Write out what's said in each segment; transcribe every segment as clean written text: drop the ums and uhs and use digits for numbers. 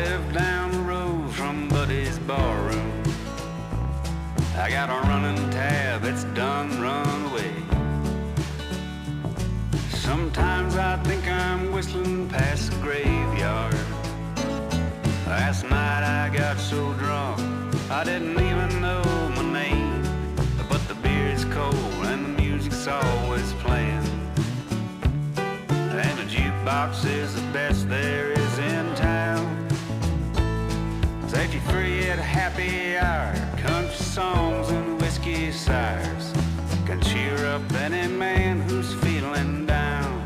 live down the road from Buddy's barroom. I got a running tab, it's done run away. Sometimes I think I'm whistling past the graveyard. Last night I got so drunk I didn't even know my name. But the beer's cold and the music's always playing, and the jukebox is the best there is in town. Safety free at a happy hour, country songs and whiskey sours can cheer up any man who's feeling down.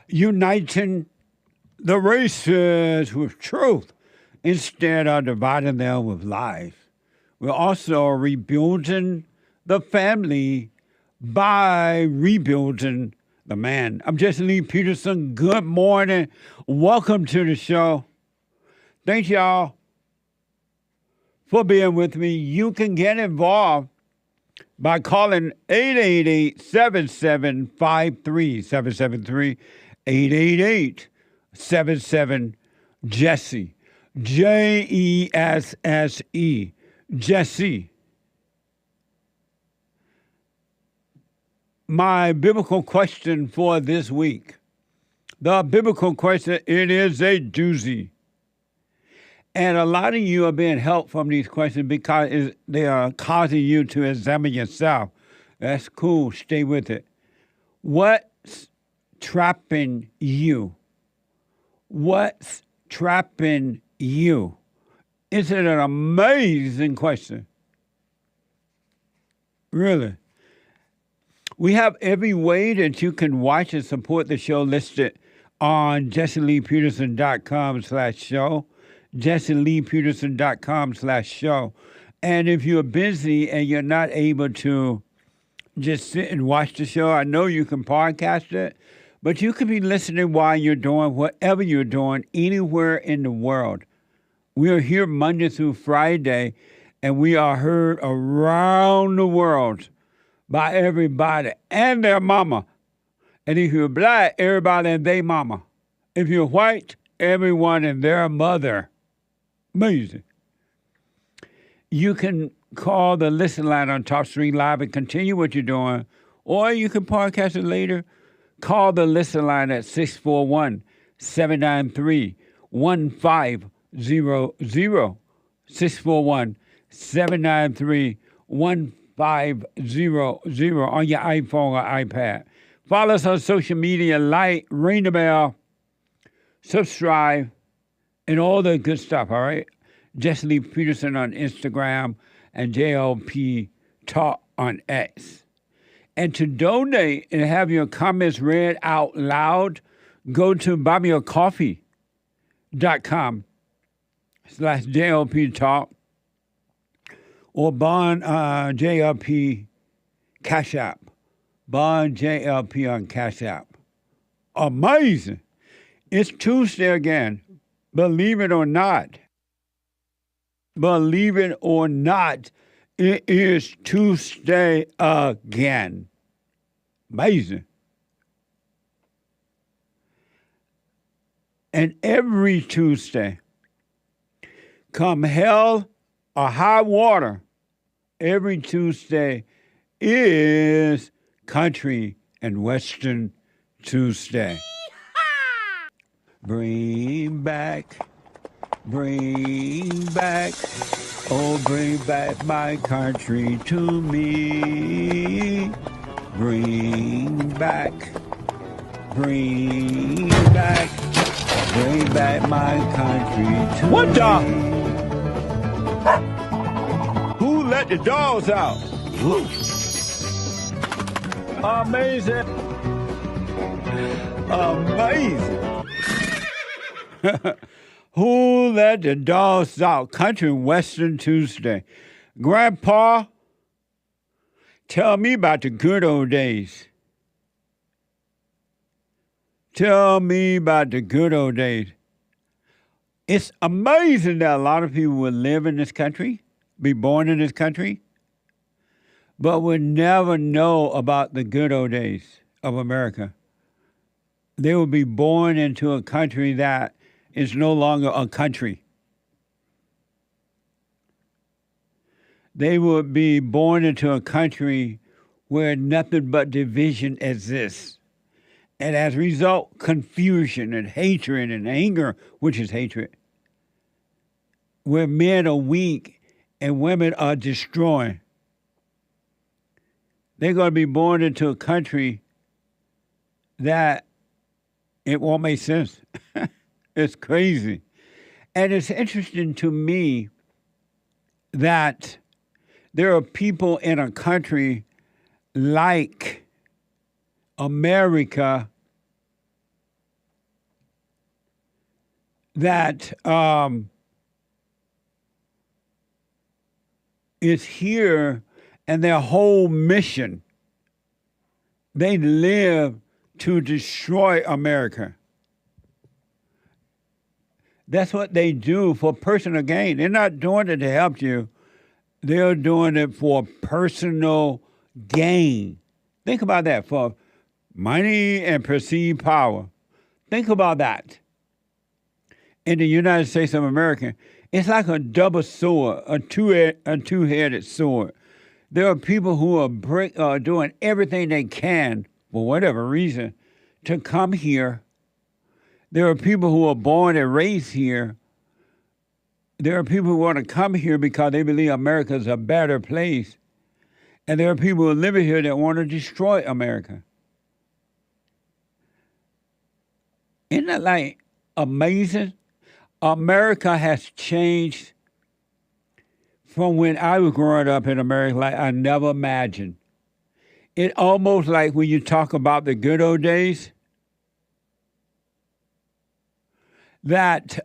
Uniting the races with truth instead of dividing them with lies. We're also rebuilding the family by rebuilding the man. I'm Jesse Lee Peterson. Good morning. Welcome to the show. Thank y'all for being with me. You can get involved by calling 888-7753-773, 888-77-JESSE. Jesse. Jesse. My biblical question for this week. The biblical question, it is a doozy. And a lot of you are being helped from these questions because they are causing you to examine yourself. That's cool. Stay with it. What's trapping you? What's trapping you? Isn't it an amazing question? Really. We have every way that you can watch and support the show listed on jesseleepeterson.com/show, jesseleepeterson.com/show. And if you're busy and you're not able to just sit and watch the show, I know you can podcast it, but you can be listening while you're doing whatever you're doing anywhere in the world. We are here Monday through Friday, and we are heard around the world by everybody and their mama. And if you're black, everybody and their mama. If you're white, everyone and their mother. Amazing. You can call the listen line on Top Stream Live and continue what you're doing, or you can podcast it later. Call the listen line at 641-793-1500. 641-793-1500 on your iPhone or iPad. Follow us on social media, like, ring the bell, subscribe, and all the good stuff, all right? Jesse Lee Peterson on Instagram and JLP Talk on X. And to donate and have your comments read out loud, go to buymeacoffee.com/JLP Talk or Bond JLP Cash App. Bond JLP on Cash App. Amazing. It's Tuesday again. Believe it or not. Believe it or not, it is Tuesday again. Amazing. And every Tuesday, come hell or high water, every Tuesday is Country and Western Tuesday. Bring back, oh, bring back my country to me. Bring back my country to What me. the? Who let the dogs out? Woo. Amazing. Amazing. Who let the dogs out? Country Western Tuesday. Grandpa, tell me about the good old days. Tell me about the good old days. It's amazing that a lot of people will live in this country, be born in this country, but would never know about the good old days of America. They will be born into a country that is no longer a country. They will be born into a country where nothing but division exists. And as a result, confusion and hatred and anger, which is hatred, where men are weak and women are destroying. They're going to be born into a country that it won't make sense. It's crazy. And it's interesting to me that there are people in a country like America that is here, and their whole mission, they live to destroy America. That's what they do for personal gain. They're not doing it to help you. They're doing it for personal gain. Think about that, for money and perceived power. Think about that. in the United States of America, it's like a double sword, a two-headed sword. There are people who are doing everything they can, for whatever reason, to come here. There are people who are born and raised here. There are people who want to come here because they believe America is a better place. And there are people who live here that want to destroy America. Isn't that like amazing? America has changed from when I was growing up in America like I never imagined. It almost like when you talk about the good old days, that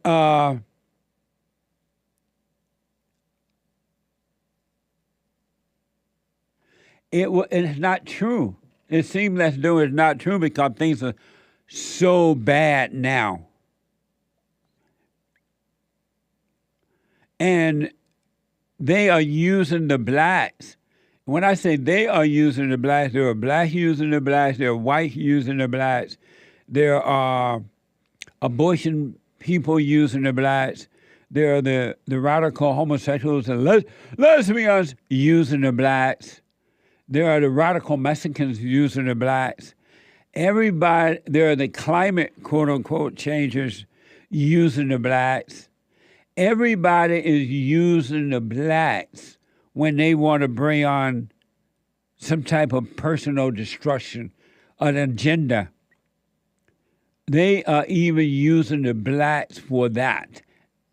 it's not true. It seems as though it's not true because things are so bad now. And they are using the blacks. When I say they are using the blacks, there are blacks using the blacks, there are whites using the blacks, there are abortion people using the blacks, there are the radical homosexuals and lesbians using the blacks, there are the radical Mexicans using the blacks. Everybody, there are the climate, quote unquote, changers using the blacks. Everybody is using the blacks when they want to bring on some type of personal destruction, an agenda. They are even using the blacks for that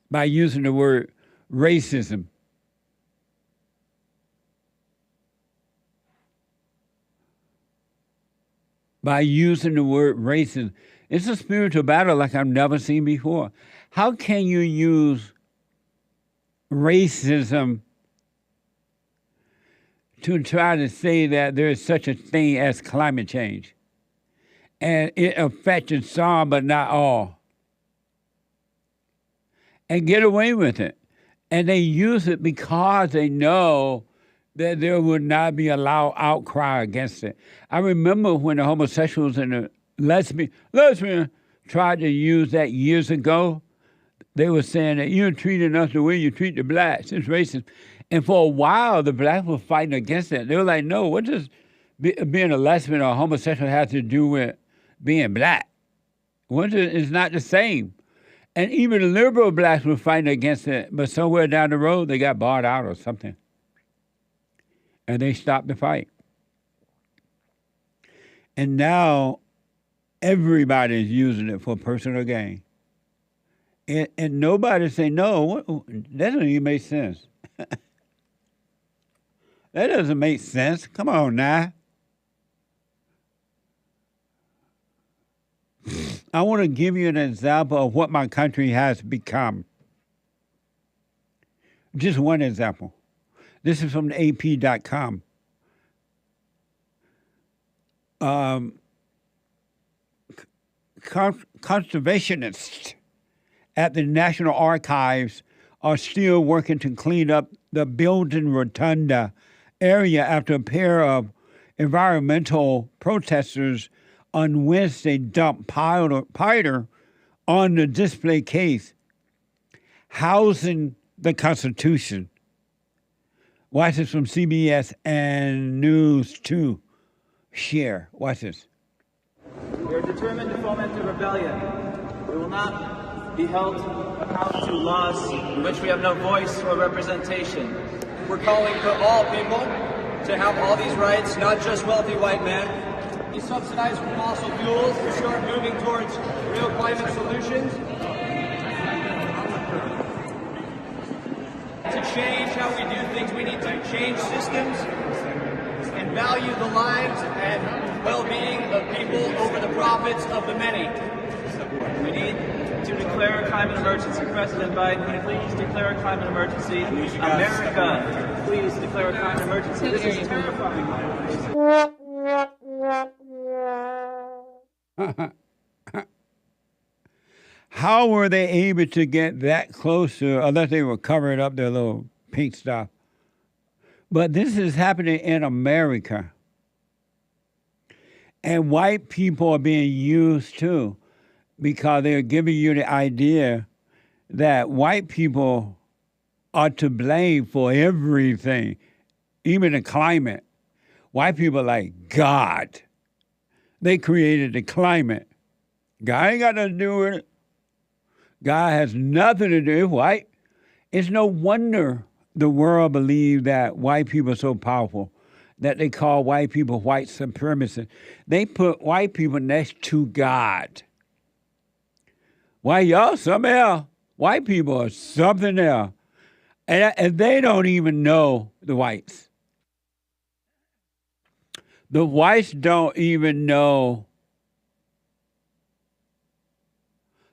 by using the word racism. By using the word racism. It's a spiritual battle like I've never seen before. How can you use racism to try to say that there is such a thing as climate change? And it affects some, but not all. And get away with it. And they use it because they know that there would not be a loud outcry against it. I remember when the homosexuals and the lesbian tried to use that years ago. They were saying that you're treating us the way you treat the blacks. It's racist. And for a while, the blacks were fighting against it. They were like, no, what does being a lesbian or a homosexual have to do with being black? It's not the same. And even the liberal blacks were fighting against it, but somewhere down the road, they got bought out or something. And they stopped the fight. And now everybody is using it for personal gain. And nobody say, no, that doesn't even make sense. That doesn't make sense. Come on now. I want to give you an example of what my country has become. Just one example. This is from AP.com. Conservationists at the National Archives are still working to clean up the building rotunda area after a pair of environmental protesters on Wednesday dumped powder on the display case housing the Constitution. Watch this from CBS and News 2. Share. Watch this. We are determined to foment the rebellion. We will not be held accountable to laws in which we have no voice or representation. We're calling for all people to have all these rights, not just wealthy white men. Be subsidized from fossil fuels To start moving towards real climate solutions. To change how we do things, we need to change systems and value the lives and well-being of people over the profits of the many. We need to declare a climate emergency. President Biden, please declare a climate emergency. America, please declare a climate emergency. This is terrifying. How were they able to get that close to, unless they were covering up their little pink stuff? But this is happening in America. And white people are being used too, because they're giving you the idea that white people are to blame for everything, even the climate. White people are like God. They created the climate. God ain't got nothing to do with it. God has nothing to do with white. It's no wonder the world believes that white people are so powerful that they call white people white supremacists. They put white people next to God. Why y'all something else? White people are something else. And they don't even know the whites. The whites don't even know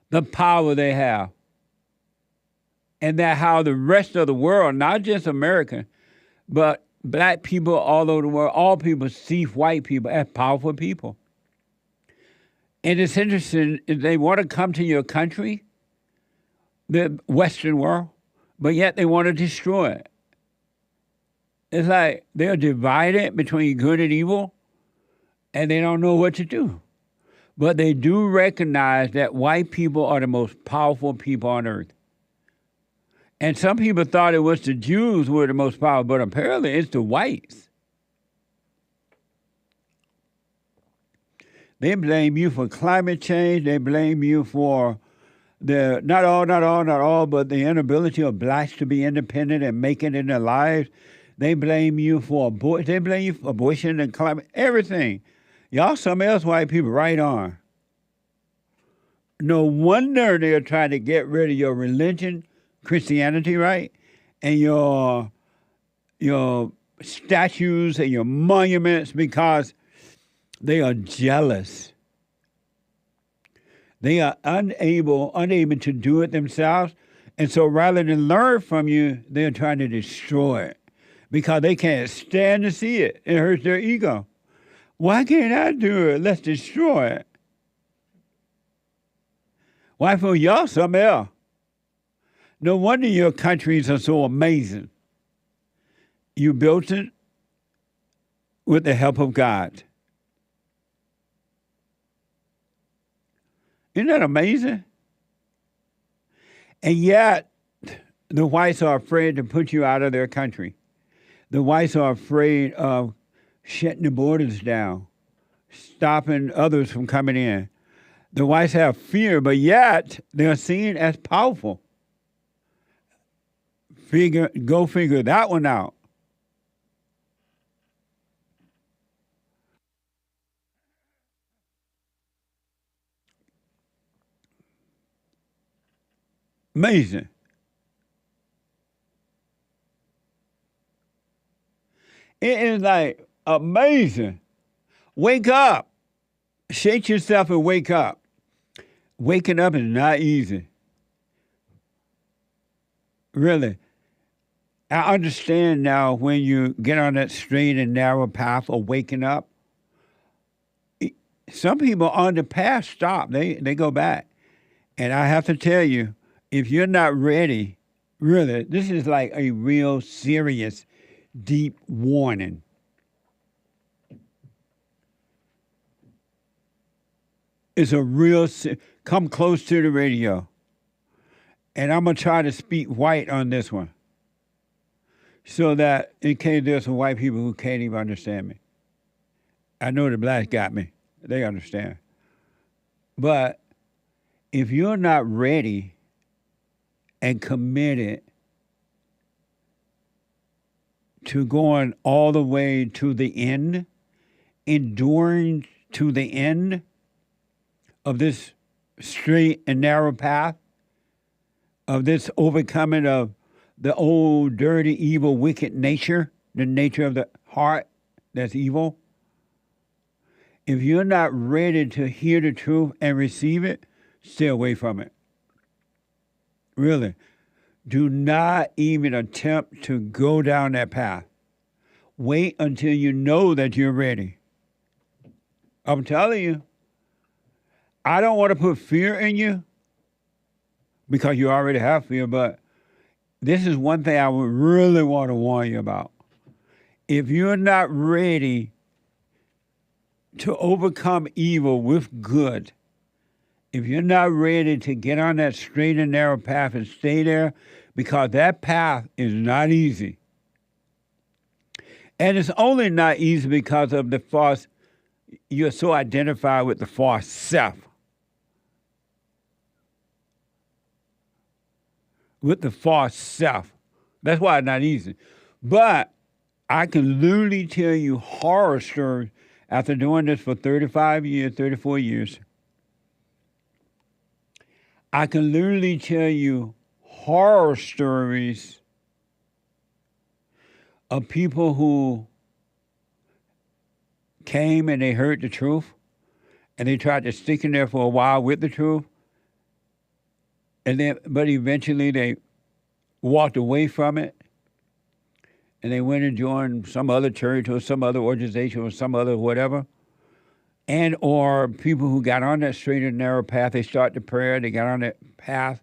the power they have. And that how the rest of the world, not just America, but black people all over the world, all people see white people as powerful people. And it's interesting, they want to come to your country, the Western world, but yet they want to destroy it. It's like they're divided between good and evil, and they don't know what to do. But they do recognize that white people are the most powerful people on earth. And some people thought it was the Jews who were the most powerful, but apparently it's the whites. They blame you for climate change. They blame you for the, not all, but the inability of blacks to be independent and make it in their lives. They blame you for abortion. They blame you for abortion and climate, everything. Y'all some else white people right on. No wonder they're trying to get rid of your religion, Christianity, right? And your statues and your monuments, because they are jealous. They are unable to do it themselves. And so rather than learn from you, they're trying to destroy it because they can't stand to see it. It hurts their ego. Why can't I do it? Let's destroy it. Why for y'all something else? No wonder your countries are so amazing. You built it with the help of God. Isn't that amazing? And yet, the whites are afraid to put you out of their country. The whites are afraid of shutting the borders down, stopping others from coming in. The whites have fear, but yet they're seen as powerful. Go figure that one out. Amazing. It is like amazing. Wake up. Shake yourself and wake up. Waking up is not easy. Really. I understand now when you get on that straight and narrow path of waking up. Some people on the path stop. They go back. And I have to tell you, if you're not ready, really, this is like a real serious, deep warning. It's a real, come close to the radio. And I'm going to try to speak white on this one. So that in case there's some white people who can't even understand me. I know the blacks got me. They understand. But if you're not ready and committed to going all the way to the end, enduring to the end of this straight and narrow path, of this overcoming of the old, dirty, evil, wicked nature, the nature of the heart that's evil. If you're not ready to hear the truth and receive it, stay away from it. Really. Do not even attempt to go down that path. Wait until you know that you're ready. I'm telling you, I don't want to put fear in you because you already have fear, but this is one thing I would really want to warn you about. If you're not ready to overcome evil with good, if you're not ready to get on that straight and narrow path and stay there, because that path is not easy. And it's only not easy because of the false, you're so identified with the false self. With the false self. That's why it's not easy. But I can literally tell you horror stories after doing this for 35 years, 34 years. I can literally tell you horror stories of people who came and they heard the truth and they tried to stick in there for a while with the truth. And then, but eventually they walked away from it and they went and joined some other church or some other organization or some other whatever. And or people who got on that straight and narrow path, they started prayer, they got on that path,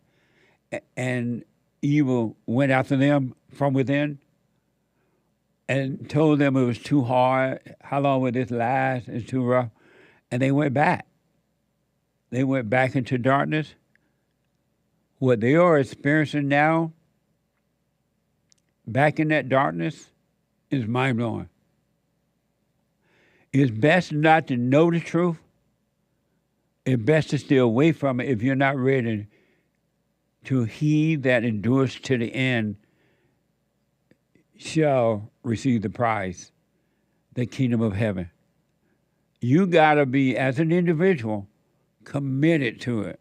and evil went after them from within and told them it was too hard, how long would this last, it's too rough, and they went back. They went back into darkness. What they are experiencing now, back in that darkness, is mind-blowing. It's best not to know the truth. It's best to stay away from it if you're not ready to he that endures to the end shall receive the prize, the kingdom of heaven. You got to be, as an individual, committed to it.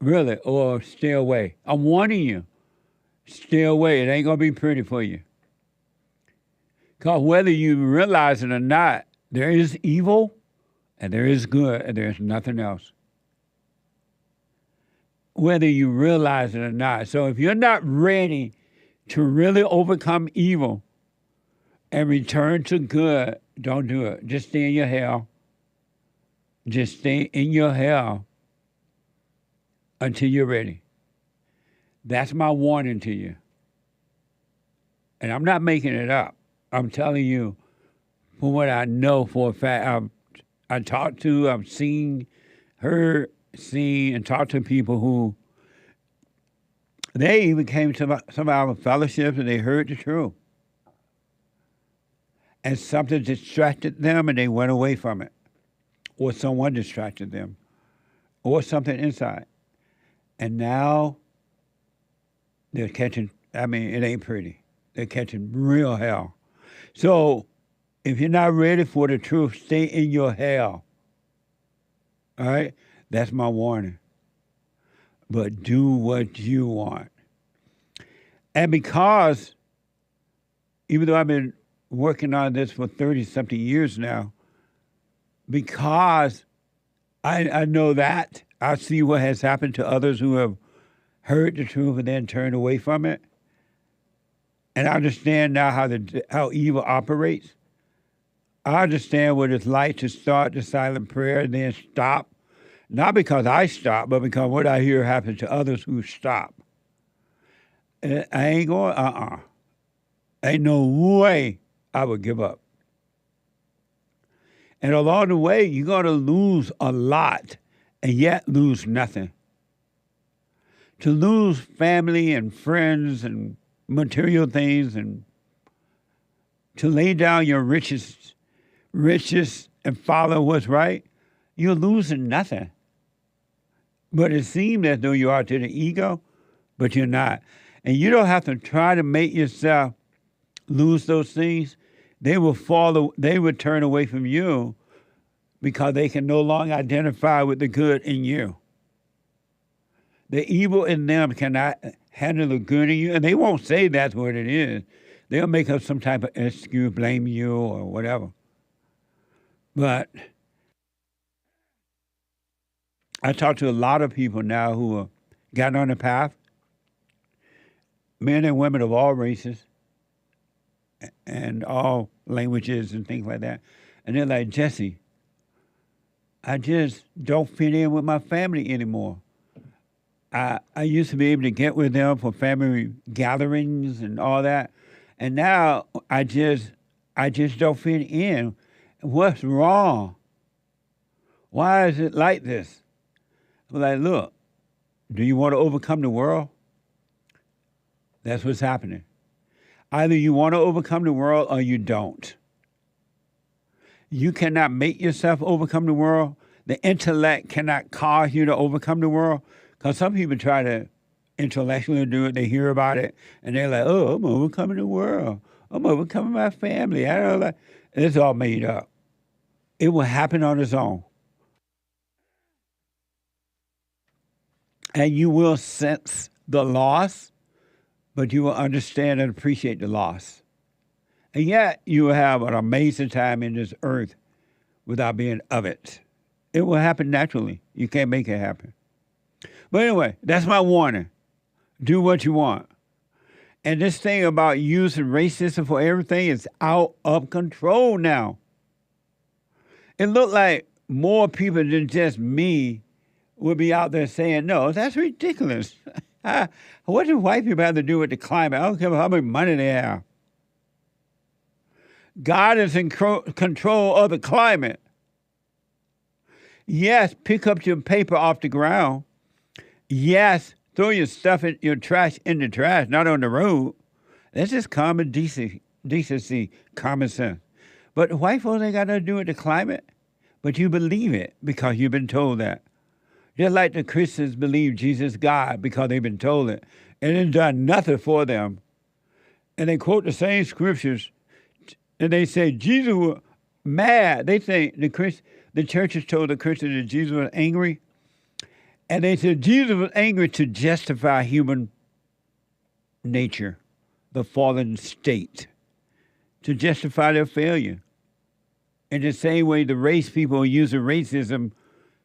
Really, or stay away. I'm warning you, stay away. It ain't going to be pretty for you. Because whether you realize it or not, there is evil and there is good and there's nothing else. Whether you realize it or not. So if you're not ready to really overcome evil and return to good, don't do it. Just stay in your hell. Just stay in your hell until you're ready. That's my warning to you. And I'm not making it up. I'm telling you from what I know for a fact. I've talked to, I've seen, heard, seen, and talked to people who, they even came to some of our fellowships and they heard the truth. And something distracted them and they went away from it. Or someone distracted them. Or something inside. And now they're catching, it ain't pretty. They're catching real hell. So if you're not ready for the truth, stay in your hell. All right? That's my warning. But do what you want. And because, even though I've been working on this for 30-something years now, because I know that, I see what has happened to others who have heard the truth and then turned away from it. And I understand now how evil operates. I understand what it's like to start the silent prayer and then stop. Not because I stop, but because what I hear happens to others who stop. And I ain't going, Ain't no way I would give up. And along the way, you're going to lose a lot and yet lose nothing. To lose family and friends and material things and to lay down your riches and follow what's right, you're losing nothing. But it seems as though you are to the ego, but you're not. And you don't have to try to make yourself lose those things. They will turn away from you because they can no longer identify with the good in you. The evil in them cannot handle the good in you, and they won't say that's what it is. They'll make up some type of excuse, blame you or whatever. But I talk to a lot of people now who have gotten on the path, men and women of all races and all languages and things like that. And they're like, Jesse, I just don't fit in with my family anymore. I used to be able to get with them for family gatherings and all that. And now I just don't fit in. What's wrong? Why is it like this? I'm like, look, do you want to overcome the world? That's what's happening. Either you want to overcome the world or you don't. You cannot make yourself overcome the world. The intellect cannot cause you to overcome the world. Because some people try to intellectually do it. They hear about it, and they're like, oh, I'm overcoming the world. I'm overcoming my family. I don't know. It's all made up. It will happen on its own. And you will sense the loss, but you will understand and appreciate the loss. And yet, you will have an amazing time in this earth without being of it. It will happen naturally. You can't make it happen. But anyway, that's my warning. Do what you want. And this thing about using racism for everything is out of control now. It looked like more people than just me would be out there saying, no, that's ridiculous. What do white people have to do with the climate? I don't care how much money they have. God is in control of the climate. Yes, pick up your paper off the ground. Yes, throw your stuff in your trash in the trash, not on the road. That's just common decency, common sense. But white folks ain't got nothing to do with the climate. But you believe it because you've been told that. Just like the Christians believe Jesus is God because they've been told it. And it's done nothing for them. And they quote the same scriptures. And they say Jesus was mad. They think the churches told the Christians that Jesus was angry. And they said Jesus was angry to justify human nature, the fallen state, to justify their failure. In the same way, the race people are using racism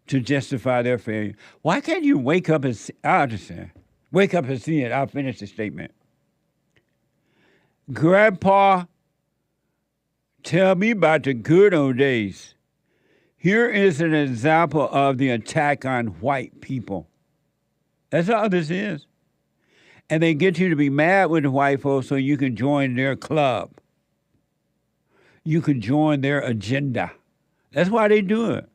to justify their failure. Why can't you wake up and see? I understand. Wake up and see it. I'll finish the statement. Grandpa, tell me about the good old days. Here is an example of the attack on white people. That's all this is. And they get you to be mad with the white folks so you can join their club. You can join their agenda. That's why they do it.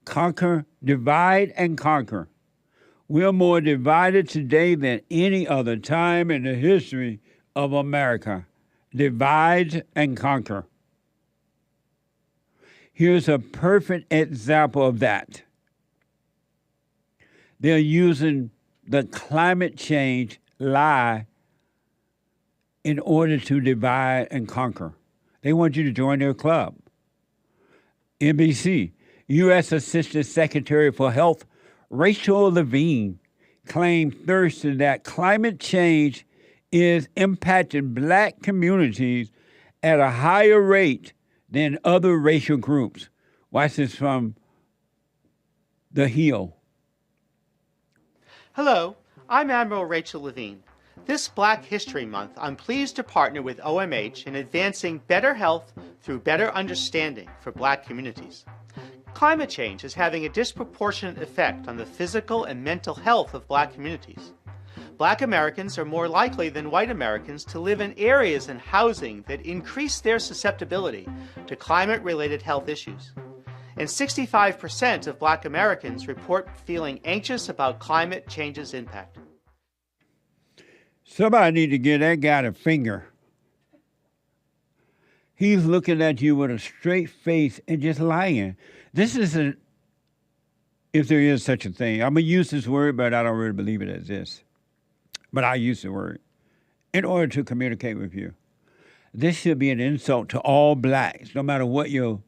Conquer, divide, and conquer. We're more divided today than any other time in the history of America. Divide and conquer. Here's a perfect example of that. They're using the climate change lie in order to divide and conquer. They want you to join their club. NBC, U.S. Assistant Secretary for Health Rachel Levine claimed Thursday that climate change is impacting black communities at a higher rate than other racial groups. Watch this from The Hill. Hello, I'm Admiral Rachel Levine. This Black History Month, I'm pleased to partner with OMH in advancing better health through better understanding for black communities. Climate change is having a disproportionate effect on the physical and mental health of black communities. Black Americans are more likely than white Americans to live in areas and housing that increase their susceptibility to climate-related health issues. And 65% of black Americans report feeling anxious about climate change's impact. Somebody need to give that guy the finger. He's looking at you with a straight face and just lying. This isn't, if there is such a thing. I'm going to use this word, but I don't really believe it exists. But I use the word in order to communicate with you. This should be an insult to all blacks, no matter what your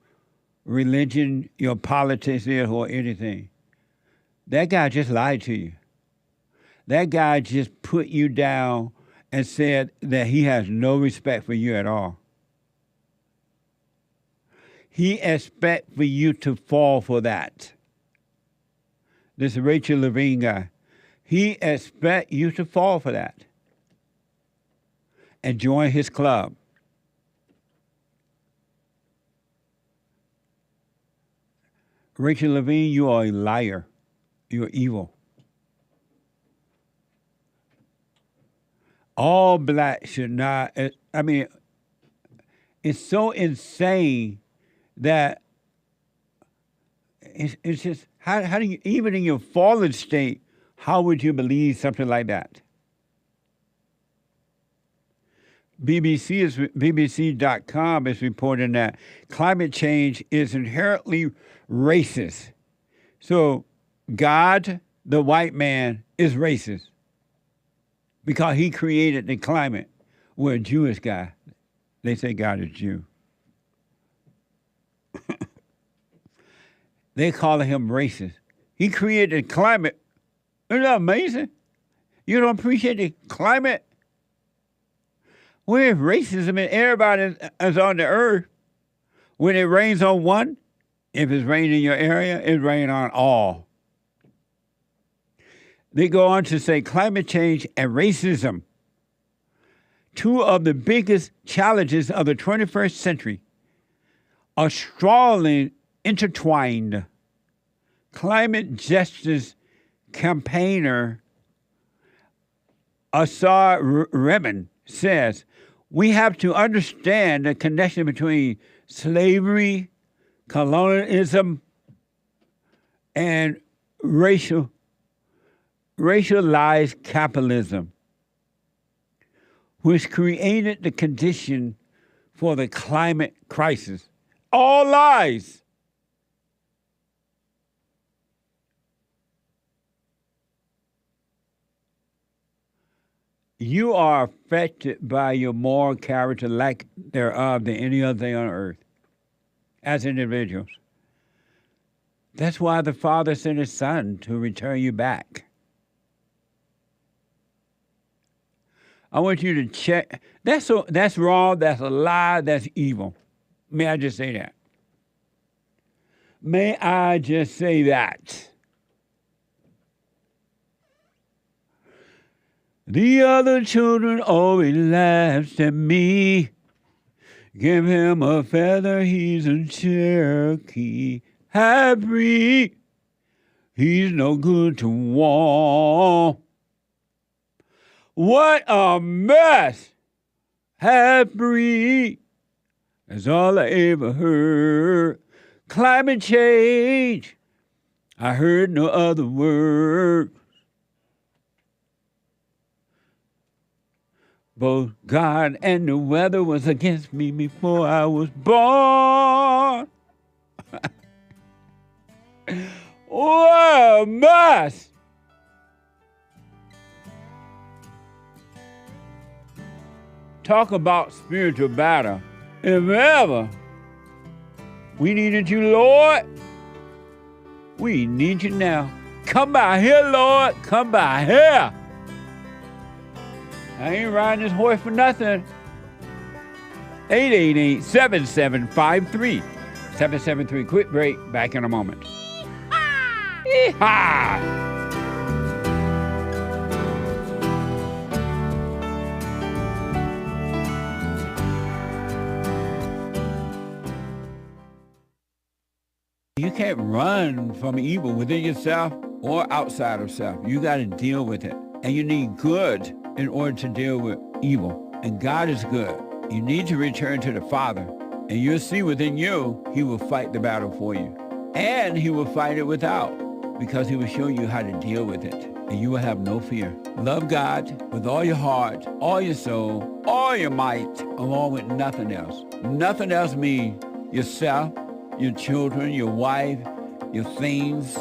religion, your politics is, or anything. That guy just lied to you. That guy just put you down and said that he has no respect for you at all. He expects for you to fall for that. This Rachel Levine guy. He expects you to fall for that and join his club. Rachel Levine, you are a liar. You're evil. All blacks should not, I mean, it's so insane that it's just, how do you, even in your fallen state, how would you believe something like that? BBC.com is reporting that climate change is inherently racist. So God, the white man, is racist because he created the climate. We're a Jewish guy. They say God is Jew. They call him racist. He created the climate. Isn't that amazing? You don't appreciate the climate? Where's racism and everybody is on the earth? When it rains on one, if it's raining in your area, it rains on all. They go on to say climate change and racism, two of the biggest challenges of the 21st century, are strongly intertwined. Climate justice campaigner Assad Rehman says, we have to understand the connection between slavery, colonialism, and racialized capitalism, which created the condition for the climate crisis. All lies. You are affected by your moral character, lack thereof, than any other thing on earth, as individuals. That's why the Father sent His Son to return you back. I want you to check. That's wrong, that's a lie, that's evil. May I just say that? May I just say that? The other children always laughed at me. Give him a feather, he's a Cherokee. Happy, he's no good to war. What a mess! Happy, that's all I ever heard. Climate change, I heard no other word. Both God and the weather was against me before I was born. What a mess! Talk about spiritual battle. If ever we needed you, Lord, we need you now. Come by here, Lord. Come by here. I ain't riding this horse for nothing. 888-7753. 773. Quick break. Back in a moment. Yeehaw! You can't run from evil within yourself or outside of self. You got to deal with it. And you need good in order to deal with evil. And God is good. You need to return to the Father. And you'll see within you, He will fight the battle for you. And He will fight it without, because He will show you how to deal with it. And you will have no fear. Love God with all your heart, all your soul, all your might, along with nothing else. Nothing else means yourself, your children, your wife, your things,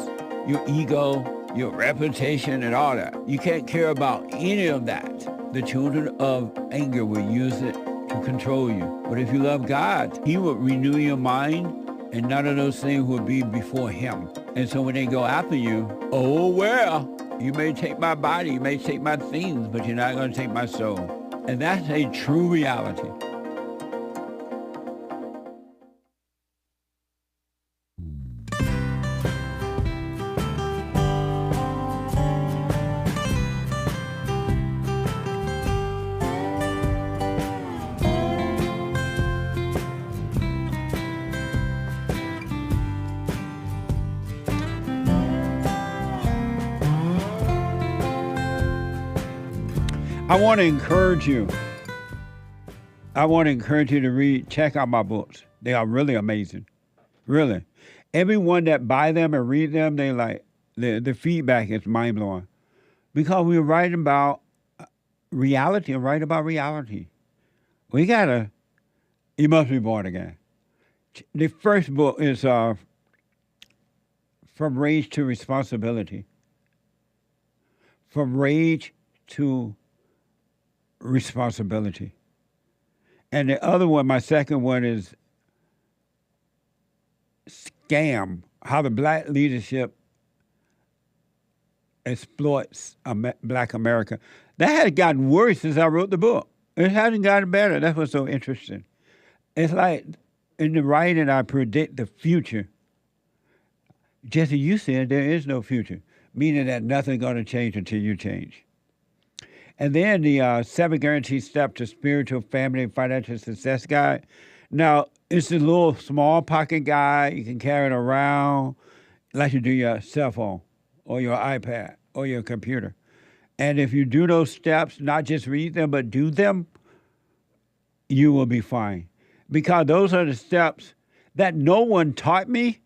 your ego, your reputation, and all that. You can't care about any of that. The children of anger will use it to control you. But if you love God, He will renew your mind, and none of those things will be before Him. And so when they go after you, oh well, you may take my body, you may take my things, but you're not going to take my soul. And that's a true reality. I want to encourage you. To check out my books. They are really amazing. Really. everyone that buy them and read them, they like the feedback is mind blowing because we're writing about reality and write about reality. We gotta. You must be born again. The first book is From Rage to Responsibility. From Rage to Responsibility. And the other one, my second one, is Scam, How the Black Leadership Exploits Black America. That had gotten worse since I wrote the book. It hasn't gotten better. That's what's so interesting. It's like in the writing, I predict the future. Jesse, you said there is no future, meaning that nothing's going to change until you change. And then the 7 Guaranteed Steps to Spiritual, Family, and Financial Success Guide. Now, it's a little small pocket guide. You can carry it around like you do your cell phone or your iPad or your computer. And if you do those steps, not just read them, but do them, you will be fine. Because those are the steps that no one taught me.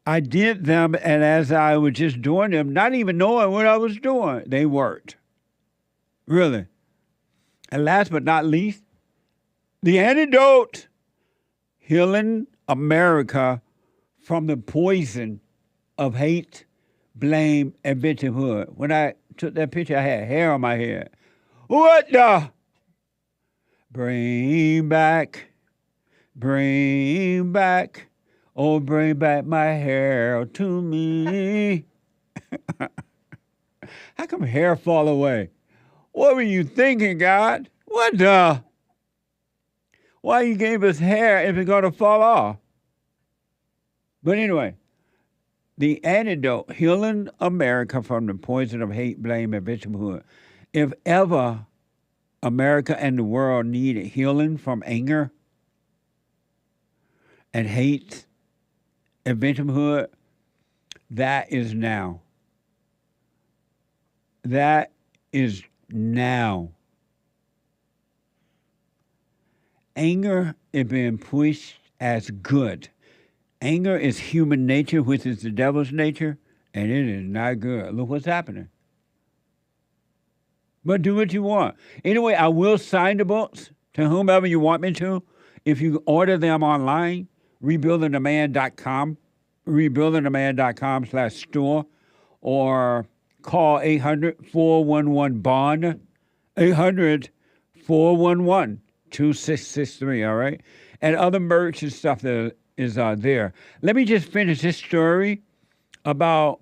I did them, and as I was just doing them, not even knowing what I was doing, they worked. Really. And last but not least, the antidote, healing America from the poison of hate, blame, and victimhood. When I took that picture, I had hair on my head. What the? Bring back, oh, bring back my hair to me. How come hair fall away? What were you thinking, God? What the? Why you gave us hair if it's going to fall off? But anyway, the antidote, healing America from the poison of hate, blame, and victimhood. If ever America and the world needed healing from anger and hate and victimhood, that is now. That is now. Anger is being pushed as good. Anger is human nature, which is the devil's nature, and it is not good. Look what's happening. But do what you want. Anyway, I will sign the books to whomever you want me to. If you order them online, rebuildingtheman.com, rebuildingtheman.com/store, or call 800-411-BOND, 800-411-2663, all right? And other merch and stuff that is there. Let me just finish this story about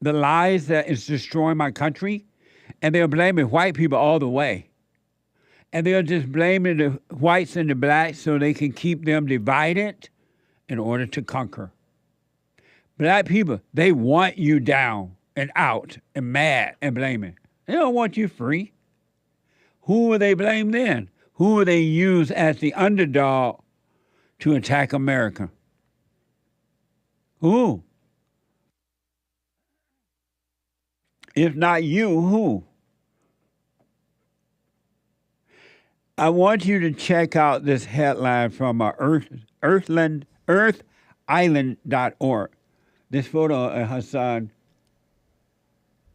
the lies that is destroying my country, and they're blaming white people all the way. And they're just blaming the whites and the blacks so they can keep them divided in order to conquer. Black people, they want you down and out and mad and blaming. They don't want you free. Who will they blame then? Who will they use as the underdog to attack America? Who? If not you, who? I want you to check out this headline from earthisland.org. This photo of Hassan.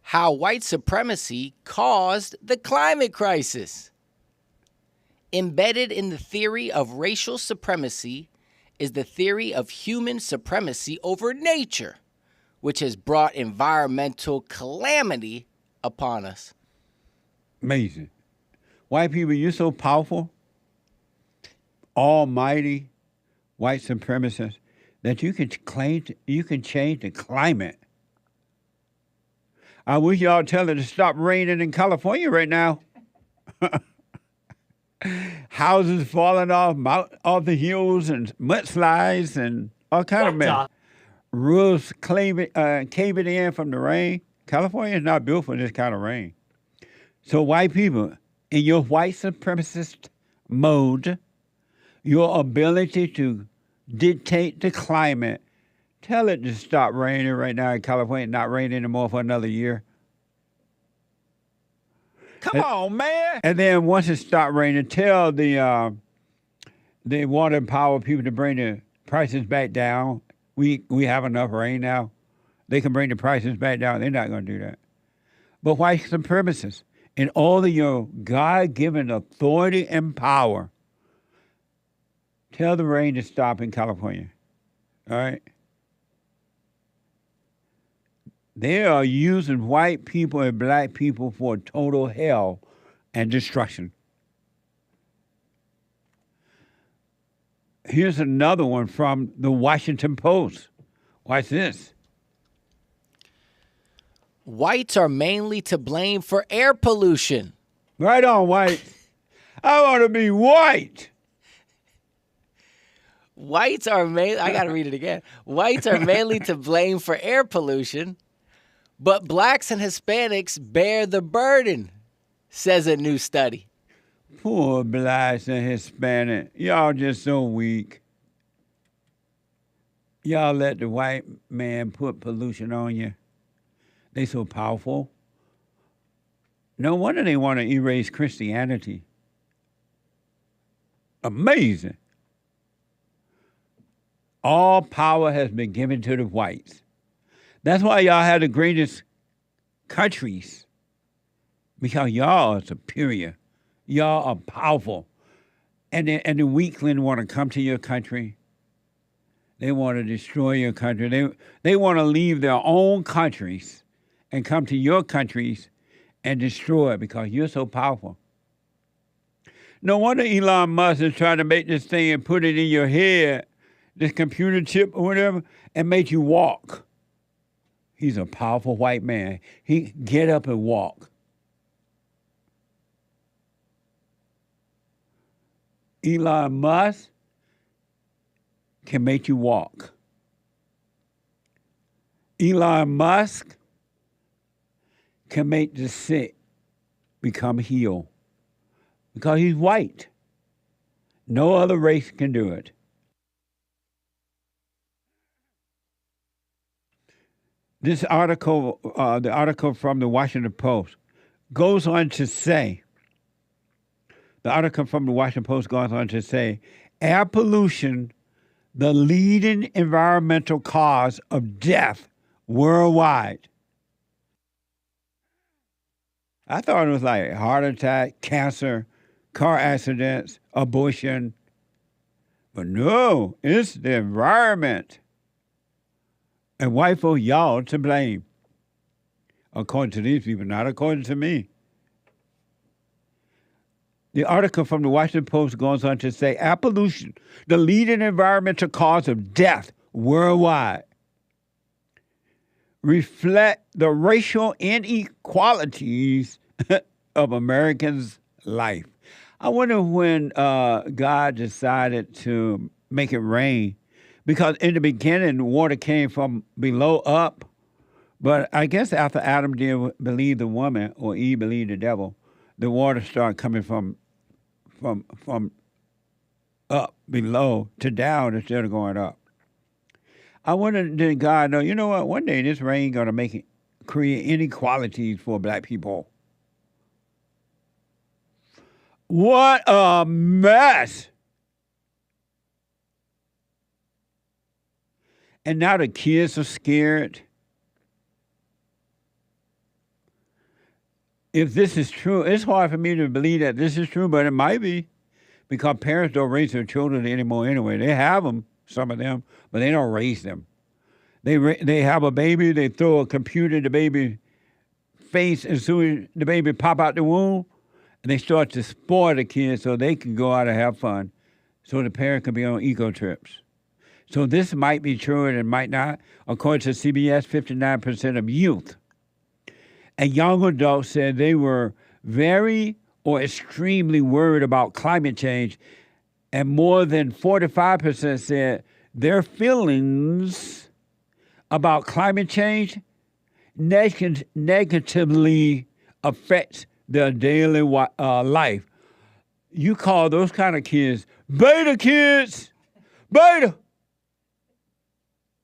How white supremacy caused the climate crisis. Embedded in the theory of racial supremacy is the theory of human supremacy over nature, which has brought environmental calamity upon us. Amazing. White people, you're so powerful, almighty white supremacists, that you can change the climate. I wish y'all tell it to stop raining in California right now. Houses falling off the hills and mudslides and all kind of mess. Roofs caving in from the rain. California is not built for this kind of rain. So white people, in your white supremacist mode, your ability to dictate the climate, tell it to stop raining right now in California, not rain anymore for another year. Come on, man. And then once it stops raining, tell the water and power people to bring the prices back down we have enough rain now. They can bring the prices back down. They're not going to do that. But white supremacists, in all of your God-given authority and power, tell the rain to stop in California. All right? They are using white people and black people for total hell and destruction. Here's another one from the Washington Post. Watch this. Whites are mainly to blame for air pollution. Right on, white. I want to be white. Whites are mainly, I got to read it again. Whites are mainly to blame for air pollution, but blacks and Hispanics bear the burden, says a new study. Poor blacks and Hispanic. Y'all just so weak. Y'all let the white man put pollution on you. They so powerful. No wonder they want to erase Christianity. Amazing. All power has been given to the whites. That's why y'all have the greatest countries. Because y'all are superior. Y'all are powerful. And the weakling want to come to your country. They want to destroy your country. They want to leave their own countries and come to your countries and destroy it because you're so powerful. No wonder Elon Musk is trying to make this thing and put it in your head, this computer chip or whatever, and make you walk. He's a powerful white man. He get up and walk. Elon Musk can make you walk. Elon Musk can make the sick become healed because he's white. No other race can do it. This article, the article from the Washington Post, goes on to say, air pollution, the leading environmental cause of death worldwide. I thought it was like heart attack, cancer, car accidents, abortion. But no, it's the environment. And white folk, y'all to blame. According to these people, not according to me. The article from the Washington Post goes on to say, air pollution, the leading environmental cause of death worldwide, reflect the racial inequalities of Americans' life. I wonder when God decided to make it rain, because in the beginning, water came from below up, but I guess after Adam did believe the woman, or Eve believed the devil, the water started coming from up below to down instead of going up. I wonder, did God know, you know what, one day this rain going to create inequalities for black people. What a mess. And now the kids are scared. If this is true, it's hard for me to believe that this is true, but it might be, because parents don't raise their children anymore anyway. They have them, some of them, but they don't raise them. They have a baby, they throw a computer in the baby's face, and soon as the baby pop out the womb, and they start to spoil the kids so they can go out and have fun, so the parent can be on eco trips. So this might be true and it might not. According to CBS, 59% of youth and young adults said they were very or extremely worried about climate change, and more than 45% said their feelings about climate change negatively affects their daily life. You call those kind of kids beta kids, beta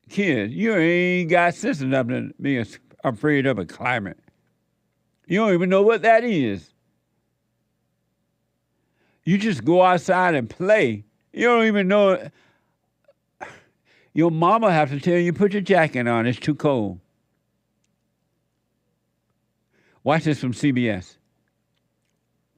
kids. You ain't got sense enough to be afraid of a climate. You don't even know what that is. You just go outside and play. You don't even know. Your mama have to tell you, put your jacket on, it's too cold. Watch this from CBS.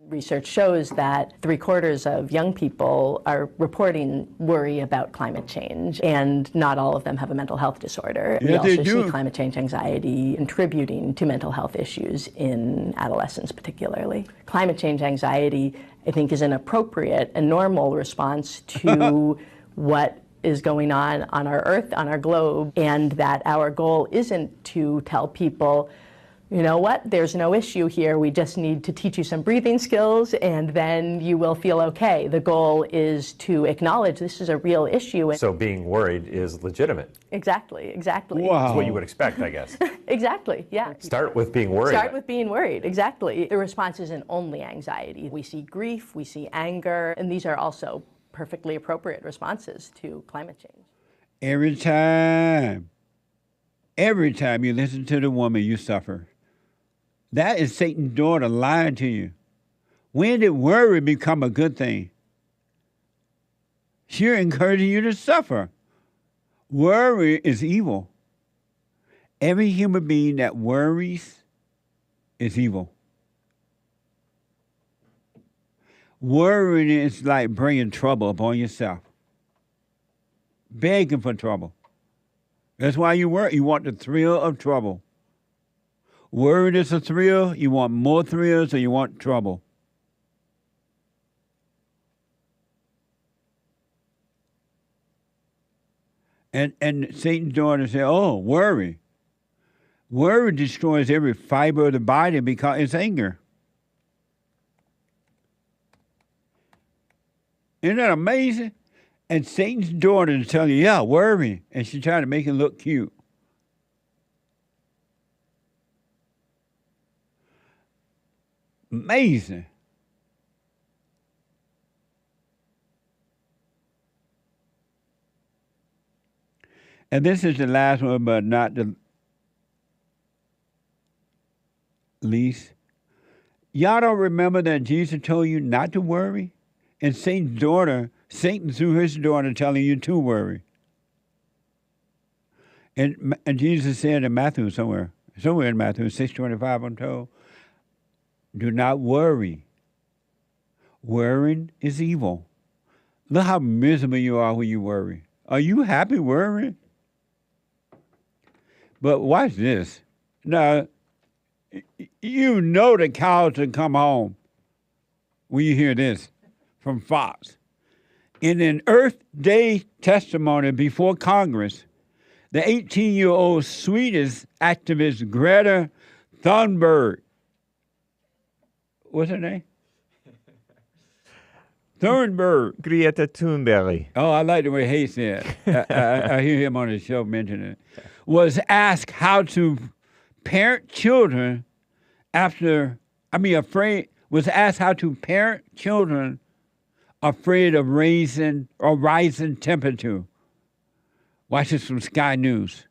Research shows that 3/4 of young people are reporting worry about climate change, and not all of them have a mental health disorder. Yeah, we also they do. see climate change anxiety contributing to mental health issues in adolescents particularly. Climate change anxiety, I think, is an appropriate and normal response to what is going on our Earth, on our globe, and that our goal isn't to tell people, you know what, there's no issue here, we just need to teach you some breathing skills and then you will feel okay. The goal is to acknowledge this is a real issue. So being worried is legitimate. Exactly. Wow. That's what you would expect, I guess. Exactly, yeah. Start with being worried. Start with being worried, exactly. The response isn't only anxiety. We see grief, we see anger, and these are also perfectly appropriate responses to climate change. Every time you listen to the woman, you suffer. That is Satan's daughter lying to you. When did worry become a good thing? She's encouraging you to suffer. Worry is evil. Every human being that worries is evil. Worrying is like bringing trouble upon yourself. Begging for trouble. That's why you worry. You want the thrill of trouble. Worried is a thrill. You want more thrills or you want trouble. And Satan's daughter said, oh, worry. Worry destroys every fiber of the body because it's anger. Isn't that amazing? And Satan's daughter is telling you, yeah, worry. And she's trying to make it look cute. Amazing. And this is the last one, but not the least. Y'all don't remember that Jesus told you not to worry? And Satan through his daughter telling you to worry. And Jesus said in Matthew somewhere in Matthew 6:25, I'm told, do not worry. Worrying is evil. Look how miserable you are when you worry. Are you happy worrying? But watch this. Now, you know the cows will come home when you hear this from Fox. In an Earth Day testimony before Congress, the 18-year-old Swedish activist Greta Thunberg, what's her name? Thunberg. Greta Thunberg. Oh, I like the way Hake said it. I hear him on the show mention it. Was asked how to parent children was asked how to parent children afraid of rising temperature. Watch this from Sky News.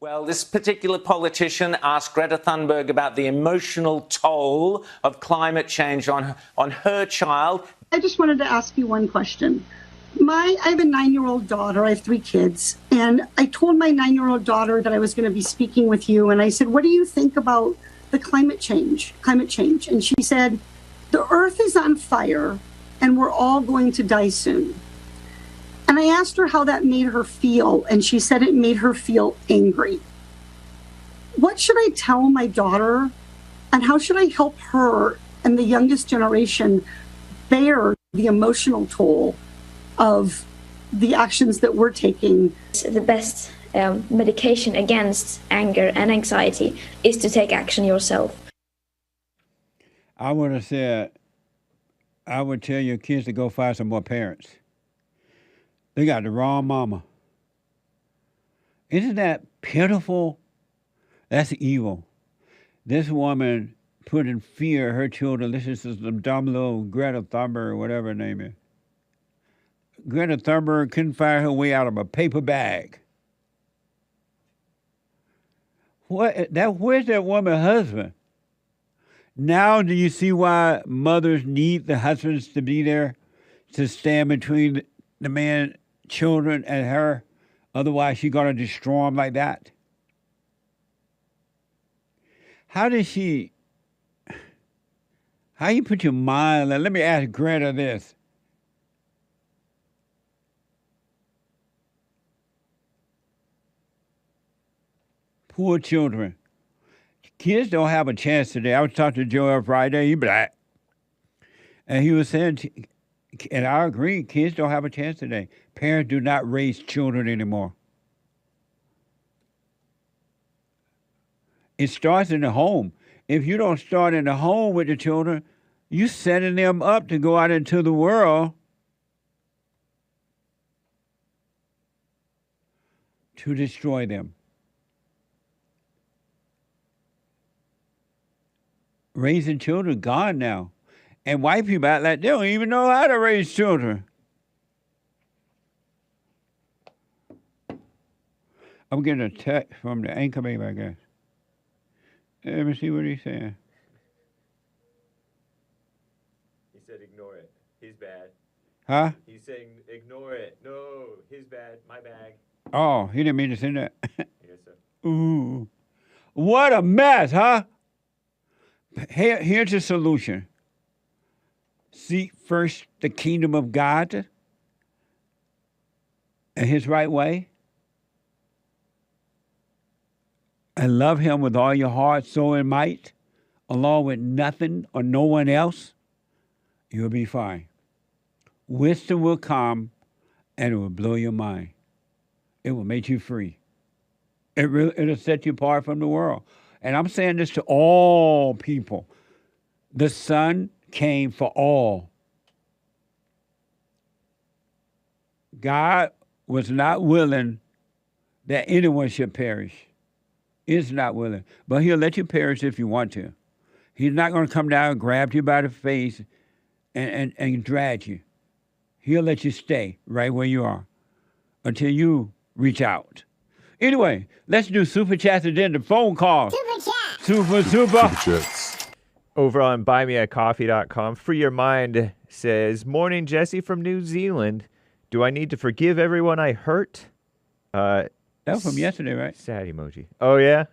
Well, this particular politician asked Greta Thunberg about the emotional toll of climate change on her child. I just wanted to ask you one question. I have a 9-year-old daughter. I have 3 kids. And I told my 9-year-old daughter that I was going to be speaking with you. And I said, what do you think about the climate change? And she said, the earth is on fire and we're all going to die soon. And I asked her how that made her feel, and she said it made her feel angry. What should I tell my daughter, and how should I help her and the youngest generation bear the emotional toll of the actions that we're taking? The best medication against anger and anxiety is to take action yourself. I would have said, I would tell your kids to go find some more parents. They got the wrong mama. Isn't that pitiful? That's evil. This woman put in fear her children. This is some dumb little Greta Thunberg or whatever her name is. Greta Thunberg couldn't find her way out of a paper bag. Where's that woman's husband? Now do you see why mothers need the husbands to be there to stand between the man, children, and her? Otherwise, she's going to destroy them like that. How you put your mind, let me ask Greta this. Poor children. Kids don't have a chance today. I was talking to Joel Friday, he black. And he was saying, and I agree, kids don't have a chance today. Parents do not raise children anymore. It starts in the home. If you don't start in the home with the children, you're setting them up to go out into the world to destroy them. Raising children gone now. And white people act like they don't even know how to raise children. I'm getting a text from the anchor babe, I guess. Let me see what he's saying. He said ignore it. He's bad. Huh? He's saying ignore it. No, he's bad. My bag. Oh, he didn't mean to send that. Yes, sir. Ooh. What a mess, huh? Here's the solution. Seek first the kingdom of God and his right way. And love him with all your heart, soul, and might, along with nothing or no one else. You'll be fine. Wisdom will come and it will blow your mind. It will make you free. It'll set you apart from the world. And I'm saying this to all people. The Son came for all. God was not willing that anyone should perish. Is not willing. But he'll let you perish if you want to. He's not going to come down and grab you by the face and drag you. He'll let you stay right where you are until you reach out. Anyway, let's do Super Chats and then the phone call. Super Chats. Over on buymeacoffee.com, Free Your Mind says, Morning, Jesse from New Zealand. Do I need to forgive everyone I hurt? That was from yesterday, right? Sad emoji. Oh, yeah?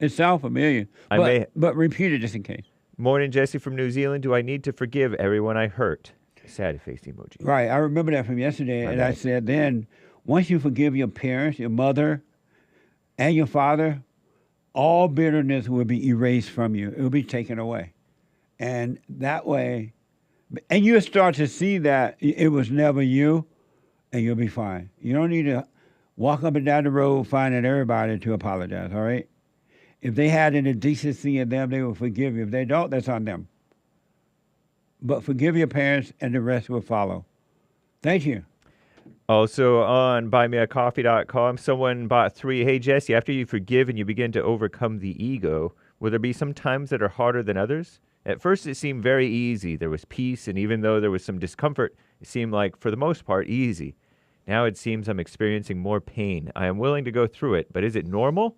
It sounds familiar. But repeat it just in case. Morning, Jesse from New Zealand. Do I need to forgive everyone I hurt? Sad face emoji. Right. I remember that from yesterday. And I said then, once you forgive your parents, your mother, and your father, all bitterness will be erased from you. It will be taken away. And that way, and you'll start to see that it was never you, and you'll be fine. You don't need to walk up and down the road finding everybody to apologize, all right? If they had any decency in them, they will forgive you. If they don't, that's on them. But forgive your parents, and the rest will follow. Thank you. Also on buymeacoffee.com, someone bought 3. Hey, Jesse, after you forgive and you begin to overcome the ego, will there be some times that are harder than others? At first, it seemed very easy. There was peace, and even though there was some discomfort, it seemed like, for the most part, easy. Now it seems I'm experiencing more pain. I am willing to go through it, but is it normal?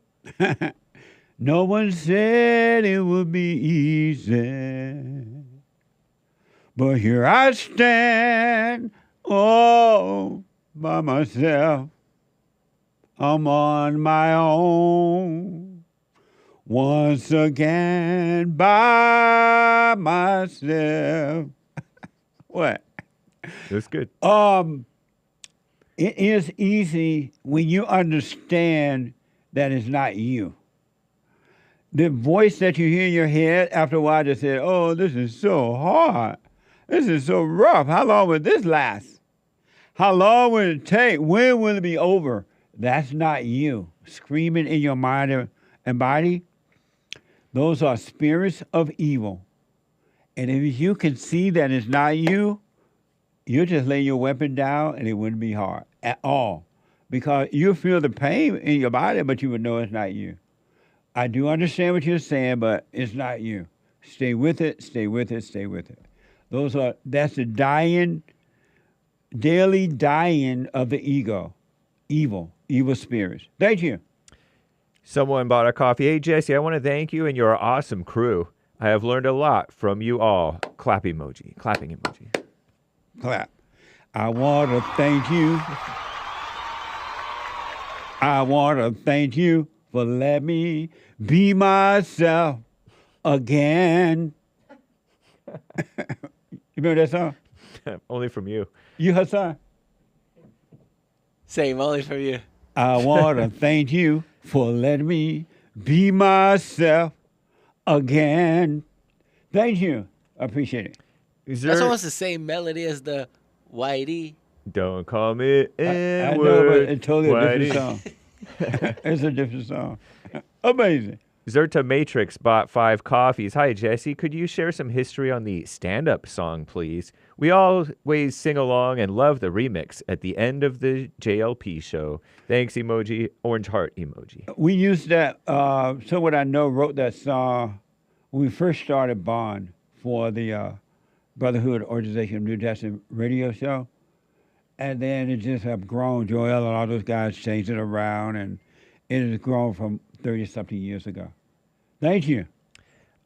No one said it would be easy, but here I stand, all by myself. I'm on my own, once again by myself. What? That's good. It is easy when you understand that it's not you. The voice that you hear in your head after a while just said, oh, this is so hard. This is so rough. How long will this last? How long will it take? When will it be over? That's not you. Screaming in your mind and body, those are spirits of evil. And if you can see that it's not you, you just lay your weapon down and it wouldn't be hard at all. Because you feel the pain in your body, but you would know it's not you. I do understand what you're saying, but it's not you. Stay with it, stay with it, stay with it. That's the daily dying of the ego. Evil spirits. Thank you. Someone bought a coffee. Hey, Jesse, I want to thank you and your awesome crew. I have learned a lot from you all. Clap emoji. Clapping emoji. Clap. I want to thank you. I want to thank you for letting me be myself again. You remember that song? Only from you. You heard song? Same, only from you. I want to thank you for letting me be myself again. Thank you. I appreciate it. That's almost the same melody as the Whitey. Don't call me I N-word. know, but it's totally a Whitey. different song. It's a different song. Amazing. Zerta Matrix bought 5 coffees. Hi, Jesse. Could you share some history on the stand-up song, please? We always sing along and love the remix at the end of the JLP show. Thanks, emoji. Orange heart emoji. We used that, someone I know wrote that song when we first started Bond for the Brotherhood Organization of New Testament radio show. And then it just have grown. Joel and all those guys changed it around, and it has grown from 30-something years ago. Thank you.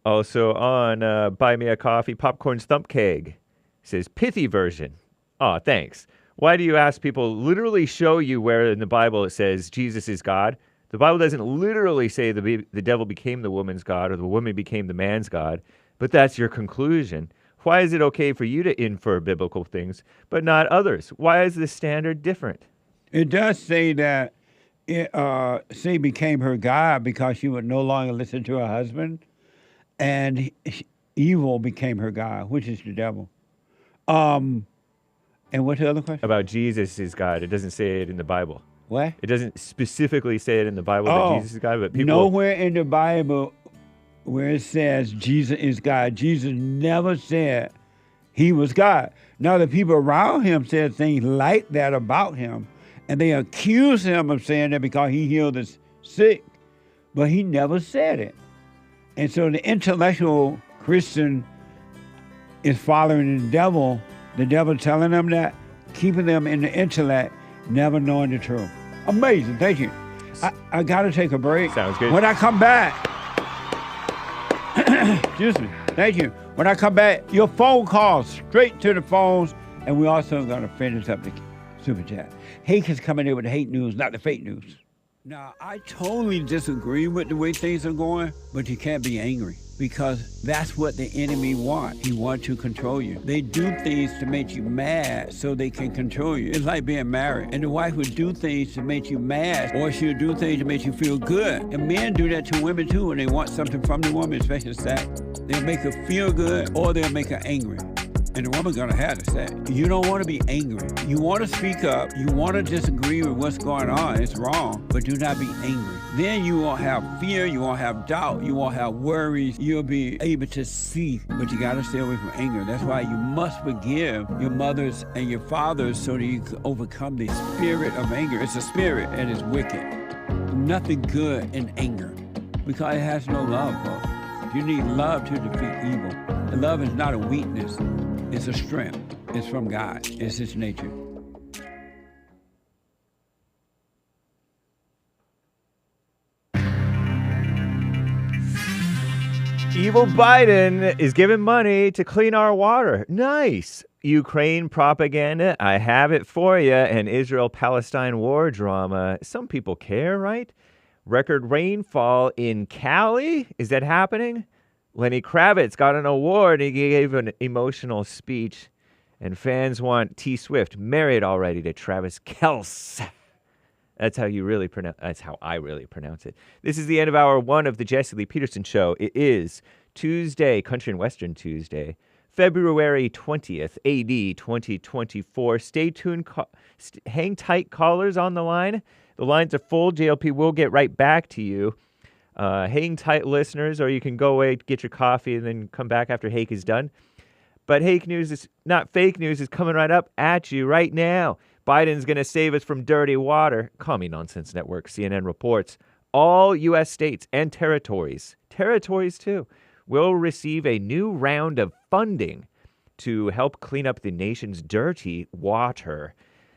Also on Buy Me a Coffee, Popcorn's Thump Keg says, pithy version. Oh, thanks. Why do you ask people literally show you where in the Bible it says Jesus is God? The Bible doesn't literally say the devil became the woman's God or the woman became the man's God, but that's your conclusion. Why is it okay for you to infer biblical things, but not others? Why is the standard different? It does say that she became her God because she would no longer listen to her husband, and evil became her God, which is the devil. And what's the other question? About Jesus is God. It doesn't say it in the Bible. What? It doesn't specifically say it in the Bible that Jesus is God, but people... Nowhere in the Bible where it says Jesus is God, Jesus never said he was God. Now, the people around him said things like that about him, and they accuse him of saying that because he healed the sick, but he never said it. And so the intellectual Christian is following the devil telling them that, keeping them in the intellect, never knowing the truth. Amazing. Thank you. I got to take a break. Sounds good. When I come back, excuse me. Thank you. When I come back, your phone calls straight to the phones, and we're also going to finish up the super chat. Hake is coming in with the hate news, not the fake news. Now, I totally disagree with the way things are going, but you can't be angry because that's what the enemy wants. He wants to control you. They do things to make you mad so they can control you. It's like being married, and the wife would do things to make you mad, or she'll do things to make you feel good. And men do that to women too when they want something from the woman, especially sex. They'll make her feel good, or they'll make her angry. And the woman's gonna have to say, you don't want to be angry. You want to speak up. You want to disagree with what's going on. It's wrong, but do not be angry. Then you won't have fear. You won't have doubt. You won't have worries. You'll be able to see, but you gotta stay away from anger. That's why you must forgive your mothers and your fathers so that you can overcome the spirit of anger. It's a spirit and it's wicked. Nothing good in anger because it has no love, folks. You need love to defeat evil. And love is not a weakness. It's a strength. It's from God. It's his nature. Evil Biden is giving money to clean our water. Nice. Ukraine propaganda, I have it for you. And Israel-Palestine war drama. Some people care, right? Record rainfall in Cali. Is that happening? Lenny Kravitz got an award. He gave an emotional speech. And fans want T Swift married already to Travis Kelce. That's how you really pronounce. That's how I really pronounce it. This is the end of hour 1 of the Jesse Lee Peterson Show. It is Tuesday, Country and Western Tuesday, February 20th, AD 2024. Stay tuned. Hang tight, callers on the line. The lines are full. JLP will get right back to you. Hang tight, listeners, or you can go away, get your coffee, and then come back after Hake is done. But Hake news is not fake news, is coming right up at you right now. Biden's going to save us from dirty water. Call me Nonsense Network. CNN reports all U.S. states and territories too, will receive a new round of funding to help clean up the nation's dirty water.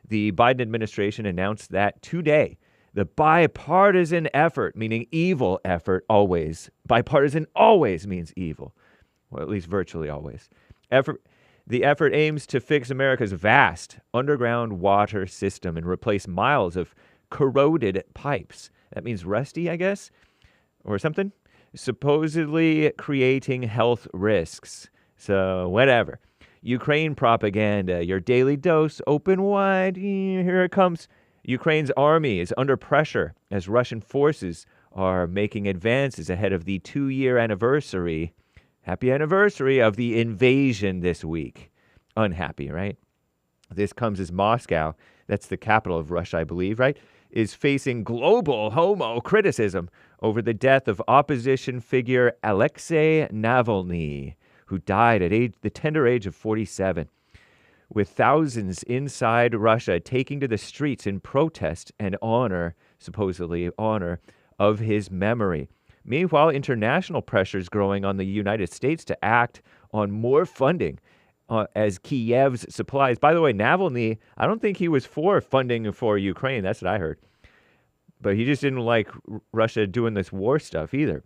The Biden administration announced that today. The bipartisan effort, meaning evil effort, always. Bipartisan always means evil. Well, at least virtually always. The effort aims to fix America's vast underground water system and replace miles of corroded pipes. That means rusty, I guess, or something. Supposedly creating health risks. So, whatever. Ukraine propaganda, your daily dose, open wide. Here it comes. Ukraine's army is under pressure as Russian forces are making advances ahead of the 2-year anniversary. Happy anniversary of the invasion this week. Unhappy, right? This comes as Moscow, that's the capital of Russia, I believe, right, is facing global homo criticism over the death of opposition figure Alexei Navalny, who died at the tender age of 47, with thousands inside Russia taking to the streets in protest and honor, supposedly honor, of his memory. Meanwhile, international pressure is growing on the United States to act on more funding as Kiev's supplies. By the way, Navalny, I don't think he was for funding for Ukraine. That's what I heard. But he just didn't like Russia doing this war stuff either.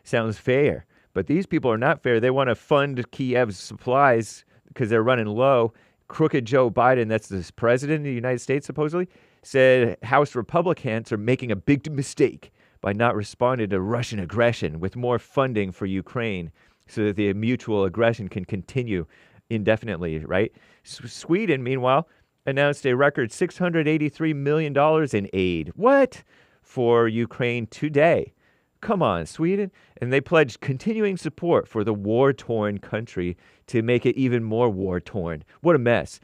Sounds fair. But these people are not fair. They want to fund Kiev's supplies because they're running low. Crooked Joe Biden, that's the president of the United States supposedly, said House Republicans are making a big mistake by not responding to Russian aggression with more funding for Ukraine so that the mutual aggression can continue indefinitely, right? Sweden, meanwhile, announced a record $683 million in aid. What? For Ukraine today. Come on, Sweden. And they pledged continuing support for the war-torn country to make it even more war-torn. What a mess.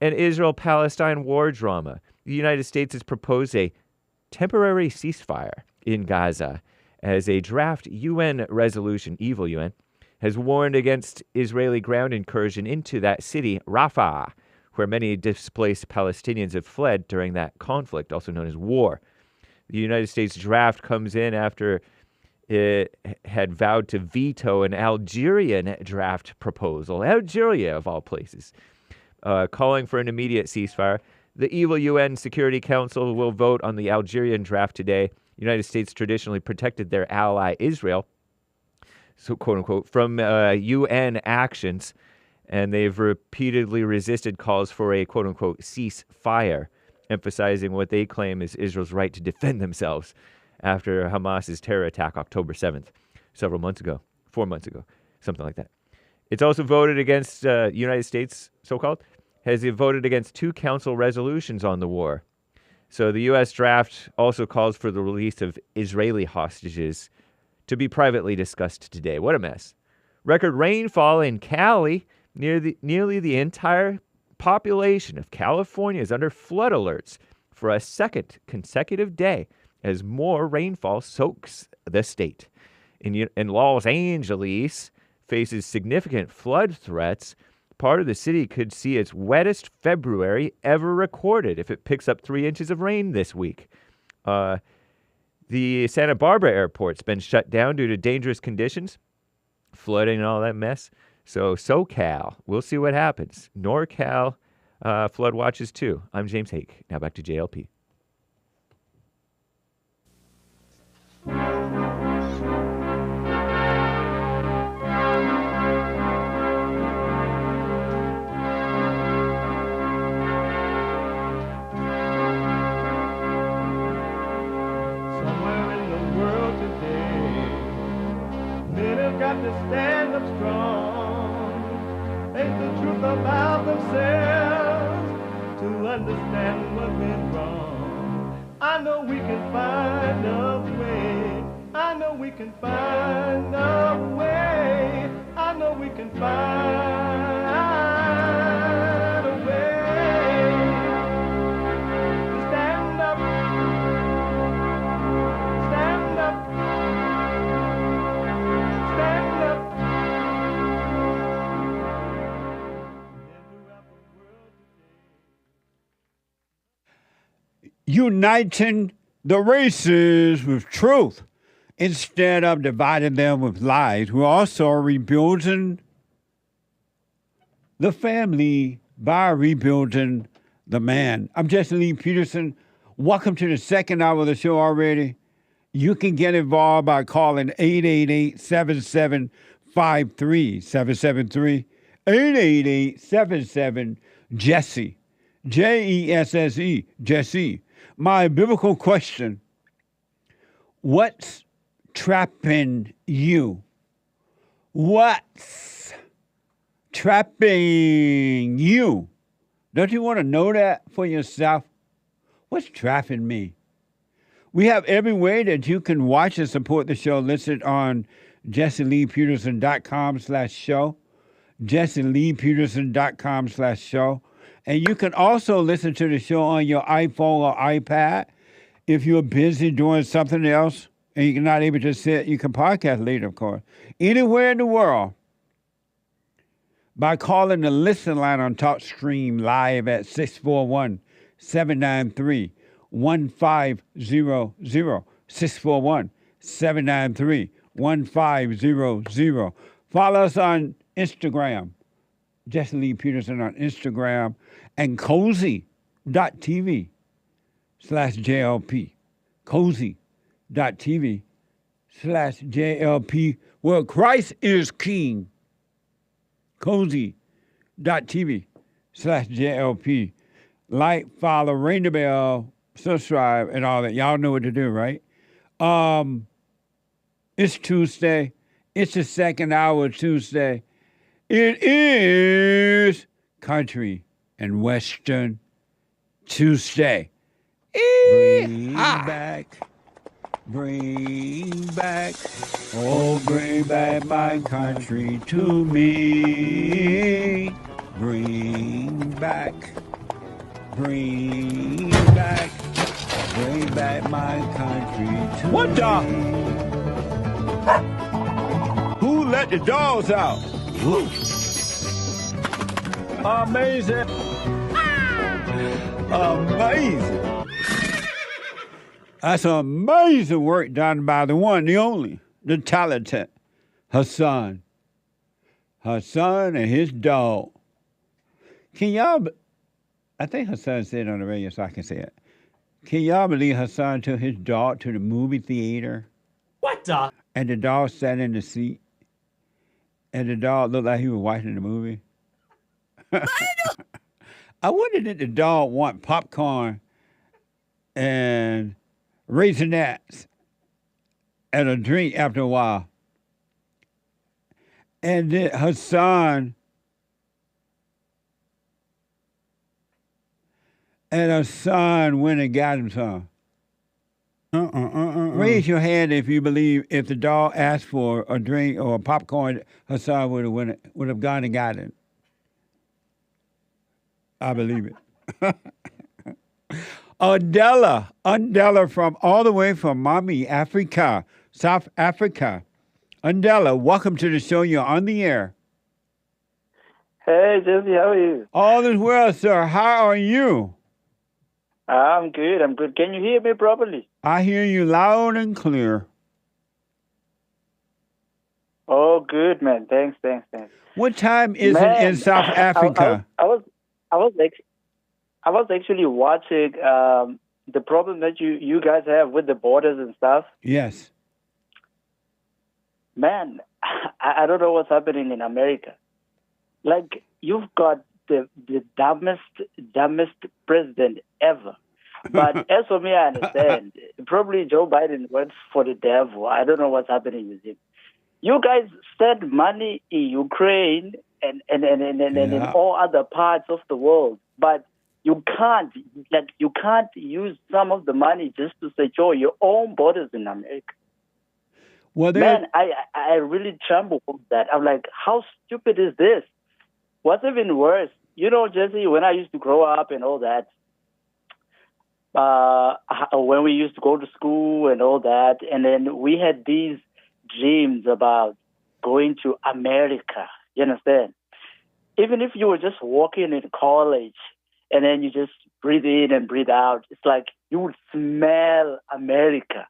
And Israel-Palestine war drama. The United States has proposed a temporary ceasefire in Gaza as a draft UN resolution, evil UN, has warned against Israeli ground incursion into that city, Rafah, where many displaced Palestinians have fled during that conflict, also known as war. The United States draft comes in after it had vowed to veto an Algerian draft proposal, Algeria of all places, calling for an immediate ceasefire. The evil UN Security Council will vote on the Algerian draft today. The United States traditionally protected their ally Israel, so quote unquote, from UN actions, and they've repeatedly resisted calls for a quote unquote ceasefire, emphasizing what they claim is Israel's right to defend themselves after Hamas's terror attack October 7th, several months ago, 4 months ago, something like that. It's also voted against, United States, so-called, has voted against 2 council resolutions on the war. So the U.S. draft also calls for the release of Israeli hostages to be privately discussed today. What a mess. Record rainfall in Cali, nearly the entire population of California is under flood alerts for a second consecutive day as more rainfall soaks the state. In Los Angeles faces significant flood threats. Part of the city could see its wettest February ever recorded if it picks up 3 inches of rain this week. The Santa Barbara airport's been shut down due to dangerous conditions, flooding and all that mess. So SoCal, we'll see what happens. NorCal, flood watches too. I'm James Hake. Now back to JLP. Got to stand up strong, face the truth about themselves, to understand what went wrong. I know we can find a way, I know we can find a way, I know we can find a way to stand up, stand up. Uniting the races with truth instead of dividing them with lies. We're also rebuilding the family by rebuilding the man. I'm Jesse Lee Peterson. Welcome to the second hour of the show already. You can get involved by calling 888-7753-773, 888-77-JESSE, Jesse, Jesse. My biblical question, what's trapping you? What's trapping you? Don't you want to know that for yourself? What's trapping me? We have every way that you can watch and support the show listed on JesseLeePeterson.com/show, JesseLeePeterson.com/show. And you can also listen to the show on your iPhone or iPad. If you're busy doing something else and you're not able to sit, you can podcast later, of course. Anywhere in the world by calling the listen line on TalkStream live at 641-793-1500, 641-793-1500. Follow us on Instagram, Jesse Lee Peterson on Instagram, and cozy.tv/JLP. Cozy.tv/JLP, where Christ is King. Cozy.tv/JLP. Like, follow, ring the bell, subscribe, and all that. Y'all know what to do, right? It's Tuesday. It's the second hour of Tuesday. It is Country and Western Tuesday. Bring back, oh, bring back my country to me. Bring back my country to me. What the? Who let the dogs out? Amazing. Amazing. That's amazing work done by the one, the only, the talented Hassan. Hassan and his dog. Can y'all, I think Hassan said it on the radio so I can say it. Can y'all believe Hassan took his dog to the movie theater? What the? And the dog sat in the seat. And the dog looked like he was watching the movie. I wonder did the dog want popcorn and Raisinets and a drink after a while. And then Hassan went and got him some. Raise your hand if you believe if the dog asked for a drink or a popcorn, Hassan would have gone and got it. I believe it. Undella from all the way from Mommy, Africa, South Africa. Undella, welcome to the show. You're on the air. Hey, Jesse, how are you? All is well, sir. How are you? I'm good. Can you hear me properly? I hear you loud and clear. Oh, good, man. Thanks. What time is it in South Africa? I was actually watching the problem that you guys have with the borders and stuff. Yes. Man, I don't know what's happening in America. Like, you've got the dumbest president ever. But as for me, I understand. Probably Joe Biden works for the devil. I don't know what's happening with him. You guys send money in Ukraine and in all other parts of the world, but you can't use some of the money just to secure your own borders in America. Well, man, I really tremble with that. I'm like, how stupid is this? What's even worse, Jesse, when I used to grow up and all that, when we used to go to school and all that, and then we had these dreams about going to America, you understand? Even if you were just walking in college and then you just breathe in and breathe out, it's like you would smell America.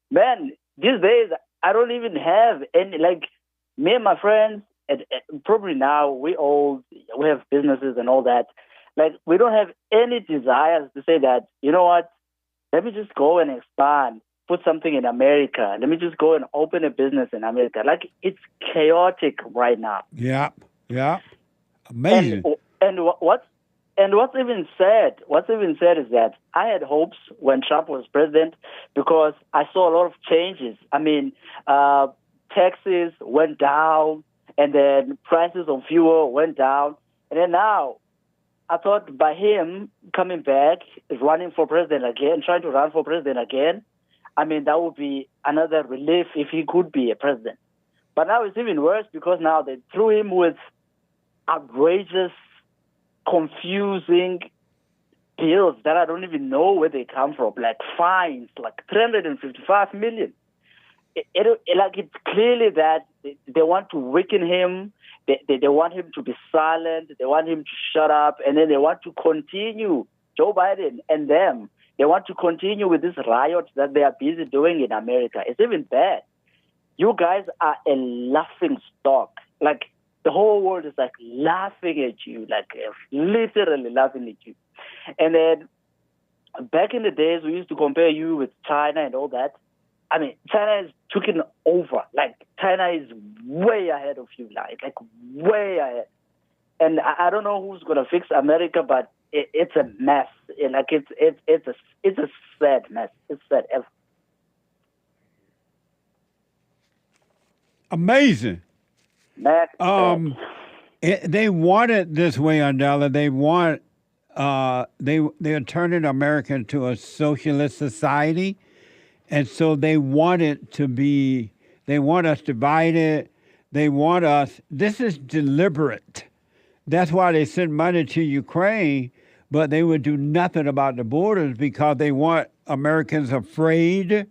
Man, these days, I don't even have any, like, me and my friends, and probably now we have businesses and all that. Like, we don't have any desires to say that, you know what, let me just go and expand, put something in America. Let me just go and open a business in America. Like, it's chaotic right now. Yeah. Amazing. And And what's even sad is that I had hopes when Trump was president because I saw a lot of changes. I mean, taxes went down, and then prices of fuel went down. And then now, I thought by him coming back, running for president again, trying to run for president again, I mean, that would be another relief if he could be a president. But now it's even worse because now they threw him with outrageous, confusing bills that I don't even know where they come from, like fines, like 355 million. It's clearly that they want to weaken him. They want him to be silent. They want him to shut up. And then they want to continue, Joe Biden and them, they want to continue with this riot that they are busy doing in America. It's even bad. You guys are a laughing stock. Like, the whole world is like laughing at you, like literally laughing at you. And then back in the days, we used to compare you with China and all that. I mean, China is taking over. Like, China is way ahead of you, like way ahead. And I don't know who's gonna fix America, but it's a mess. It's a sad mess. It's sad. Amazing. They want it this way, Andela. They want they're turning America into a socialist society, and so they want it to be. They want us divided. They want us. This is deliberate. That's why they send money to Ukraine, but they would do nothing about the borders because they want Americans afraid.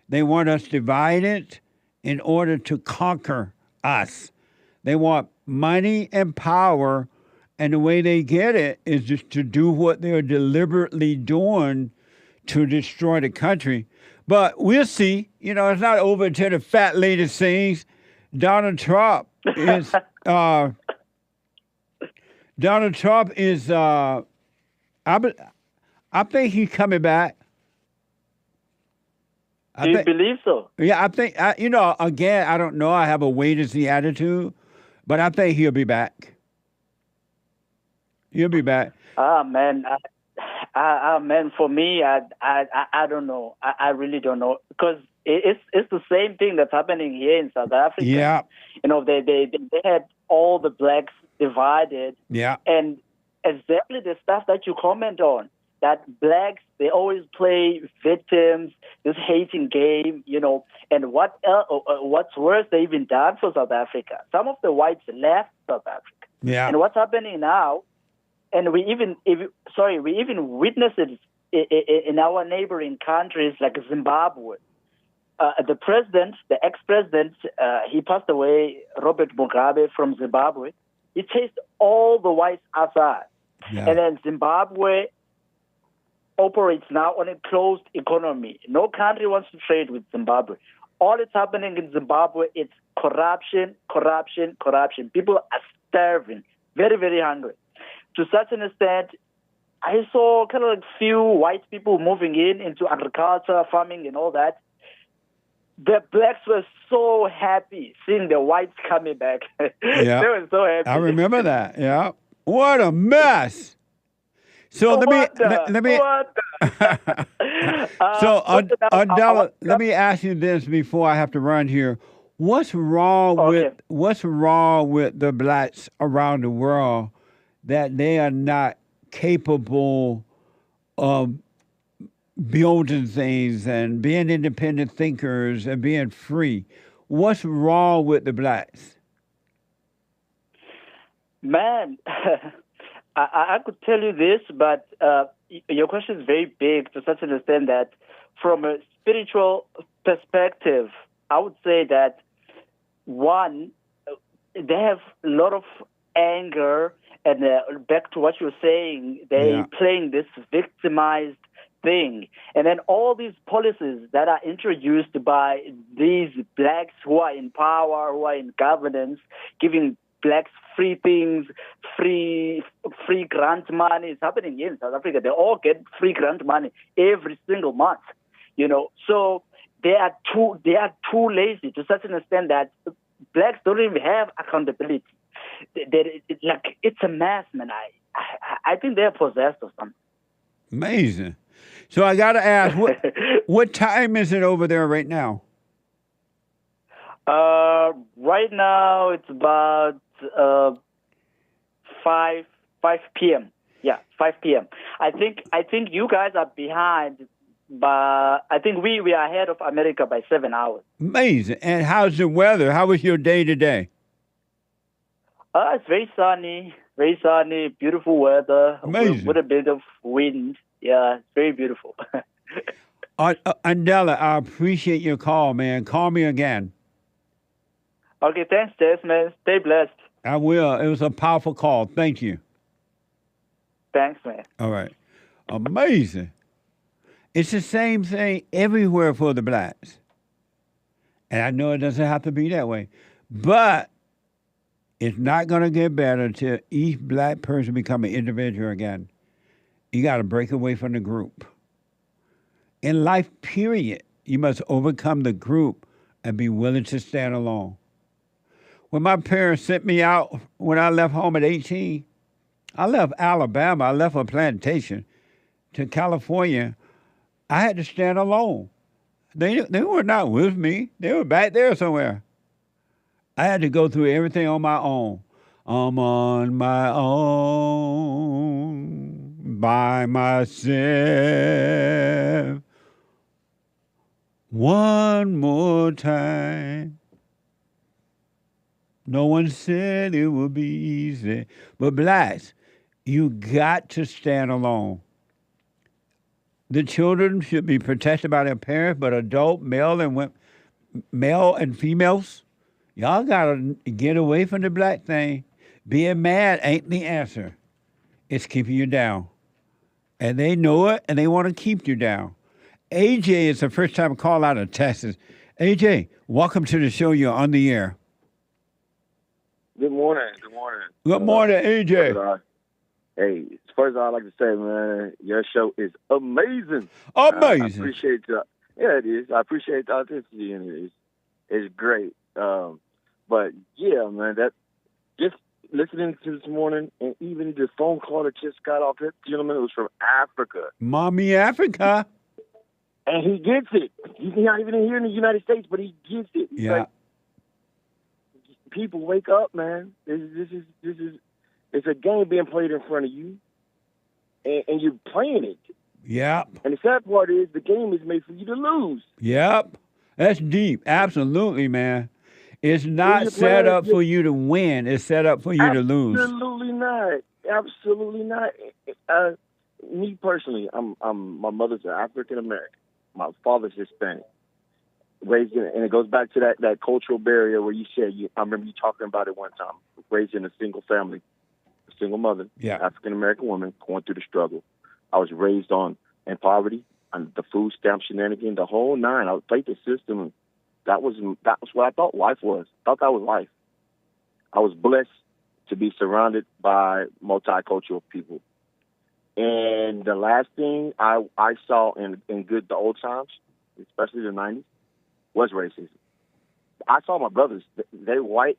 They want us divided in order to conquer us. They want money and power, and the way they get it is just to do what they're deliberately doing to destroy the country. But we'll see. You know, it's not over until the fat lady sings. Donald Trump is I think he's coming back. Do you believe so? Yeah, I think, again, I don't know. I have a wait-and-see attitude, but I think he'll be back. He'll be back. Man, for me, I don't know. I really don't know. Because it's the same thing that's happening here in South Africa. Yeah. You know, they had all the blacks divided. Yeah. And exactly the stuff that you comment on, that blacks, they always play victims, this hating game, you know. And what's worse, they even done for South Africa. Some of the whites left South Africa. Yeah. And what's happening now, and we even witness it in our neighboring countries like Zimbabwe. The ex-president, he passed away, Robert Mugabe from Zimbabwe. He chased all the whites outside. Yeah. And then Zimbabwe operates now on a closed economy. No country wants to trade with Zimbabwe. All that's happening in Zimbabwe is corruption. People are starving, very, very hungry. To such an extent, I saw kind of like few white people moving into agriculture, farming, and all that. The blacks were so happy seeing the whites coming back. Yeah. They were so happy. I remember that. Yeah. What a mess. So let me. So Andela, let me ask you this before I have to run here. What's wrong with the blacks around the world that they are not capable of building things and being independent thinkers and being free? What's wrong with the blacks? Man, I could tell you this, but your question is very big to such an extent that from a spiritual perspective, I would say that, one, they have a lot of anger, and back to what you're saying, they're playing this victimized thing. And then all these policies that are introduced by these blacks who are in power, who are in governance, giving blacks free things, free grant money. It's happening here in South Africa. They all get free grant money every single month, you know. So they are too lazy to such an extent that blacks don't even have accountability. It's a mess, man. I think they're possessed or something. Amazing. So I got to ask, what time is it over there right now? Right now it's about 5 p.m. Yeah, 5 p.m. I think you guys are behind, but I think we are ahead of America by 7 hours. Amazing. And how's the weather? How was your day today? It's very sunny, beautiful weather. Amazing. With a bit of wind. Yeah, it's very beautiful. Andela, I appreciate your call, man. Call me again. Okay, thanks, Jess, man. Stay blessed. I will. It was a powerful call. Thank you. Thanks, man. All right. Amazing. It's the same thing everywhere for the blacks. And I know it doesn't have to be that way. But it's not going to get better until each black person become an individual again. You got to break away from the group. In life, period, you must overcome the group and be willing to stand alone. When my parents sent me out when I left home at 18, I left Alabama, I left a plantation to California. I had to stand alone. They were not with me. They were back there somewhere. I had to go through everything on my own. I'm on my own, by myself. One more time. No one said it would be easy. But blacks, you got to stand alone. The children should be protected by their parents, but adult, male and females, y'all got to get away from the black thing. Being mad ain't the answer. It's keeping you down. And they know it, and they want to keep you down. AJ is the first time call out of Texas. AJ, welcome to the show. You're on the air. Good morning. Good morning, AJ. Hey, first I'd like to say, man, your show is amazing. Amazing. I appreciate you. Yeah, it is. I appreciate the authenticity in it. It's great. But yeah, man, that just listening to this morning, and even the phone call that just got off, that gentleman was from Africa. Mommy Africa. And he gets it. He's not even here in the United States, but he gets it. He's yeah. Like, people wake up, man. This is it's a game being played in front of you, and you're playing it. Yep. And the sad part is the game is made for you to lose. Yep. That's deep. Absolutely, man. It's not set up for you to win. It's set up for you to lose. Absolutely not. Absolutely not. Me personally, my mother's African American. My father's Hispanic. Raised in, and it goes back to that cultural barrier where you said, I remember you talking about it one time, raised in a single family, a single mother, African-American woman going through the struggle. I was raised in poverty, and the food stamp shenanigan, the whole nine. I played the system, and that was what I thought life was. I thought that was life. I was blessed to be surrounded by multicultural people. And the last thing I saw in the old times, especially the 90s, was racism. I saw my brothers. They white,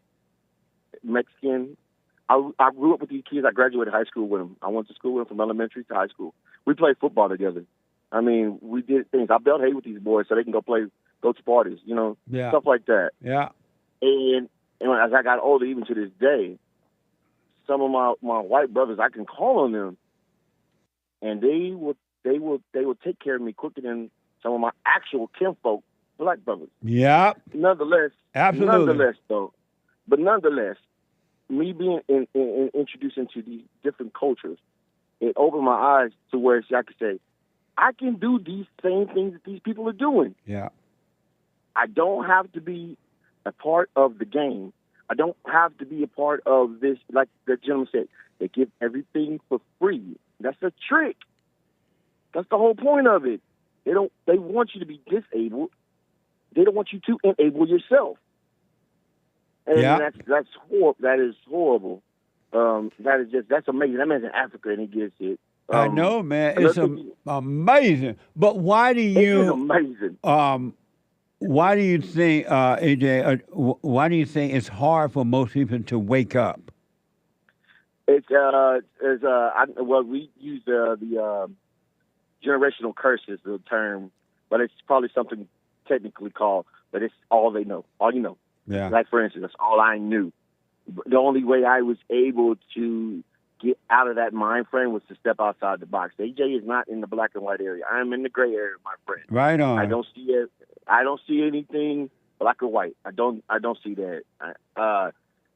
Mexican. I grew up with these kids. I graduated high school with them. I went to school with them from elementary to high school. We played football together. I mean, we did things. I built hate with these boys so they can go to parties, stuff like that. Yeah. And as I got older, even to this day, some of my white brothers, I can call on them, and they will take care of me quicker than some of my actual kinfolk, black brothers. Yeah. Nonetheless, Nonetheless, me being introduced into these different cultures, it opened my eyes to where I could say, I can do these same things that these people are doing. Yeah. I don't have to be a part of the game. I don't have to be a part of this. Like the gentleman said, they give everything for free. That's a trick. That's the whole point of it. They want you to be disabled. They don't want you to enable yourself. And that's horrible. That is horrible. That's amazing. That man's in Africa and he gets it. I know, man. It's amazing. But why do you? It is amazing. Why do you think, AJ? Why do you think it's hard for most people to wake up? Well, we use the generational curse is the term, but it's probably something technically called, but it's all they know, all you know. Yeah. Like, for instance, that's all I knew. The only way I was able to get out of that mind frame was to step outside the box. AJ is not in the black and white area. I'm in the gray area, my friend. Right on. I don't see it. I don't see anything black or white. I don't see that.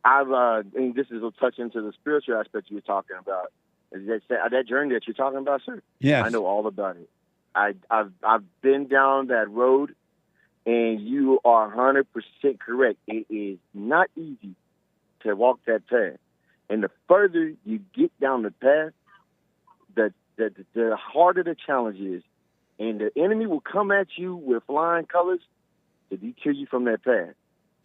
And this is a touch into the spiritual aspect you were talking about. Is that journey that you're talking about, sir? Yes. I know all about it. I've been down that road, and you are 100% correct. It is not easy to walk that path. And the further you get down the path, the harder the challenge is. And the enemy will come at you with flying colors to deter you from that path.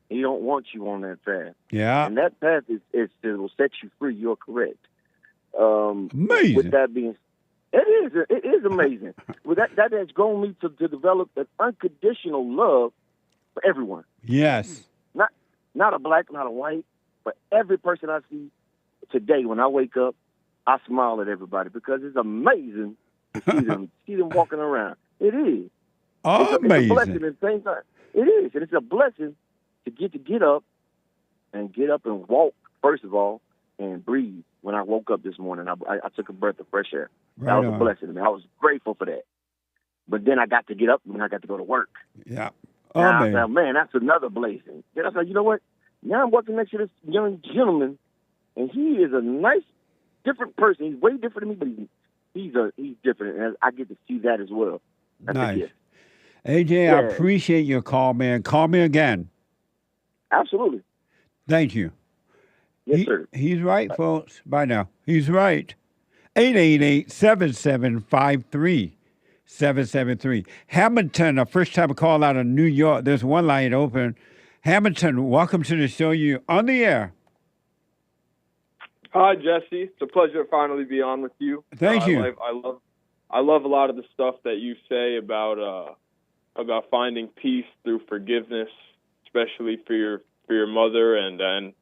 He don't want you on that path. Yeah. And that path it will set you free. You're correct. Amazing. With that being, it is amazing. With that has grown me to develop an unconditional love for everyone. Yes. Not a black, not a white, but every person I see today when I wake up, I smile at everybody because it's amazing to see them walking around. It is. Amazing. It's a blessing at the same time. It is, and it's a blessing to get up and walk, first of all, and breathe. When I woke up this morning, I took a breath of fresh air. That was a blessing to me. I was grateful for that. But then I got to get up and I got to go to work. Yeah. Now I said, man, that's another blessing. Then I said, you know what? Now I'm working next to this young gentleman, and he is a nice, different person. He's way different than me, but he's different, and I get to see that as well. That's nice. a gift. AJ, I appreciate your call, man. Call me again. Absolutely. Thank you. Yes, sir. He's right, folks. Bye now. He's right. 888-7753-773. Hamilton, a first-time call out of New York. There's one line open. Hamilton, welcome to the show. You on the air. Hi, Jesse. It's a pleasure to finally be on with you. Thank you. I love a lot of the stuff that you say about finding peace through forgiveness, especially for your mother and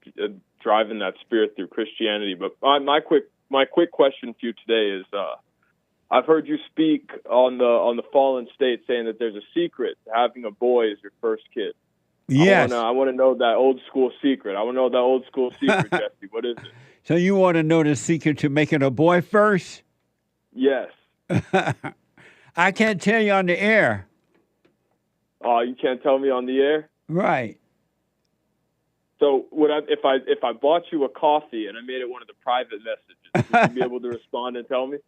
driving that spirit through Christianity. But my quick question for you today is, I've heard you speak on the fallen state, saying that there's a secret to having a boy as your first kid. Yes. I want to know that old school secret. I want to know that old school secret, Jesse. What is it? So you want to know the secret to making a boy first? Yes. I can't tell you on the air. Oh, you can't tell me on the air? Right. So if I bought you a coffee and I made it one of the private messages, would you be able to respond and tell me?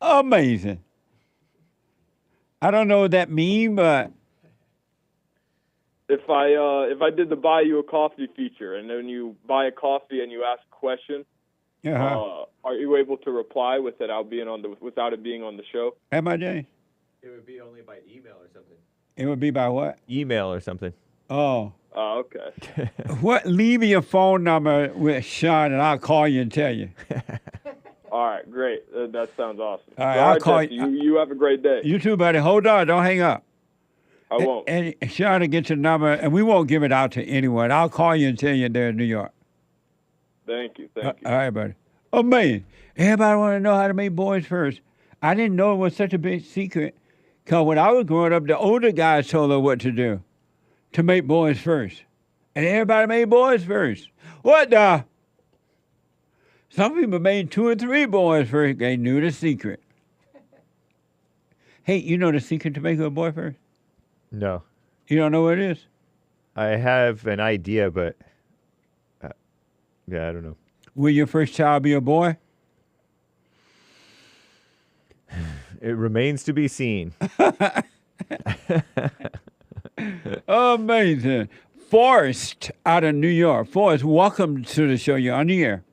Amazing. I don't know what that means, but if I did the buy you a coffee feature, and then you buy a coffee and you ask a question, are you able to reply without it being on the show? Am I, Jay? It would be only by email or something. It would be by what? Email or something. Oh. Oh, okay. What? Leave me your phone number with Sean, and I'll call you and tell you. All right, great. That sounds awesome. All right, I'll call Jesse, you. have a great day. You too, buddy. Hold on. Don't hang up. I won't. And Sean will get your number, and we won't give it out to anyone. I'll call you and tell you they're in New York. Thank you. All right, buddy. Oh, man. Everybody want to know how to make boys first. I didn't know it was such a big secret, because when I was growing up, the older guys told her what to do to make boys first. And everybody made boys first. What the? Some people made 2 or 3 boys first. They knew the secret. Hey, you know the secret to make a boy first? No. You don't know what it is? I have an idea, but yeah, I don't know. Will your first child be a boy? It remains to be seen. Amazing. Forrest out of New York. Forrest, welcome to the show. You're on the air.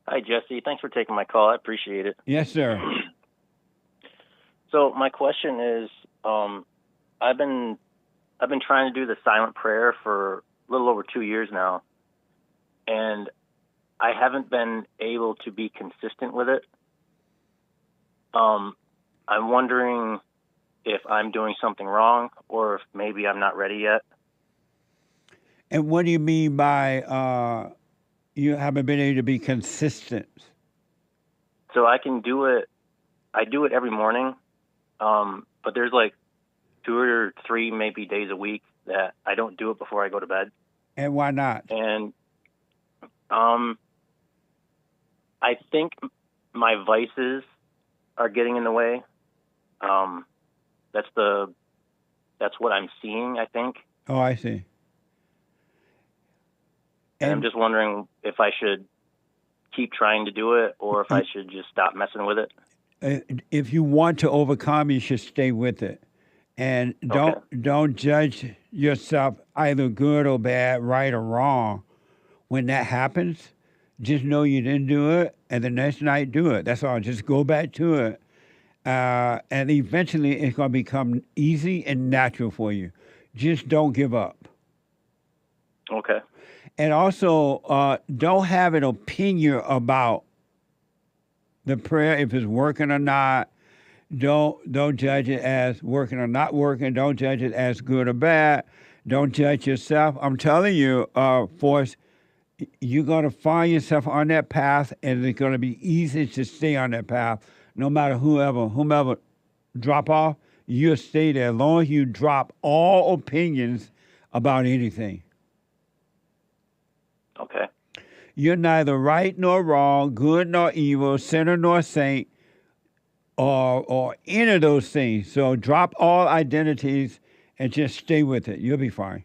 Hi, Jesse. Thanks for taking my call. I appreciate it. Yes, sir. So my question is, I've been trying to do the silent prayer for a little over 2 years now, and I haven't been able to be consistent with it. I'm wondering if I'm doing something wrong or if maybe I'm not ready yet. And what do you mean by You haven't been able to be consistent. So I can do it. I do it every morning, but there's like 2 or 3 maybe days a week that I don't do it before I go to bed. And why not? And I think my vices are getting in the way. That's what I'm seeing, I think. Oh, I see. And I'm just wondering if I should keep trying to do it or if I should just stop messing with it. If you want to overcome, you should stay with it. And don't judge yourself either good or bad, right or wrong. When that happens, just know you didn't do it, and the next night do it. That's all. Just go back to it. And eventually it's going to become easy and natural for you. Just don't give up. Okay. And also, don't have an opinion about the prayer, if it's working or not. Don't judge it as working or not working. Don't judge it as good or bad. Don't judge yourself. I'm telling you, Forrest, you're going to find yourself on that path, and it's going to be easy to stay on that path. No matter whomever drop off, you'll stay there as long as you drop all opinions about anything. Okay. You're neither right nor wrong, good nor evil, sinner nor saint, or any of those things. So drop all identities and just stay with it. You'll be fine.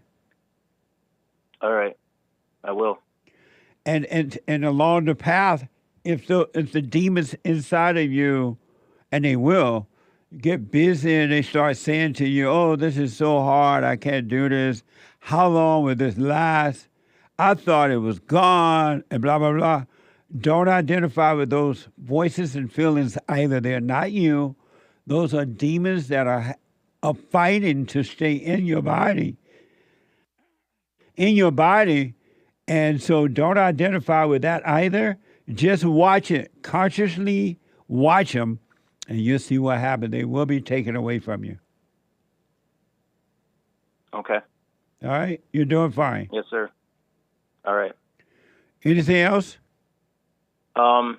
All right. I will. And along the path, if the demons inside of you, and they will, get busy and they start saying to you, oh, this is so hard, I can't do this. How long will this last? I thought it was gone, and blah, blah, blah. Don't identify with those voices and feelings either. They're not you. Those are demons that are fighting to stay in your body. And so don't identify with that either. Just watch it. Consciously watch them, and you'll see what happens. They will be taken away from you. Okay. All right? You're doing fine. Yes, sir. All right. Anything else? I'm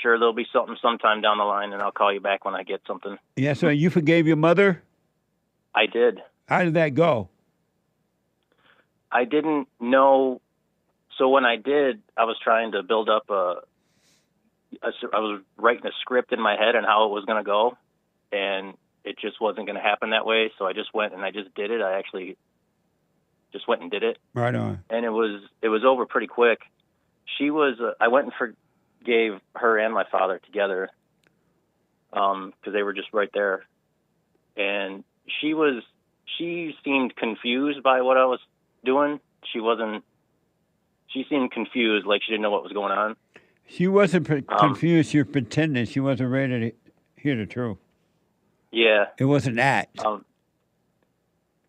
sure there'll be something sometime down the line, and I'll call you back when I get something. Yeah, so you forgave your mother? I did. How did that go? I didn't know. So when I did, I was trying to build up I was writing a script in my head on how it was going to go, and it just wasn't going to happen that way. So I just went and I just did it. I actually just went and did it. Right on. And it was over pretty quick. I went and forgave her and my father together, because they were just right there. And she seemed confused by what I was doing. She seemed confused, like she didn't know what was going on. She wasn't confused. She was pretending. She wasn't ready to hear the truth. Yeah. It was an act.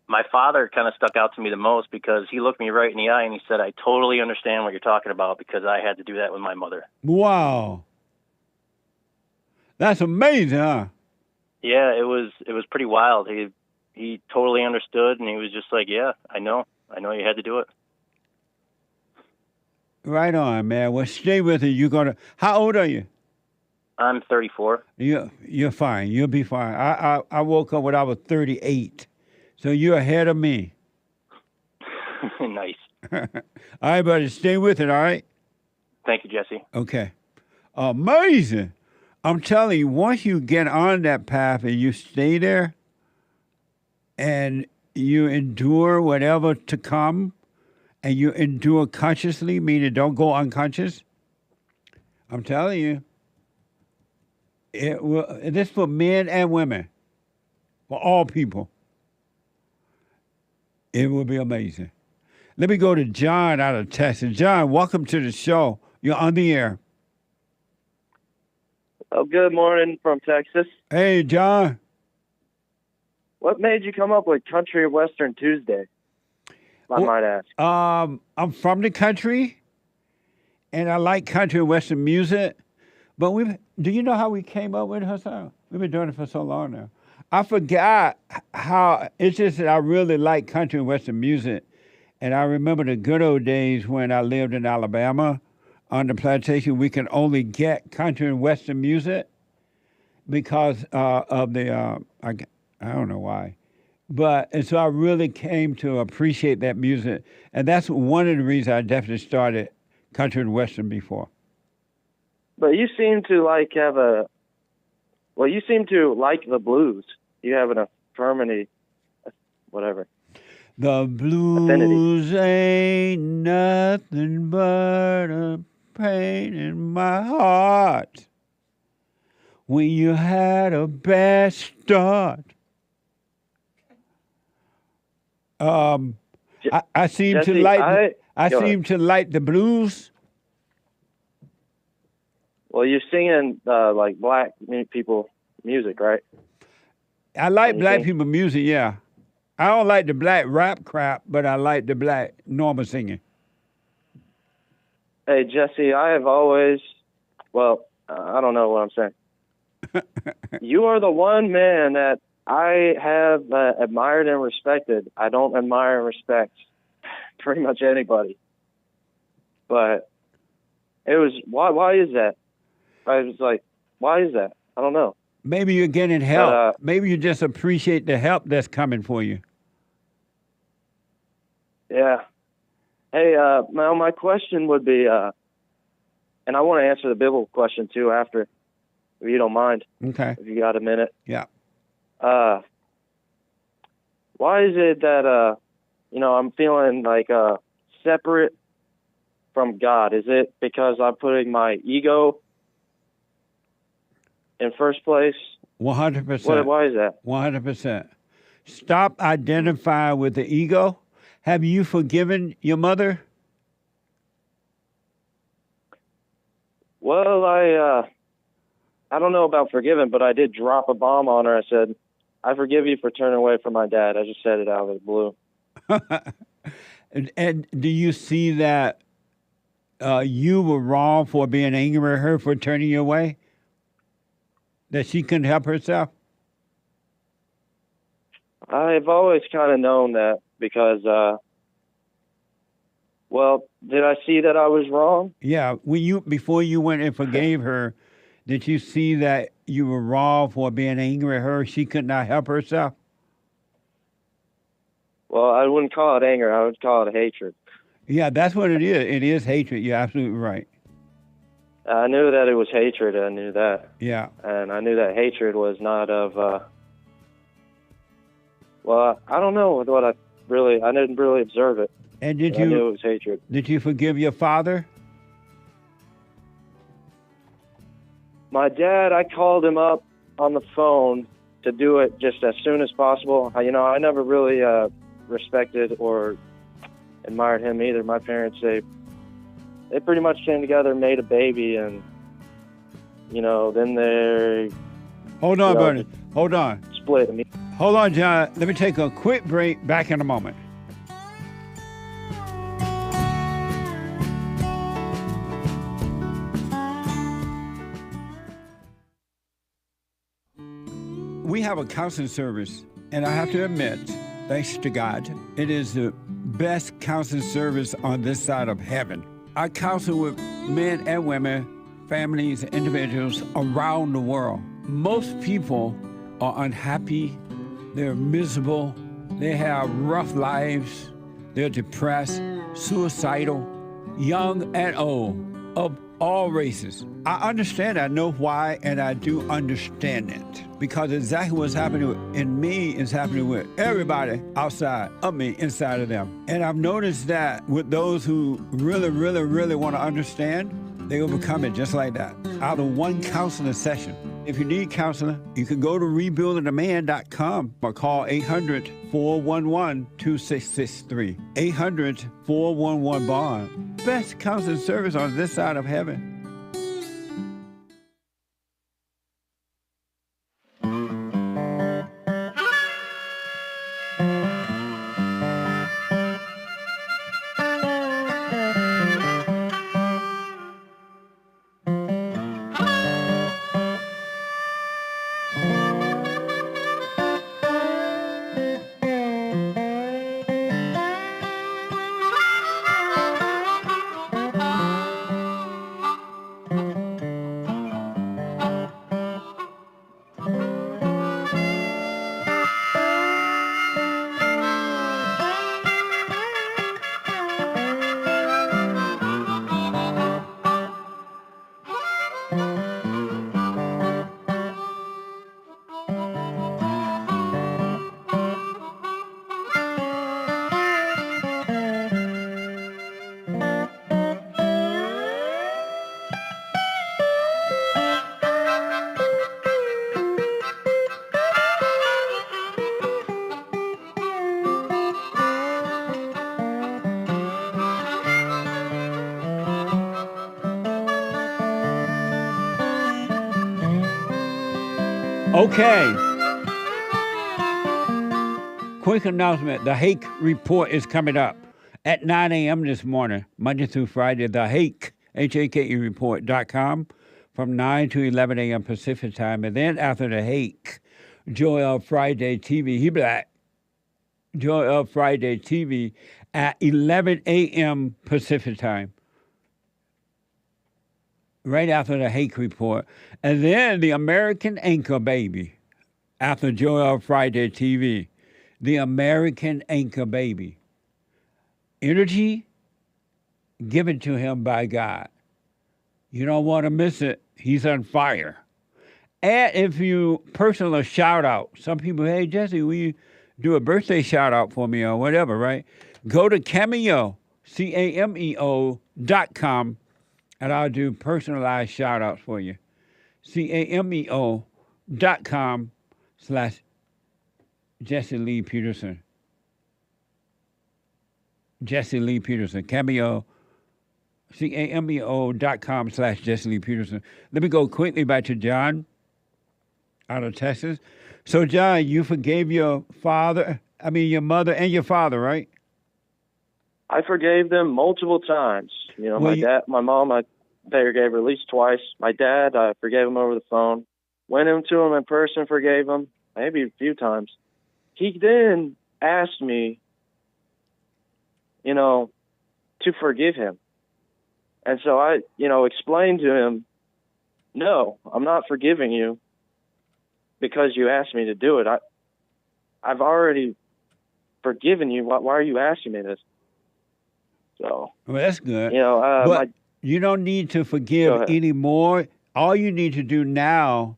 My father kind of stuck out to me the most because he looked me right in the eye and he said, I totally understand what you're talking about because I had to do that with my mother. Wow. That's amazing, huh? Yeah, it was pretty wild. He totally understood, and he was just like, yeah, I know you had to do it. Right on, man. Well, stay with it. How old are you? I'm 34. You're fine. You'll be fine. I woke up when I was 38. So you're ahead of me. Nice. All right, buddy. Stay with it, all right? Thank you, Jesse. Okay. Amazing. I'm telling you, once you get on that path and you stay there and you endure whatever to come, and you endure consciously, meaning don't go unconscious, I'm telling you, this for men and women, for all people. It will be amazing. Let me go to John out of Texas. John, welcome to the show. You're on the air. Oh, good morning from Texas. Hey, John. What made you come up with Country or Western Tuesday? I might ask. I'm from the country, and I like country and Western music. But do you know how we came up with her song? We've been doing it for so long now. I forgot how, it's just that I really like country and Western music. And I remember the good old days when I lived in Alabama on the plantation. We could only get country and western music because of the, I don't know why. And so I really came to appreciate that music. And that's one of the reasons I definitely started country and western before. But you seem to you seem to like the blues. You have an affirmity, whatever. The blues ain't nothing but a pain in my heart when you had a bad start. I seem Jesse, to like go ahead. to like the blues. Well, you're singing like black people music, right? I like black people music, yeah. I don't like the black rap crap, but I like the black normal singing. Hey, Jesse, I have always, I don't know what I'm saying. You are the one man that I have admired and respected. I don't admire and respect pretty much anybody. But it was, why is that? I was like, why is that? I don't know. Maybe you're getting help. Maybe you just appreciate the help that's coming for you. Yeah. Hey, now my question would be, and I want to answer the biblical question too after, if you don't mind. Okay. If you got a minute. Yeah. Why is it that, I'm feeling like separate from God? Is it because I'm putting my ego in first place? 100%. Why is that? 100%. Stop identifying with the ego. Have you forgiven your mother? Well, I don't know about forgiving, but I did drop a bomb on her. I said, I forgive you for turning away from my dad. I just said it out of the blue. And do you see that you were wrong for being angry at her for turning you away? That she couldn't help herself? I've always kind of known that because, did I see that I was wrong? Yeah. Before you went and forgave her, did you see that you were wrong for being angry at her? She could not help herself? Well, I wouldn't call it anger. I would call it hatred. Yeah, that's what it is. It is hatred. You're absolutely right. I knew that it was hatred. I knew that. Yeah. And I knew that hatred was not of, I don't know what I didn't really observe it. And I knew it was hatred. Did you forgive your father? My dad, I called him up on the phone to do it just as soon as possible. I never really respected or admired him either. My parents, they pretty much came together, made a baby, and, then they... Hold on, Bernie. Hold on. Split. Hold on, John. Let me take a quick break. Back in a moment. We have a counseling service, and I have to admit, thanks to God, it is the best counseling service on this side of heaven. I counsel with men and women, families, individuals around the world. Most people are unhappy, they're miserable, they have rough lives, they're depressed, suicidal, young and old, of all races. I understand, I know why, and I do understand it. Because exactly what's happening in me is happening with everybody outside of me, inside of them. And I've noticed that with those who really, really, really want to understand, they will become it just like that, out of one counseling session. If you need counseling, you can go to rebuildingaman.com or call 800-411-2663. 800-411-BOND. Best counseling service on this side of heaven. Okay. Quick announcement. The Hake report is coming up at 9 a.m. this morning, Monday through Friday. The Hake, H-A-K-E report.com from 9 to 11 a.m. Pacific time. And then after the Hake, Joel Friday TV. He black. Joel Friday TV at 11 a.m. Pacific time. Right after the Hake report. And then the American Anchor Baby after Joel Friday TV. The American Anchor Baby. Energy given to him by God. You don't want to miss it. He's on fire. And if you personal shout out, some people, hey, Jesse, will you do a birthday shout out for me or whatever, right? Go to Cameo, CAMEO.com, and I'll do personalized shout outs for you. CAMEO.com/Jesse Lee Peterson. Jesse Lee Peterson. Cameo, CAMEO.com/Jesse Lee Peterson. Let me go quickly back to John out of Texas. So, John, you forgave your mother and your father, right? I forgave them multiple times. You know, my mom, I forgave her at least twice. My dad, I forgave him over the phone. Went into him in person, forgave him maybe a few times. He then asked me, to forgive him. And so I, explained to him, no, I'm not forgiving you because you asked me to do it. I've already forgiven you. Why are you asking me this? So, well, that's good. But you don't need to forgive anymore. All you need to do now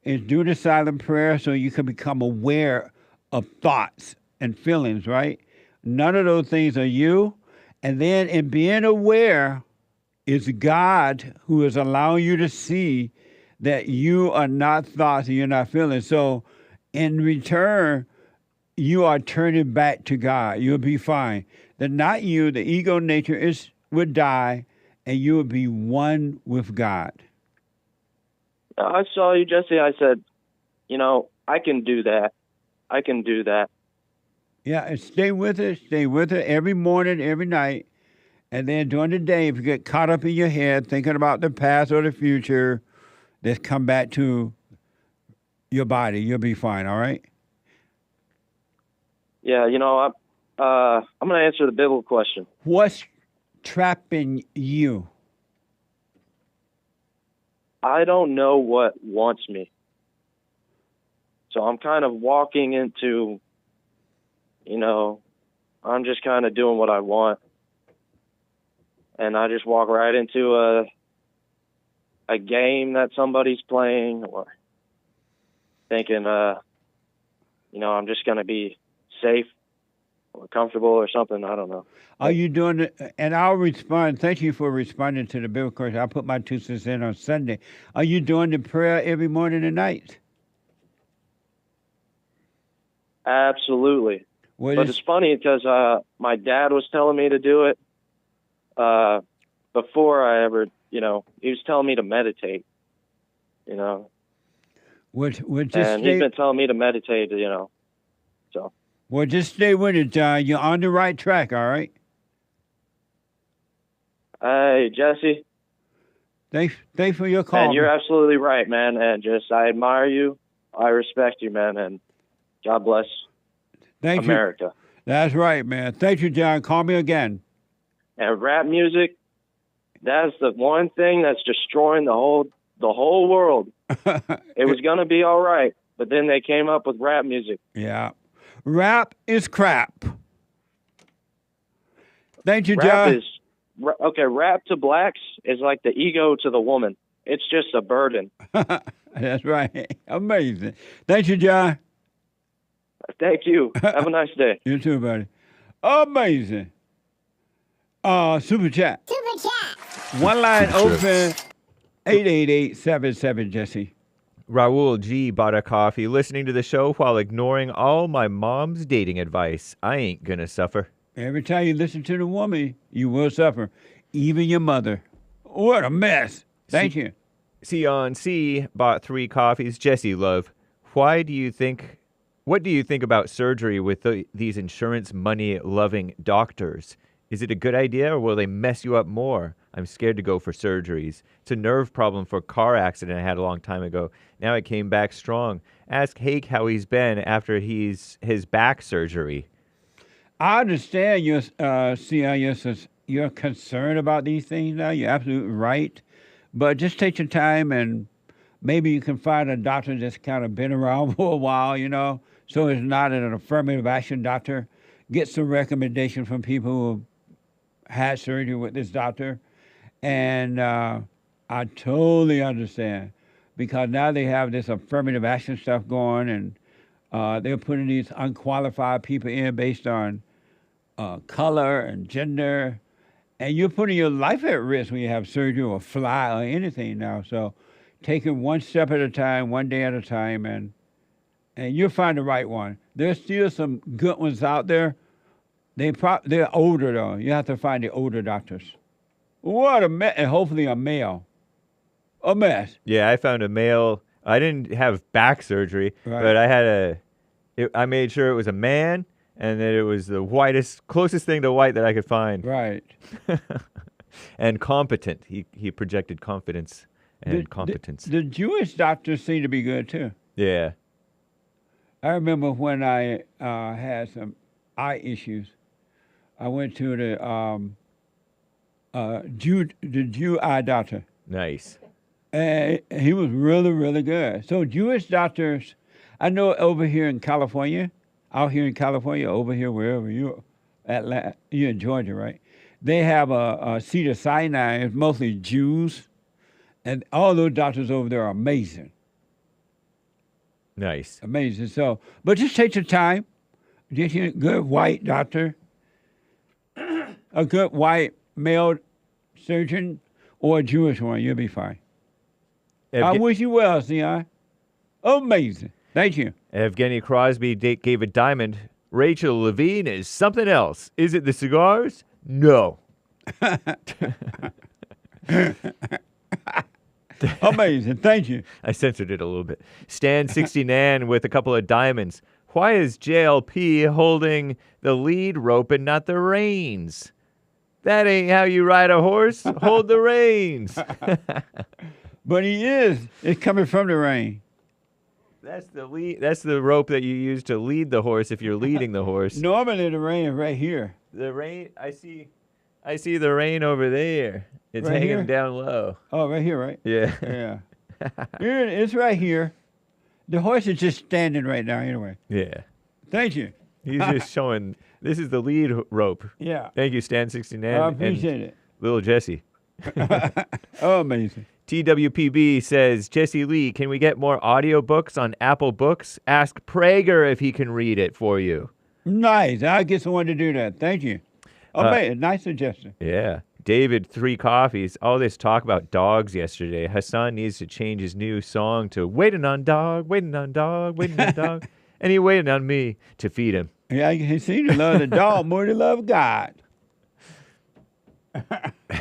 is do the silent prayer so you can become aware of thoughts and feelings, right? None of those things are you. And then in being aware, it's God who is allowing you to see that you are not thoughts and you're not feelings. So in return, you are turning back to God. You'll be fine. That not you, the ego nature would die, and you would be one with God. I saw you, Jesse. I said, I can do that. I can do that. Yeah, and stay with it. Stay with it every morning, every night. And then during the day, if you get caught up in your head thinking about the past or the future, just come back to your body. You'll be fine, all right? Yeah, I'm going to answer the biblical question. What's trapping you? I don't know what wants me. So I'm kind of walking into, I'm just kind of doing what I want. And I just walk right into a game that somebody's playing, or thinking, I'm just going to be safe or comfortable or something. I don't know. Are you doing it? And I'll respond. Thank you for responding to the biblical question. I'll put my 2 cents in on Sunday. Are you doing the prayer every morning and night? Absolutely. But it's funny because my dad was telling me to do it before I ever, he was telling me to meditate, and he's been telling me to meditate, so. Well, just stay with it, John. You're on the right track, all right? Hey, Jesse. Thanks for your call. And you're absolutely right, man. And I admire you. I respect you, man. And God bless America. That's right, man. Thank you, John. Call me again. And rap music, that's the one thing that's destroying the whole world. It was going to be all right, but then they came up with rap music. Yeah. Rap is crap. Thank you, John. Rap to blacks is like the ego to the woman. It's just a burden. That's right. Amazing. Thank you, John. Thank you. Have a nice day. You too, buddy. Amazing. Super chat. Super chat. One line open. 888-77 Jesse. Raul G bought a coffee listening to the show while ignoring all my mom's dating advice. I ain't gonna suffer. Every time you listen to the woman, you will suffer. Even your mother. What a mess. Thank you. Sion C bought 3 coffees. Jesse, love. What do you think about surgery with these insurance money-loving doctors? Is it a good idea, or will they mess you up more? I'm scared to go for surgeries. It's a nerve problem for a car accident I had a long time ago. Now it came back strong. Ask Hake how he's been after his back surgery. I understand your concern about these things now. You're absolutely right. But just take your time, and maybe you can find a doctor that's kind of been around for a while, so it's not an affirmative action doctor. Get some recommendation from people who had surgery with this doctor. And I totally understand, because now they have this affirmative action stuff going, and they're putting these unqualified people in based on color and gender. And you're putting your life at risk when you have surgery or fly or anything now. So take it one step at a time, one day at a time, and you'll find the right one. There's still some good ones out there. They're older, though. You have to find the older doctors. What a mess. And hopefully a male. A mess. Yeah, I found a male. I didn't have back surgery, but I had I made sure it was a man, and that it was the closest thing to white that I could find. Right. And competent. He projected confidence and competence. The Jewish doctors seem to be good, too. Yeah. I remember when I had some eye issues, I went to the Jew eye doctor. Nice. And he was really, really good. So Jewish doctors, I know over here in California, out here in California, over here, wherever you're in Georgia, right? They have a Cedar Sinai. It's mostly Jews. And all those doctors over there are amazing. Nice. Amazing. So, but just take your time. Get you a good white doctor, a good white male surgeon, or a Jewish one. You'll be fine. I wish you well, Sion. Amazing. Thank you. Evgeny Crosby gave a diamond. Rachel Levine is something else. Is it the cigars? No. Amazing. Thank you. I censored it a little bit. Stan69 with a couple of diamonds. Why is JLP holding the lead rope and not the reins? That ain't how you ride a horse. Hold the reins. But he is. It's coming from the rein. That's the lead. That's the rope that you use to lead the horse if you're leading the horse. Normally the rein is right here. The rein, I see the rein over there. It's right hanging here? down low. Oh, right here, right? Yeah. Yeah. It's right here. The horse is just standing right now anyway. Yeah. Thank you. He's just showing, this is the lead rope. Yeah. Thank you, Stan69. I appreciate it. Little Jesse. Oh, amazing. TWPB says, Jesse Lee, can we get more audiobooks on Apple Books? Ask Prager if he can read it for you. Nice. I'll get someone to do that. Thank you. Nice suggestion. Yeah. David, 3 coffees. All this talk about dogs yesterday. Hassan needs to change his new song to Waiting on Dog, Waiting on Dog, Waiting on Dog. And he waited on me to feed him. Yeah, he seemed to love the dog more than love God.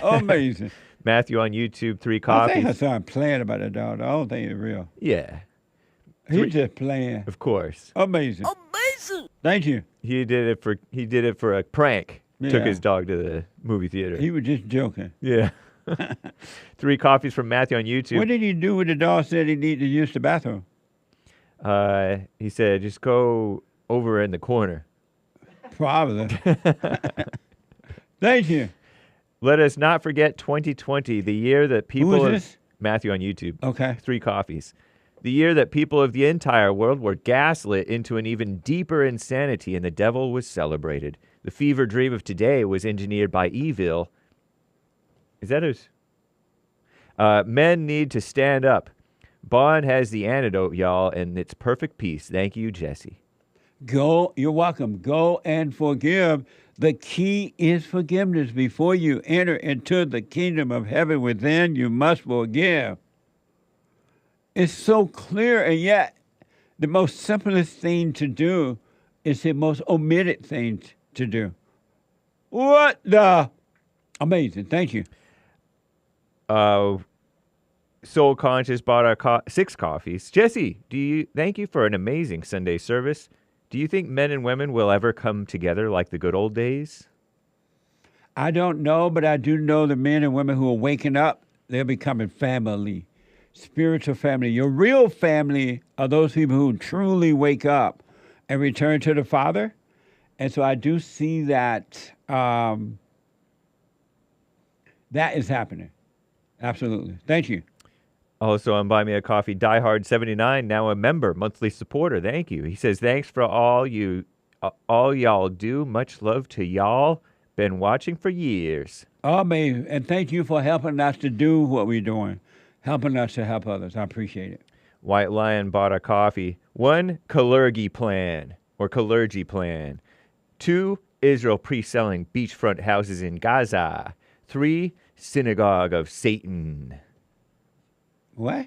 Amazing. Matthew on YouTube, 3 coffees. I think Hassan playing about the dog. I don't think it's real. Yeah. He's just playing. Of course. Amazing. Amazing. Thank you. He did it for a prank. Yeah. Took his dog to the movie theater. He was just joking. Yeah. 3 coffees from Matthew on YouTube. What did he do when the dog said he needed to use the bathroom? He said, just go over in the corner. Probably. Thank you. Let us not forget 2020, the year that people... Who is this? Matthew on YouTube. Okay. 3 coffees. The year that people of the entire world were gaslit into an even deeper insanity and the devil was celebrated. The fever dream of today was engineered by evil. Is that his? Men need to stand up. Bond has the antidote, y'all, and it's perfect peace. Thank you, Jesse. Go. You're welcome. Go and forgive. The key is forgiveness. Before you enter into the kingdom of heaven within, you must forgive. It's so clear, and yet the most simplest thing to do is the most omitted thing to do. What the? Amazing. Thank you. Soul Conscious bought our 6 coffees. Jesse, thank you for an amazing Sunday service. Do you think men and women will ever come together like the good old days? I don't know, but I do know the men and women who are waking up, they're becoming family, spiritual family. Your real family are those people who truly wake up and return to the Father. And so I do see that that is happening. Absolutely. Thank you. Also on Buy Me a Coffee, Diehard79, now a member, monthly supporter. Thank you. He says, thanks for all y'all do. Much love to y'all. Been watching for years. Amazing. And thank you for helping us to do what we're doing, helping us to help others. I appreciate it. White Lion bought a coffee. 1, Kalergi plan, or Kalergi plan. 2, Israel pre-selling beachfront houses in Gaza. 3, Synagogue of Satan. What?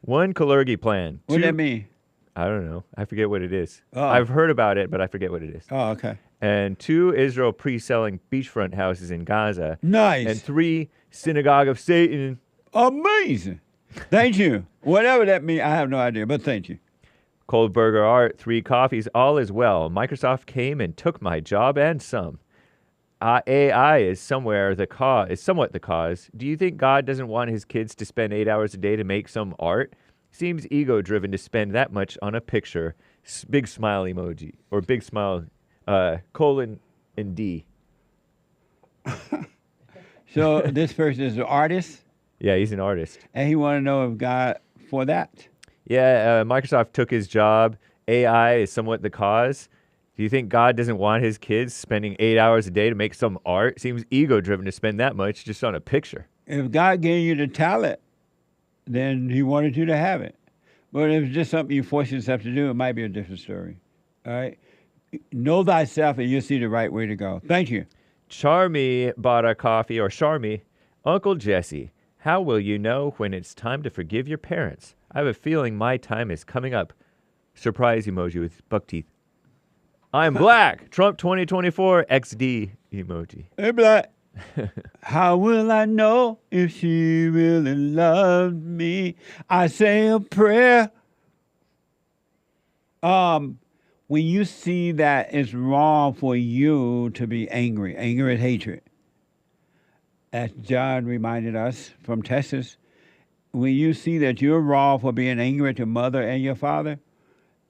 1, Kalergi plan. What does that mean? I don't know. I forget what it is. Oh. I've heard about it, but I forget what it is. Oh, okay. And 2, Israel pre-selling beachfront houses in Gaza. Nice. And 3, Synagogue of Satan. Amazing. Thank you. Whatever that means, I have no idea, but thank you. Cold Burger Art, 3 coffees, all is well. Microsoft came and took my job and some. AI is somewhat the cause. Do you think God doesn't want his kids to spend 8 hours a day to make some art? Seems ego-driven to spend that much on a picture. Big smile emoji. Or big smile, colon and D. So this person is an artist? Yeah, he's an artist. And he want to know if God for that? Yeah, Microsoft took his job. AI is somewhat the cause. Do you think God doesn't want his kids spending 8 hours a day to make some art? Seems ego-driven to spend that much just on a picture. If God gave you the talent, then he wanted you to have it. But if it's just something you force yourself to do, it might be a different story. All right? Know thyself and you'll see the right way to go. Thank you. Charmy bought a coffee, or Charmy. Uncle Jesse, how will you know when it's time to forgive your parents? I have a feeling my time is coming up. Surprise emoji with buck teeth. I'm black. Trump 2024 XD emoji. Hey, Black. How will I know if she really loved me? I say a prayer. When you see that it's wrong for you to be angry, anger is hatred. As John reminded us from Texas, when you see that you're wrong for being angry at your mother and your father,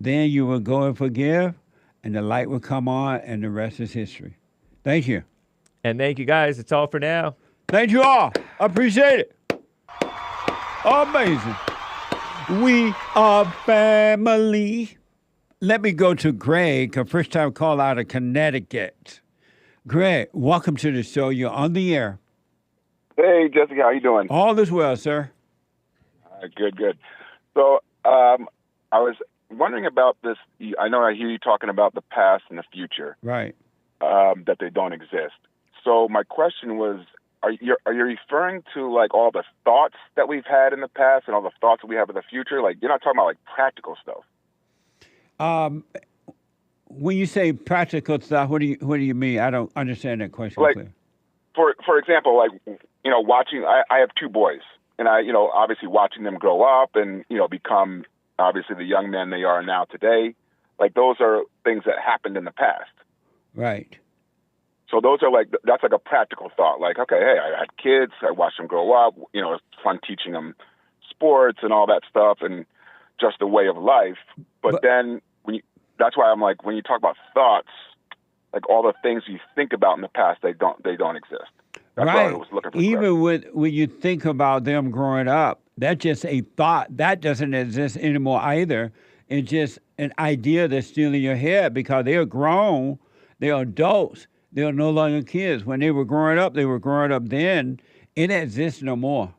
then you will go and forgive, and the light will come on, and the rest is history. Thank you. And thank you, guys. It's all for now. Thank you all. I appreciate it. Amazing. We are family. Let me go to Greg, a first-time call out of Connecticut. Greg, welcome to the show. You're on the air. Hey, Jessica, how you doing? All is well, sir. Good. So I was wondering about this. I know I hear you talking about the past and the future. Right. That they don't exist. So my question was, are you referring to like all the thoughts that we've had in the past and all the thoughts that we have in the future? Like you're not talking about like practical stuff. When you say practical stuff, what do you mean? I don't understand that question. Like, clear. for example, like watching. I have 2 boys, and I obviously watching them grow up and become obviously the young men they are now today. Like those are things that happened in the past. Right. So those are that's like a practical thought. Like, okay, hey, I had kids, I watched them grow up. It's fun teaching them sports and all that stuff, and just a way of life. But then that's why I'm like, when you talk about thoughts, like all the things you think about in the past, they don't exist. That's right. why I was looking for even when you think about them growing up, that's just a thought. That doesn't exist anymore either. It's just an idea that's still in your head because they are grown, they are adults, they are no longer kids. When they were growing up then. It exists no more.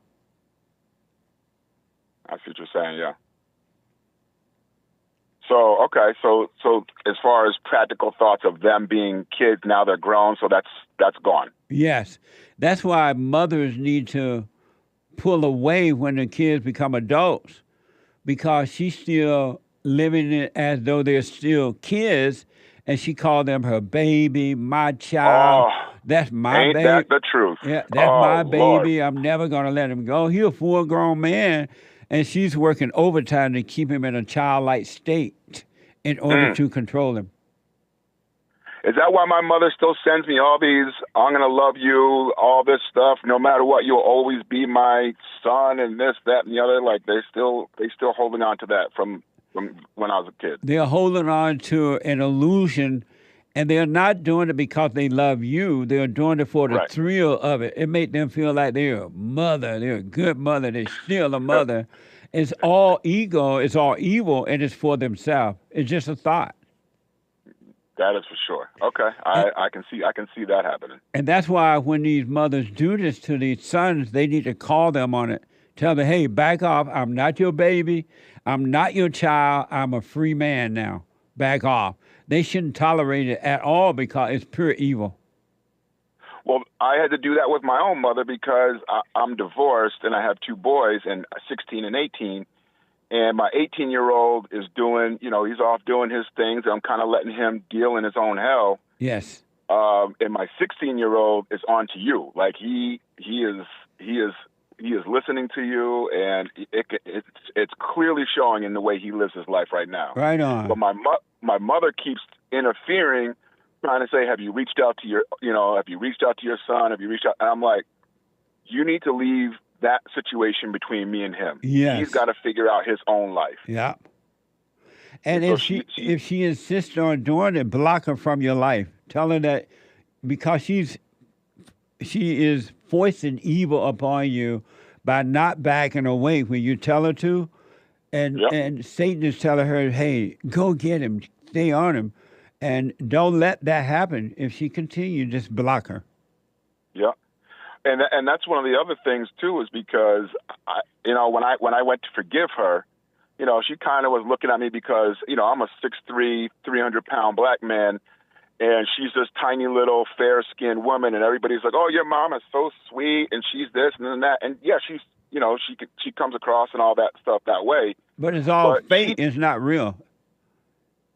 I see what you're saying, yeah. So, okay, so as far as practical thoughts of them being kids, now they're grown, so that's gone. Yes. That's why mothers need to pull away when the kids become adults, because she's still living it as though they're still kids, and she called them her baby, my child. That's my Ain't baby. that the truth? Yeah, that's my Lord. baby. I'm never going to let him go. He's a full-grown man, and she's working overtime to keep him in a childlike state in order to control him. Is that why my mother still sends me all these, I'm going to love you, all this stuff, no matter what, you'll always be my son and this, that, and the other? Like, they still holding on to that from when I was a kid. They're holding on to an illusion, and they're not doing it because they love you. They're doing it for the thrill of it. It makes them feel like they're a mother. They're a good mother. They're still a mother. It's all ego. It's all evil, and it's for themselves. It's just a thought. That is for sure. Okay, I can see that happening. And that's why when these mothers do this to these sons, they need to call them on it. Tell them, hey, back off. I'm not your baby. I'm not your child. I'm a free man now. Back off. They shouldn't tolerate it at all because it's pure evil. Well, I had to do that with my own mother because I'm divorced and I have two boys, and 16 and 18. And my 18-year-old is doing, he's off doing his things. I'm kind of letting him deal in his own hell. Yes. And my 16-year-old is on to you. Like he is listening to you, and it's clearly showing in the way he lives his life right now. Right on. But my mother keeps interfering, trying to say, have you reached out to your son? Have you reached out? And I'm like, you need to leave that situation between me and him. Yes. He's got to figure out his own life. Yeah. And So if she insists on doing it, block her from your life. Tell her that because she is forcing evil upon you by not backing away when you tell her to. And Satan is telling her, hey, go get him, stay on him. And don't let that happen. If she continues, just block her. Yeah. And that's one of the other things too, is because when I went to forgive her, she kind of was looking at me because I'm a 6'3", 300-pound black man, and she's this tiny little fair-skinned woman, and everybody's like, "Oh, your mom is so sweet, and she's this and then that," and yeah, she's she comes across and all that stuff that way. But it's all fake. It's not real.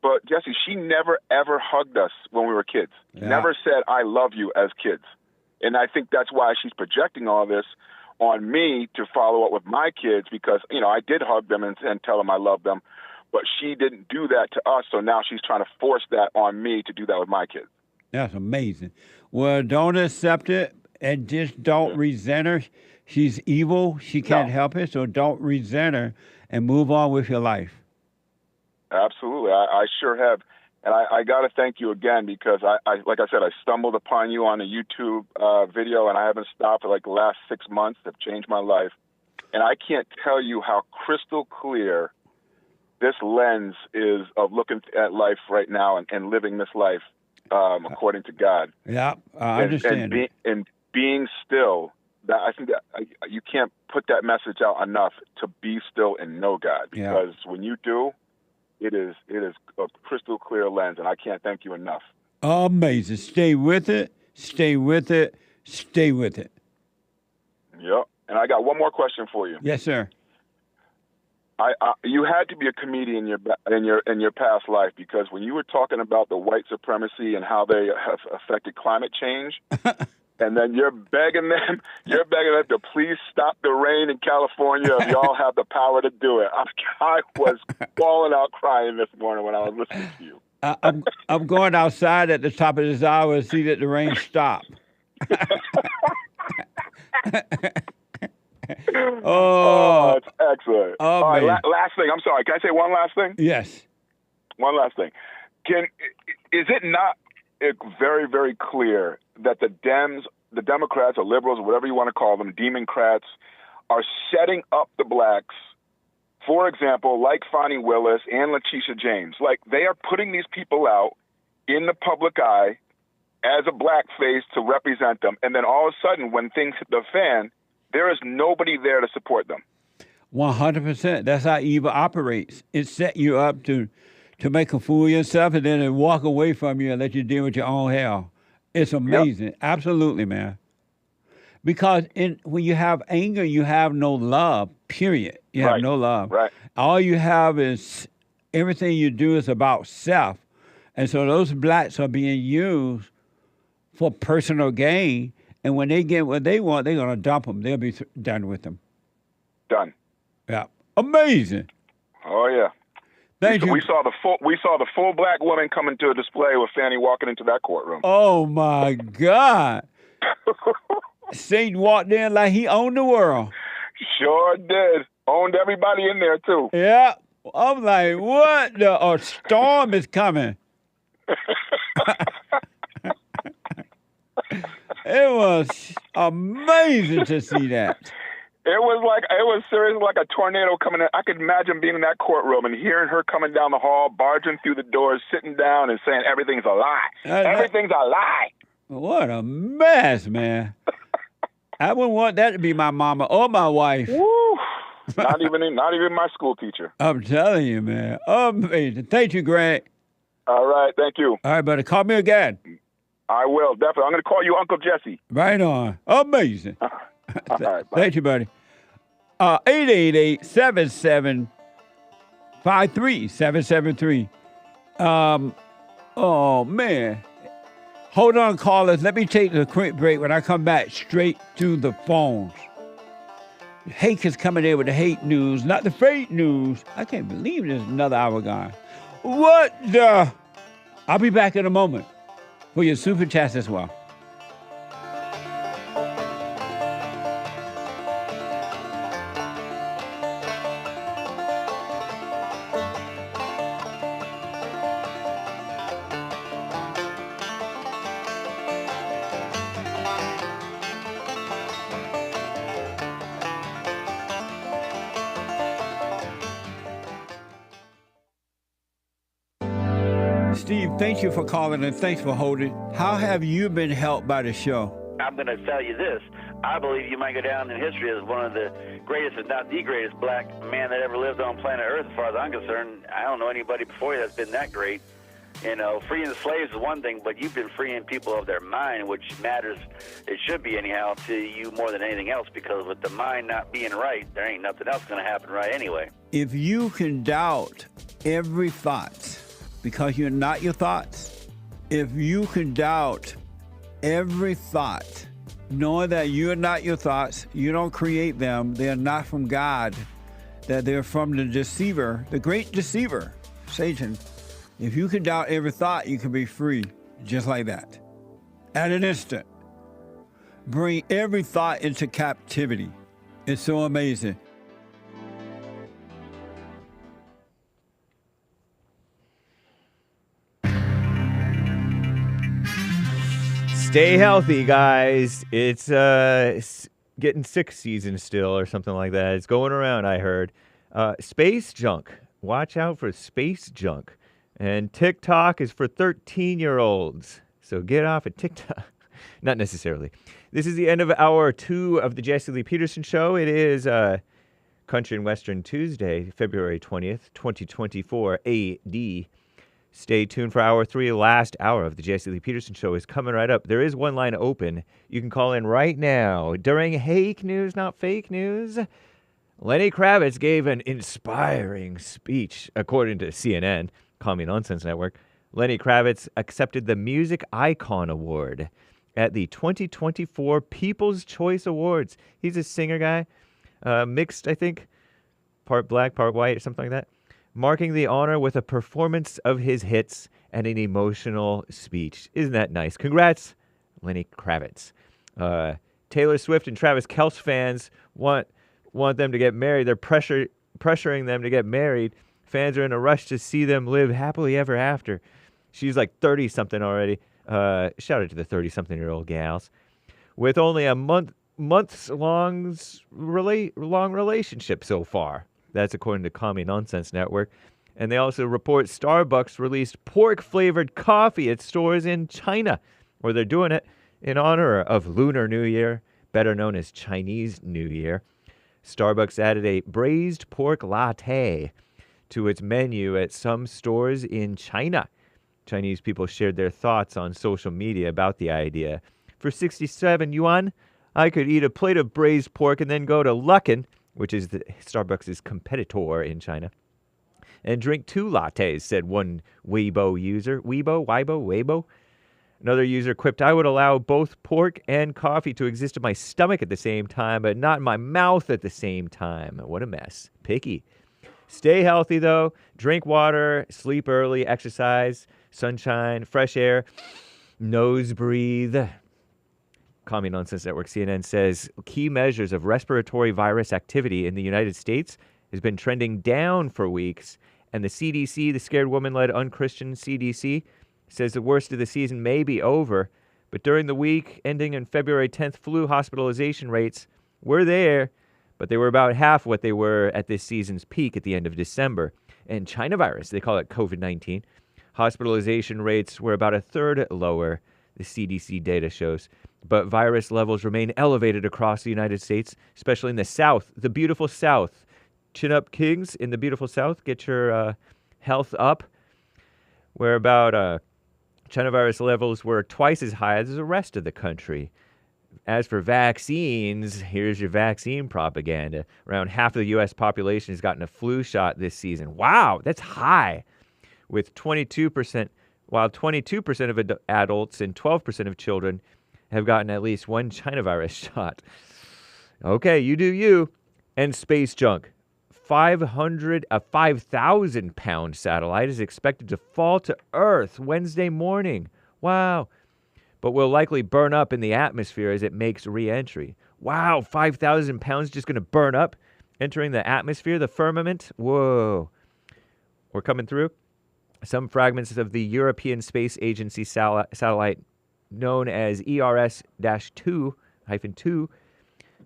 But Jesse, she never ever hugged us when we were kids. Yeah. Never said "I love you" as kids. And I think that's why she's projecting all this on me to follow up with my kids because, I did hug them and tell them I love them, but she didn't do that to us. So now she's trying to force that on me to do that with my kids. That's amazing. Well, don't accept it and just don't resent her. She's evil. She can't help it. So don't resent her and move on with your life. Absolutely. I sure have. And I got to thank you again because, like I said, I stumbled upon you on a YouTube video, and I haven't stopped for like the last 6 months. Have changed my life. And I can't tell you how crystal clear this lens is of looking at life right now and living this life according to God. Yeah, I understand. And being still, that I think that you can't put that message out enough to be still and know God. Because when you do, it is a crystal clear lens, and I can't thank you enough. Amazing. Stay with it. Stay with it. Stay with it. Yep. And I got one more question for you. Yes, sir. You had to be a comedian in your past life because when you were talking about the white supremacy and how they have affected climate change, and then you're begging them to please stop the rain in California if y'all have the power to do it. I was bawling out crying this morning when I was listening to you. I'm going outside at the top of this hour to see that the rain stop. Oh, it's excellent. Oh, all right, man. last thing. I'm sorry. Can I say one last thing? Yes. One last thing. Is it not very, very clear that the Democrats or liberals or whatever you want to call them, Democrats, are setting up the blacks, for example, like Fonnie Willis and Letitia James? Like, they are putting these people out in the public eye as a blackface to represent them. And then all of a sudden, when things hit the fan, there is nobody there to support them. 100%. That's how evil operates. It set you up to make a fool of yourself and then walk away from you and let you deal with your own hell. It's amazing. Yep. Absolutely, man. Because when you have anger, you have no love, period. You have no love. Right. All you have is everything you do is about self. And so those blacks are being used for personal gain. And when they get what they want, they're going to dump them. They'll be done with them. Done. Yeah. Amazing. Oh yeah. Thank you. We saw the full black woman coming to a display with Fanny walking into that courtroom. Oh my God. Satan walked in like he owned the world. Sure did. Owned everybody in there too. Yeah. I'm like, what? A storm is coming. It was amazing to see that. It was seriously like a tornado coming in. I could imagine being in that courtroom and hearing her coming down the hall, barging through the doors, sitting down and saying everything's a lie. Everything's a lie. What a mess, man. I wouldn't want that to be my mama or my wife. Woo. Not even my school teacher. I'm telling you, man. Amazing. Thank you, Greg. All right, thank you. All right, buddy. Call me again. I will, definitely. I'm going to call you Uncle Jesse. Right on. Amazing. All right, bye. Thank you, buddy. 888-77-53773. Oh, man. Hold on, callers. Let me take a quick break. When I come back, straight to the phones. Hake is coming in with the hate news, not the fake news. I can't believe there's another hour gone. What the? I'll be back in a moment for your super chats as well. Steve, thank you for calling and thanks for holding. How have you been helped by the show? I'm going to tell you this. I believe you might go down in history as one of the greatest, if not the greatest, black man that ever lived on planet Earth, as far as I'm concerned. I don't know anybody before you that's been that great. You know, freeing the slaves is one thing, but you've been freeing people of their mind, which matters, it should be anyhow, to you more than anything else, because with the mind not being right, there ain't nothing else going to happen right anyway. If you can doubt every thought, because you're not your thoughts, if you can doubt every thought, knowing that you're not your thoughts, you don't create them, they're not from God, that they're from the deceiver, the great deceiver, Satan. If you can doubt every thought, you can be free, just like that. At an instant. Bring every thought into captivity. It's so amazing. Stay healthy, guys. It's getting sick season still or something like that. It's going around, I heard. Space junk. Watch out for space junk. And TikTok is for 13-year-olds. So get off of TikTok. Not necessarily. This is the end of hour 2 of the Jesse Lee Peterson Show. It is Country and Western Tuesday, February 20th, 2024 AD. Stay tuned for hour 3. Last hour of the Jesse Lee Peterson Show is coming right up. There is one line open. You can call in right now. During Hake News, not fake news, Lenny Kravitz gave an inspiring speech, according to CNN, Call Me Nonsense Network. Lenny Kravitz accepted the Music Icon Award at the 2024 People's Choice Awards. He's a singer guy, mixed, I think, part black, part white, or something like that. Marking the honor with a performance of his hits and an emotional speech. Isn't that nice? Congrats, Lenny Kravitz. Taylor Swift and Travis Kelce fans want them to get married. They're pressuring them to get married. Fans are in a rush to see them live happily ever after. She's like 30-something already. Shout out to the 30-something-year-old gals. With only a months-long relationship so far. That's according to Call Me Nonsense Network. And they also report Starbucks released pork-flavored coffee at stores in China, where they're doing it in honor of Lunar New Year, better known as Chinese New Year. Starbucks added a braised pork latte to its menu at some stores in China. Chinese people shared their thoughts on social media about the idea. For 67 yuan, I could eat a plate of braised pork and then go to Luckin, which is Starbucks' competitor in China, and drink 2 lattes, said one Weibo user. Weibo? Another user quipped, I would allow both pork and coffee to exist in my stomach at the same time, but not in my mouth at the same time. What a mess. Picky. Stay healthy, though. Drink water, sleep early, exercise, sunshine, fresh air, nose breathe. Commie Nonsense Network CNN says key measures of respiratory virus activity in the United States has been trending down for weeks, and the CDC, the scared woman-led unchristian CDC, says the worst of the season may be over, but during the week ending on February 10th, flu hospitalization rates were there, but they were about half what they were at this season's peak at the end of December. And China virus, they call it COVID-19, hospitalization rates were about a third lower, the CDC data shows. But virus levels remain elevated across the United States, especially in the South, the beautiful South. Chin up, kings, in the beautiful South. Get your health up. Where about China virus levels were twice as high as the rest of the country. As for vaccines, here's your vaccine propaganda. Around half of the U.S. population has gotten a flu shot this season. Wow, that's high. With 22%, while 22% of adults and 12% of children have gotten at least one China virus shot. Okay, you do you. And space junk. A 5,000-pound satellite is expected to fall to Earth Wednesday morning. Wow. But will likely burn up in the atmosphere as it makes re-entry. Wow, 5,000 pounds just going to burn up, entering the atmosphere, the firmament. Whoa. We're coming through. Some fragments of the European Space Agency satellite known as ERS-2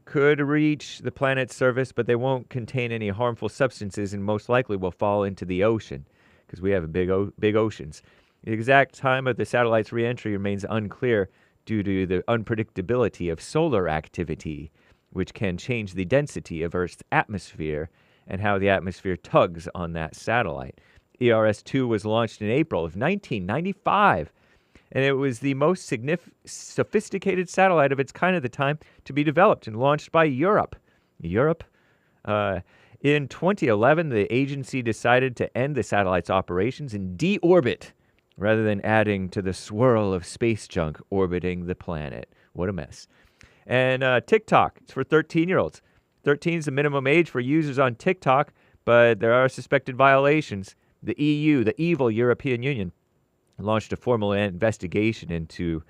could reach the planet's surface, but they won't contain any harmful substances and most likely will fall into the ocean because we have big oceans. The exact time of the satellite's re-entry remains unclear due to the unpredictability of solar activity, which can change the density of Earth's atmosphere and how the atmosphere tugs on that satellite. ERS-2 was launched in April of 1995, and it was the most sophisticated satellite of its kind at the time to be developed and launched by Europe. In 2011, the agency decided to end the satellite's operations and deorbit rather than adding to the swirl of space junk orbiting the planet. What a mess. And TikTok, it's for 13-year-olds. 13 is the minimum age for users on TikTok, but there are suspected violations. The EU, the evil European Union, launched a formal investigation into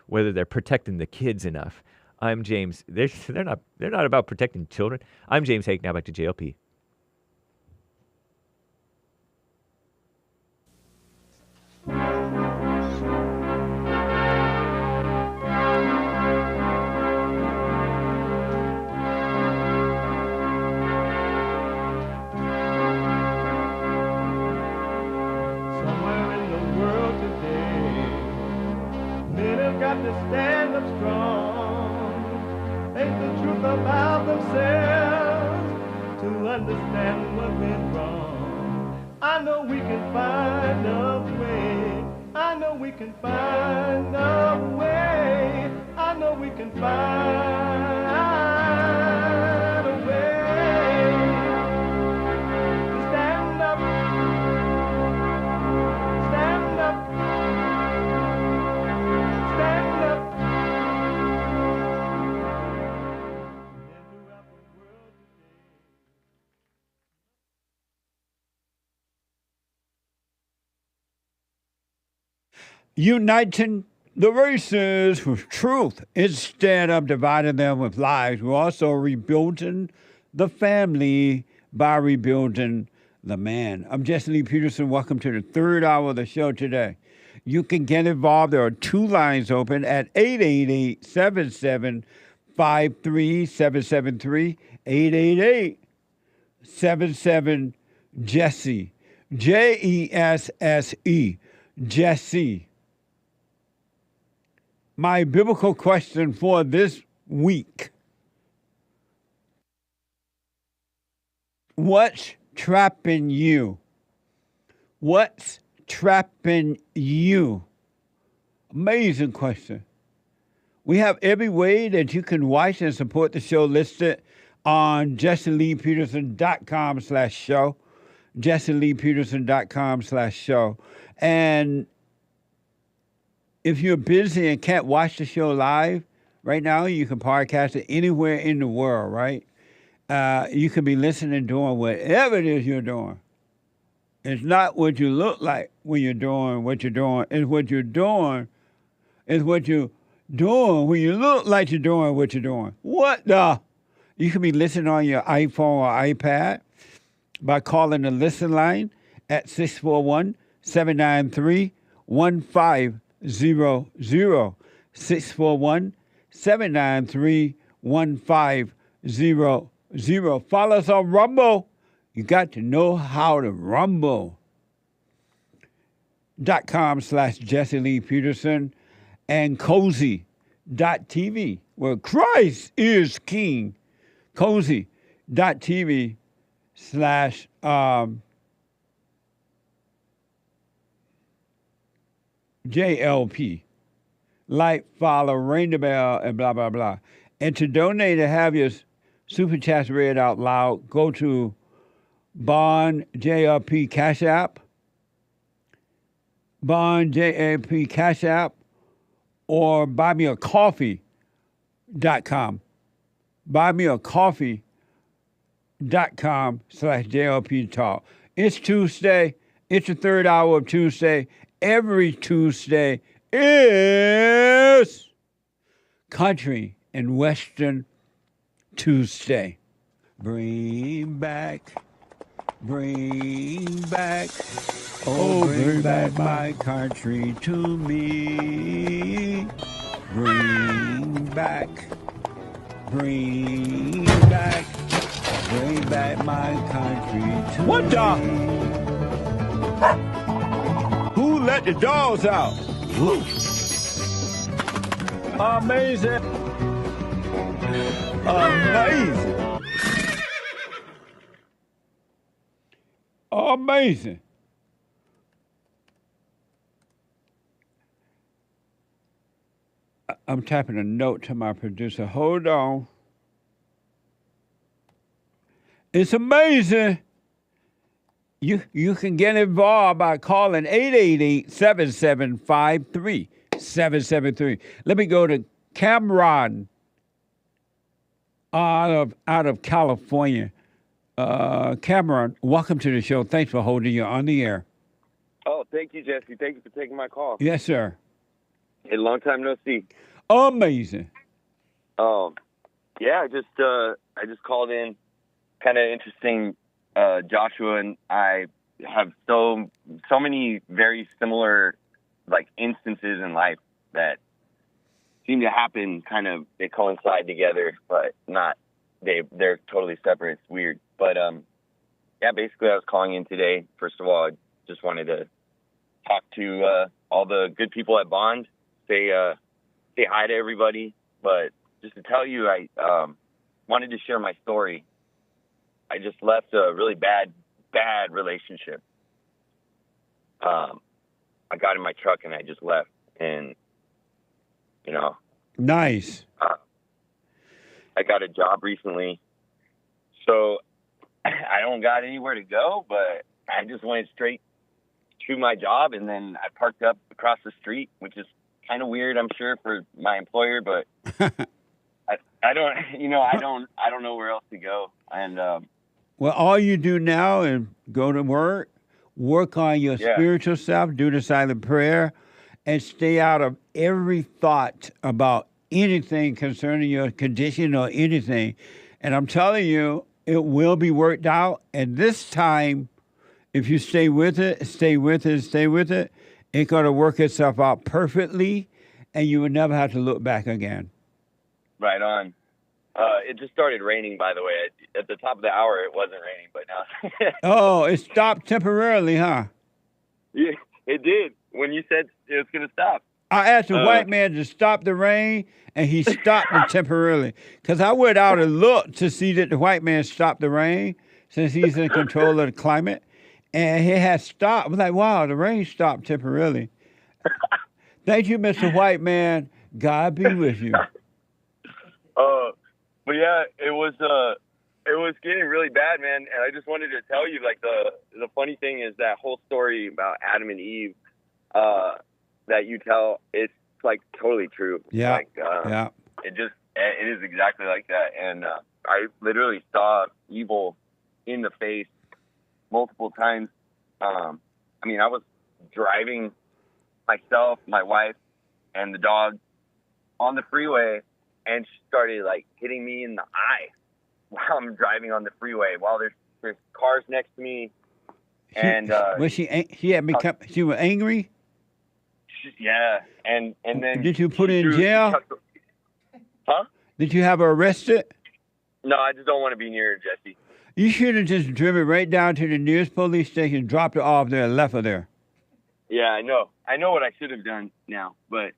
whether they're protecting the kids enough. I'm James. They're not about protecting children. I'm James Hake. Now back to JLP. To stand up strong, think the truth about themselves, to understand what went wrong. I know we can find a way. I know we can find a way. I know we can find a way to stand up, stand up. Uniting the races with truth instead of dividing them with lies. We're also rebuilding the family by rebuilding the man. I'm Jesse Lee Peterson. Welcome to the third hour of the show today. You can get involved. There are two lines open at 888-775-3773, 888-77-JESSE, Jesse, Jesse. My biblical question for this week: what's trapping you? What's trapping you? Amazing question. We have every way that you can watch and support the show listed on jesseleepeterson.com/show, jesseleepeterson.com/show. And if you're busy and can't watch the show live, right now you can podcast it anywhere in the world, right? You can be listening, doing whatever it is you're doing. It's not what you look like when you're doing what you're doing. It's what you're doing. It's what you're doing when you look like you're doing what you're doing. What the? You can be listening on your iPhone or iPad by calling the listen line at 641-793-1500. 641-793-1500. Follow us on Rumble. You got to know how to rumble. .com/Jesse Lee Peterson and cozy.tv where Christ is King. Cozy.tv /JLP. Like, follow, ring the bell, and blah, blah, blah. And to donate and have your super chats read out loud, go to Bond JLP Cash App, Bond JLP Cash App, or buymeacoffee.com. Buymeacoffee.com/JLP Talk. It's Tuesday. It's the third hour of Tuesday. Every Tuesday is Country and Western Tuesday. Bring back, oh, bring back my country to me. Bring back my country to What me. the? Who let the dogs out? Woo. Amazing. Amazing. Amazing. I'm typing a note to my producer. Hold on. It's amazing. You can get involved by calling 888-7753-773. Let me go to Cameron out of California. Cameron, welcome to the show. Thanks for holding you on the air. Oh, thank you, Jesse. Thank you for taking my call. Yes, sir. A long time no see. Amazing. Yeah, I just called in. Kind of interesting. Joshua and I have so many very similar like instances in life that seem to happen. Kind of they coincide together, but not. They're totally separate. It's weird. But yeah, basically I was calling in today. First of all, I just wanted to talk to all the good people at Bond. Say hi to everybody. But just to tell you, I wanted to share my story. I just left a really bad relationship. I got in my truck and I just left, and you know. Nice. I got a job recently, so I don't got anywhere to go, but I just went straight to my job, and then I parked up across the street, which is kind of weird, I'm sure, for my employer, but I don't know where else to go, and well, all you do now is go to work on your spiritual self, do the silent prayer, and stay out of every thought about anything concerning your condition or anything. And I'm telling you, it will be worked out. And this time, if you stay with it, it's going to work itself out perfectly, and you will never have to look back again. Right on. It just started raining, by the way. At the top of the hour, it wasn't raining, but now. Oh, it stopped temporarily, huh? Yeah, it did. When you said it was going to stop. I asked the white man to stop the rain, and he stopped it temporarily. Because I went out and looked to see that the white man stopped the rain, since he's in control of the climate. And he had stopped. I was like, wow, the rain stopped temporarily. Thank you, Mr. White Man. God be with you. But yeah, it was getting really bad, man. And I just wanted to tell you, like, the funny thing is that whole story about Adam and Eve, that you tell, it's like totally true. Yeah. Like, it is exactly like that. And I literally saw evil in the face multiple times. I mean, I was driving myself, my wife, and the dog on the freeway, and she started like hitting me in the eye while I'm driving on the freeway, while there's cars next to me. And was she was angry? Yeah, and then did you put her in jail? Huh? Did you have her arrested? No, I just don't want to be near her, Jesse. You should have just driven right down to the nearest police station, dropped her off there, and left her there. Yeah, I know. I know what I should have done now, but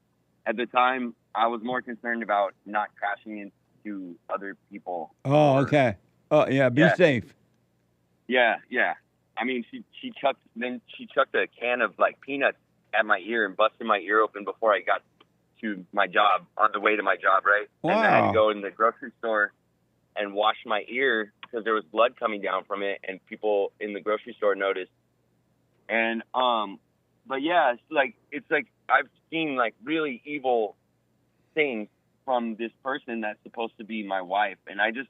at the time, I was more concerned about not crashing into other people. Oh, okay. Oh, yeah. Be safe. Yeah. I mean, she chucked a can of like peanuts at my ear and busted my ear open before I got to my job, on the way to my job, right? Wow. And I had to go in the grocery store and wash my ear because there was blood coming down from it, and people in the grocery store noticed. And but yeah, it's like I've seen like really evil things from this person that's supposed to be my wife, and I just,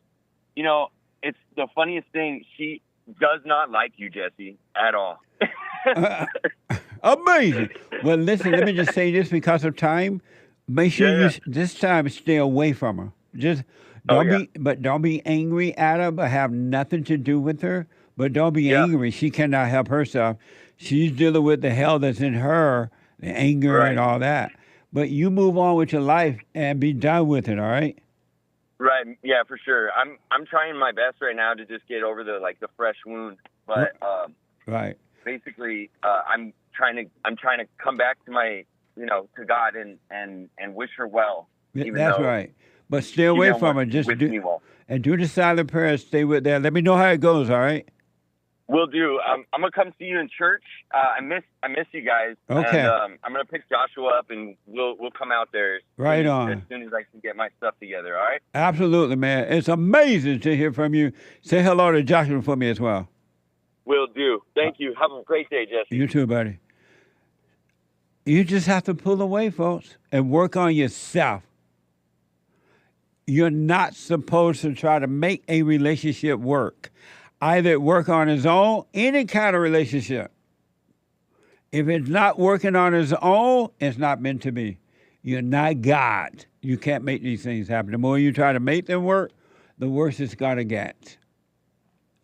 it's the funniest thing. She does not like you, Jesse, at all. Amazing. Well, listen, let me just say this because of time. Make sure you this time stay away from her. Just don't be angry at her, but have nothing to do with her. But don't be angry. She cannot help herself. She's dealing with the hell that's in her, the anger and all that. But you move on with your life and be done with it, all right? Right. Yeah, for sure. I'm trying my best right now to just get over the fresh wound. But right. Basically, I'm trying to come back to my, to God and wish her well. That's right. But stay away from her. Just do the silent prayer. Stay with that. Let me know how it goes, all right? Will do. I'm gonna come see you in church. I miss you guys. Okay. And, I'm gonna pick Joshua up, and we'll come out there. Right as on. soon as I can get my stuff together. All right. Absolutely, man. It's amazing to hear from you. Say hello to Joshua for me as well. Will do. Thank you. Have a great day, Jesse. You too, buddy. You just have to pull away, folks, and work on yourself. You're not supposed to try to make a relationship work. Either work on its own, any kind of relationship. If it's not working on its own, it's not meant to be. You're not God. You can't make these things happen. The more you try to make them work, the worse it's going to get.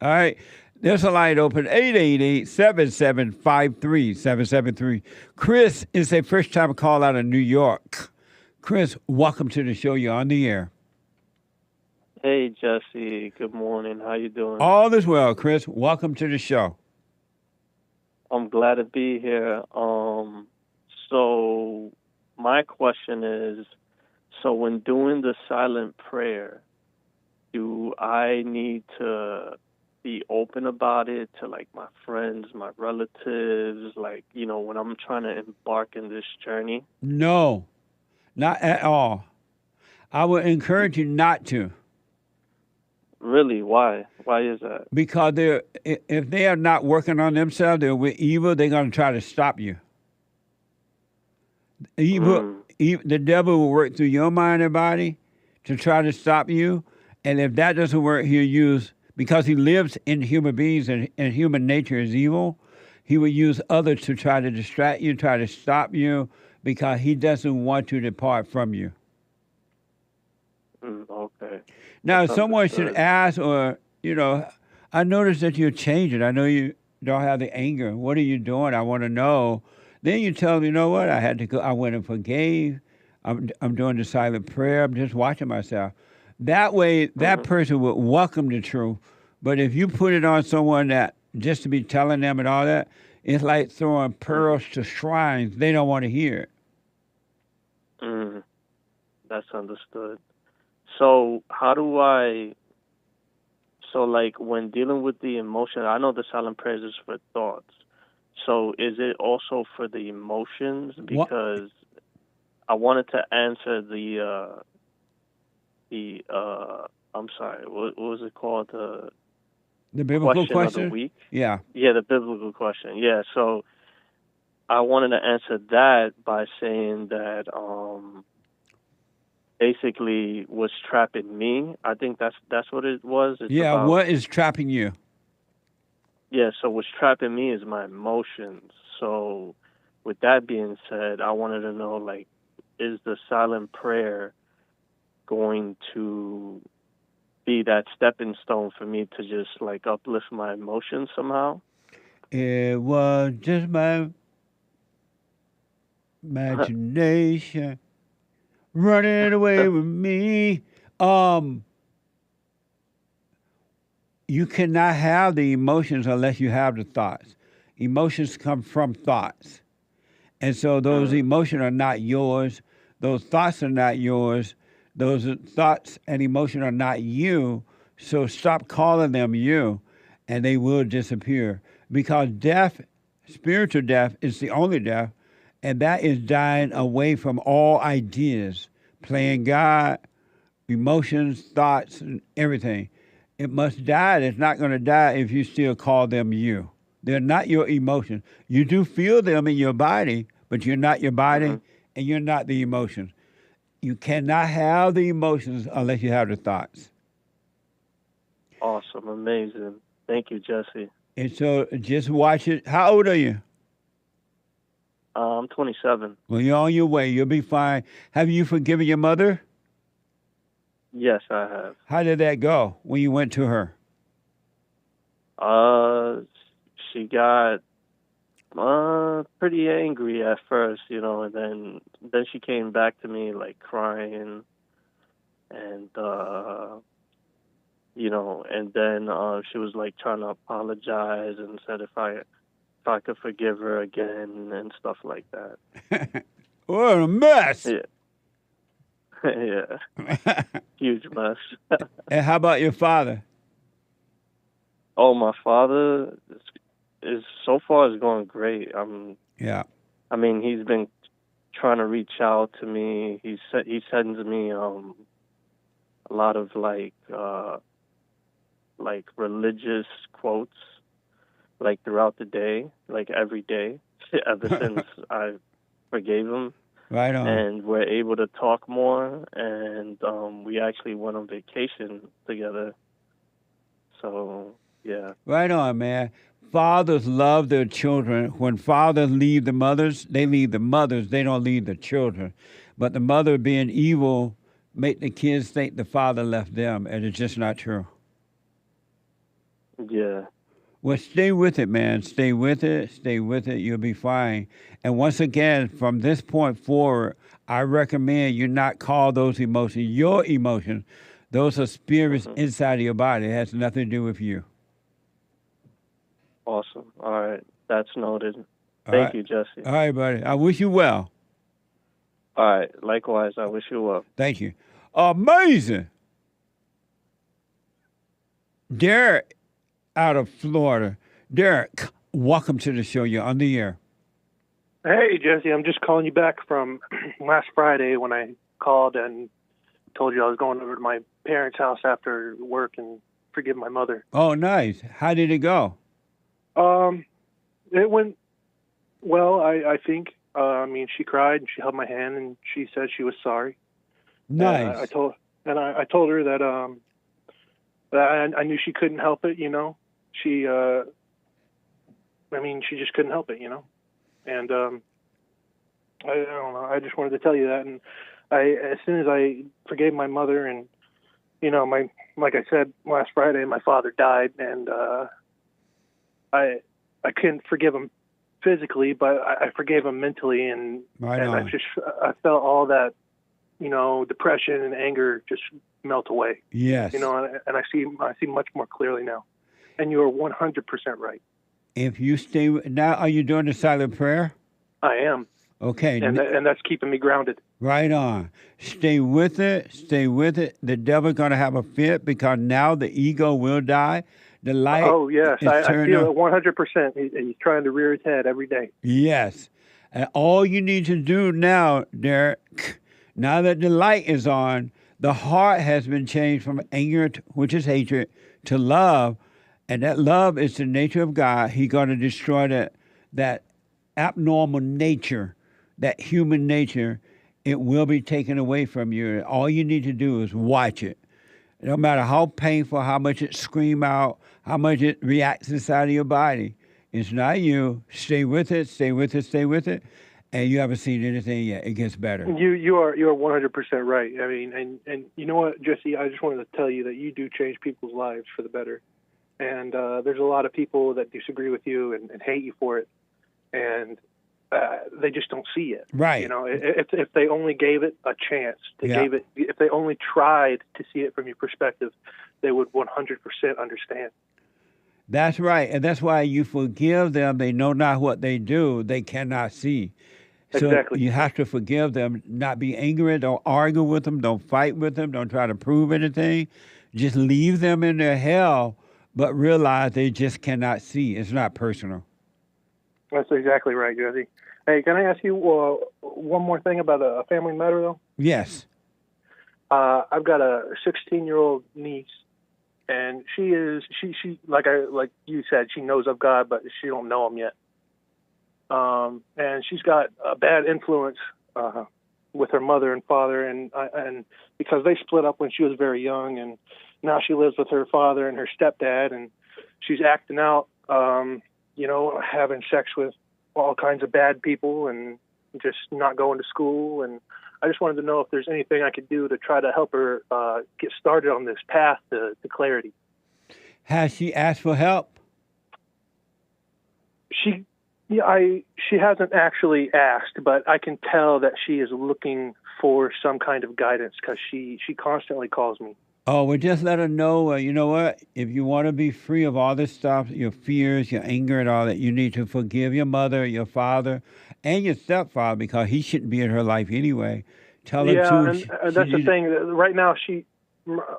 All right? There's a line open, 888-7753-773. Chris is a first-time call out of New York. Chris, welcome to the show. You're on the air. Hey, Jesse. Good morning. How you doing? All is well, Chris. Welcome to the show. I'm glad to be here. So my question is, so when doing the silent prayer, do I need to be open about it to like my friends, my relatives, like, when I'm trying to embark in this journey? No, not at all. I would encourage you not to. Really? Why? Why is that? Because if they are not working on themselves, they're with evil, they're going to try to stop you. The devil will work through your mind and body to try to stop you. And if that doesn't work, he'll use, because he lives in human beings and human nature is evil, he will use others to try to distract you, try to stop you, because he doesn't want to depart from you. Okay. Now, someone should ask, or, I noticed that you're changing. I know you don't have the anger. What are you doing? I want to know. Then you tell them, you know what? I had to go. I went and forgave. I'm doing the silent prayer. I'm just watching myself. That way, that person would welcome the truth. But if you put it on someone that just to be telling them and all that, it's like throwing pearls to shrines. They don't want to hear it. That's understood. So how do I, like when dealing with the emotion, I know the silent prayers is for thoughts. So is it also for the emotions? Because I wanted to answer I'm sorry, what was it called? The biblical question? of the week? Yeah. Yeah, the biblical question. Yeah, so I wanted to answer that by saying that basically what's trapping me. I think that's what it was. It's Yeah, about, what is trapping you? yeah, so what's trapping me is my emotions. So with that being said, I wanted to know, like, is the silent prayer going to be that stepping stone for me to just, like, uplift my emotions somehow? It was just my imagination running away with me. You cannot have the emotions unless you have the thoughts. Emotions come from thoughts. And so those emotions are not yours. Those thoughts are not yours. Those thoughts and emotion are not you. So stop calling them you, and they will disappear. Because death, spiritual death, is the only death, and that is dying away from all ideas, playing God, emotions, thoughts, and everything. It must die. It's not going to die if you still call them you. They're not your emotions. You do feel them in your body, but you're not your body, and you're not the emotions. You cannot have the emotions unless you have the thoughts. Awesome, amazing. Thank you, Jesse. And so just watch it. How old are you? I'm 27. Well, you're on your way. You'll be fine. Have you forgiven your mother? Yes, I have. How did that go when you went to her? She got pretty angry at first, you know, and then she came back to me like crying, and you know, and then she was like trying to apologize and said if I could forgive her again and stuff like that. What a mess! Yeah. Yeah. Huge mess. And how about your father? Oh, my father is so far is going great. Yeah. I mean, he's been trying to reach out to me. He sends me a lot of like religious quotes like throughout the day, like every day, ever since I forgave him. Right on. And we're able to talk more, and we actually went on vacation together. So, yeah. Right on, man. Fathers love their children. When fathers leave the mothers, they leave the mothers. They don't leave the children. But the mother being evil make the kids think the father left them, and it's just not true. Yeah. Well, stay with it, man. Stay with it. Stay with it. You'll be fine. And once again, from this point forward, I recommend you not call those emotions your emotions. Those are spirits inside of your body. It has nothing to do with you. Awesome. All right. That's noted. All Thank right. you, Jesse. All right, buddy. I wish you well. All right. Likewise, I wish you well. Thank you. Amazing. Derek out of Florida. Derek, welcome to the show. You're on the air. Hey, Jesse, I'm just calling you back from last Friday when I called and told you I was going over to my parents' house after work and forgive my mother. Oh, nice. How did it go? It went well, I think. I mean, she cried and she held my hand and she said she was sorry. Nice. I told her that I knew she couldn't help it, you know. She just couldn't help it, you know. And I don't know. I just wanted to tell you that. And as soon as I forgave my mother, and you know, like I said last Friday, my father died, and I couldn't forgive him physically, but I forgave him mentally, and I felt all that, you know, depression and anger just melt away. Yes. You know, and I see much more clearly now. And you are 100% right. If you stay now, are you doing the silent prayer? I am. Okay. And that's keeping me grounded. Right on. Stay with it. Stay with it. The devil's going to have a fit because now the ego will die. The light. Oh, yes. I feel on. it 100%. He's trying to rear his head every day. Yes. And all you need to do now, Derek, now that the light is on, the heart has been changed from anger, which is hatred, to love. And that love is the nature of God. He's going to destroy that abnormal nature, that human nature, it will be taken away from you. All you need to do is watch it. No matter how painful, how much it screams out, how much it reacts inside of your body, it's not you. Stay with it, stay with it, stay with it, and you haven't seen anything yet. It gets better. You are 100% right. I mean, and you know what, Jesse? I just wanted to tell you that you do change people's lives for the better. And there's a lot of people that disagree with you and hate you for it, and they just don't see it. Right. You know, if they only gave it a chance, if they only tried to see it from your perspective, they would 100% understand. That's right. And that's why you forgive them. They know not what they do. They cannot see. So Exactly. you have to forgive them, not be angry. Don't argue with them. Don't fight with them. Don't try to prove anything. Just leave them in their hell, but realize they just cannot see. It's not personal. That's exactly right, Jesse. Hey, can I ask you one more thing about a family matter, though? Yes. I've got a 16-year-old niece, and she like you said, she knows of God, but she don't know Him yet. And she's got a bad influence with her mother and father, and because they split up when she was very young, and now she lives with her father and her stepdad, and she's acting out, having sex with all kinds of bad people and just not going to school. And I just wanted to know if there's anything I could do to try to help her get started on this path to clarity. Has she asked for help? She hasn't actually asked, but I can tell that she is looking for some kind of guidance because she constantly calls me. Oh, well, just let her know, you know what? If you want to be free of all this stuff, your fears, your anger and all that, you need to forgive your mother, your father, and your stepfather because he shouldn't be in her life anyway. Tell her to. And that's the thing. Right now,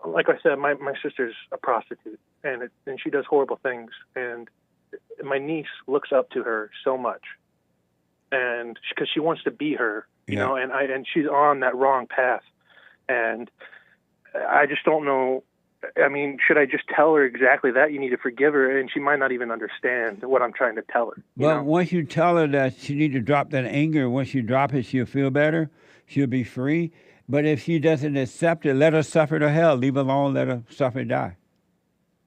like I said, my sister's a prostitute, and she does horrible things. And my niece looks up to her so much, and because she wants to be her, you know, and she's on that wrong path, and I just don't know. I mean, should I just tell her exactly that? You need to forgive her, and she might not even understand what I'm trying to tell her. Well, once you tell her that she needs to drop that anger, once you drop it, she'll feel better. She'll be free. But if she doesn't accept it, let her suffer to hell. Leave her alone. Let her suffer and die.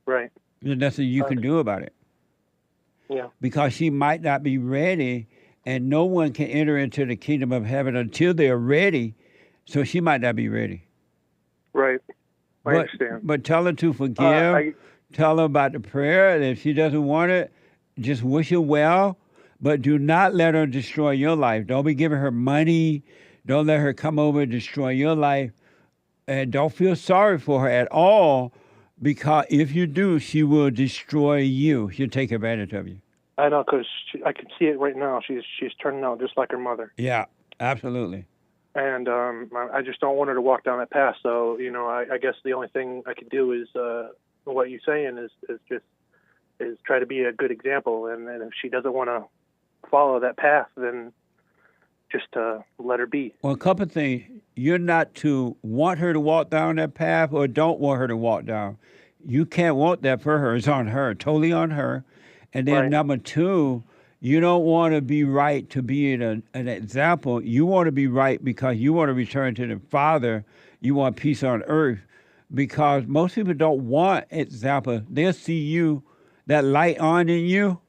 Right. There's nothing you can do about it. Yeah. Because she might not be ready, and no one can enter into the kingdom of heaven until they're ready. So she might not be ready. Right. I understand. But tell her to forgive. Tell her about the prayer. And if she doesn't want it, just wish her well. But do not let her destroy your life. Don't be giving her money. Don't let her come over and destroy your life. And don't feel sorry for her at all, because if you do, she will destroy you. She'll take advantage of you. I know, because I can see it right now. She's turning out just like her mother. Yeah, absolutely. And I just don't want her to walk down that path. So, I guess the only thing I could do is what you're saying is try to be a good example. And if she doesn't want to follow that path, then just let her be. Well, a couple of things. You're not to want her to walk down that path or don't want her to walk down. You can't want that for her. It's on her, totally on her. And then number two, you don't want to be right to be an example. You want to be right because you want to return to the Father. You want peace on earth, because most people don't want example. They'll see you, that light on in you,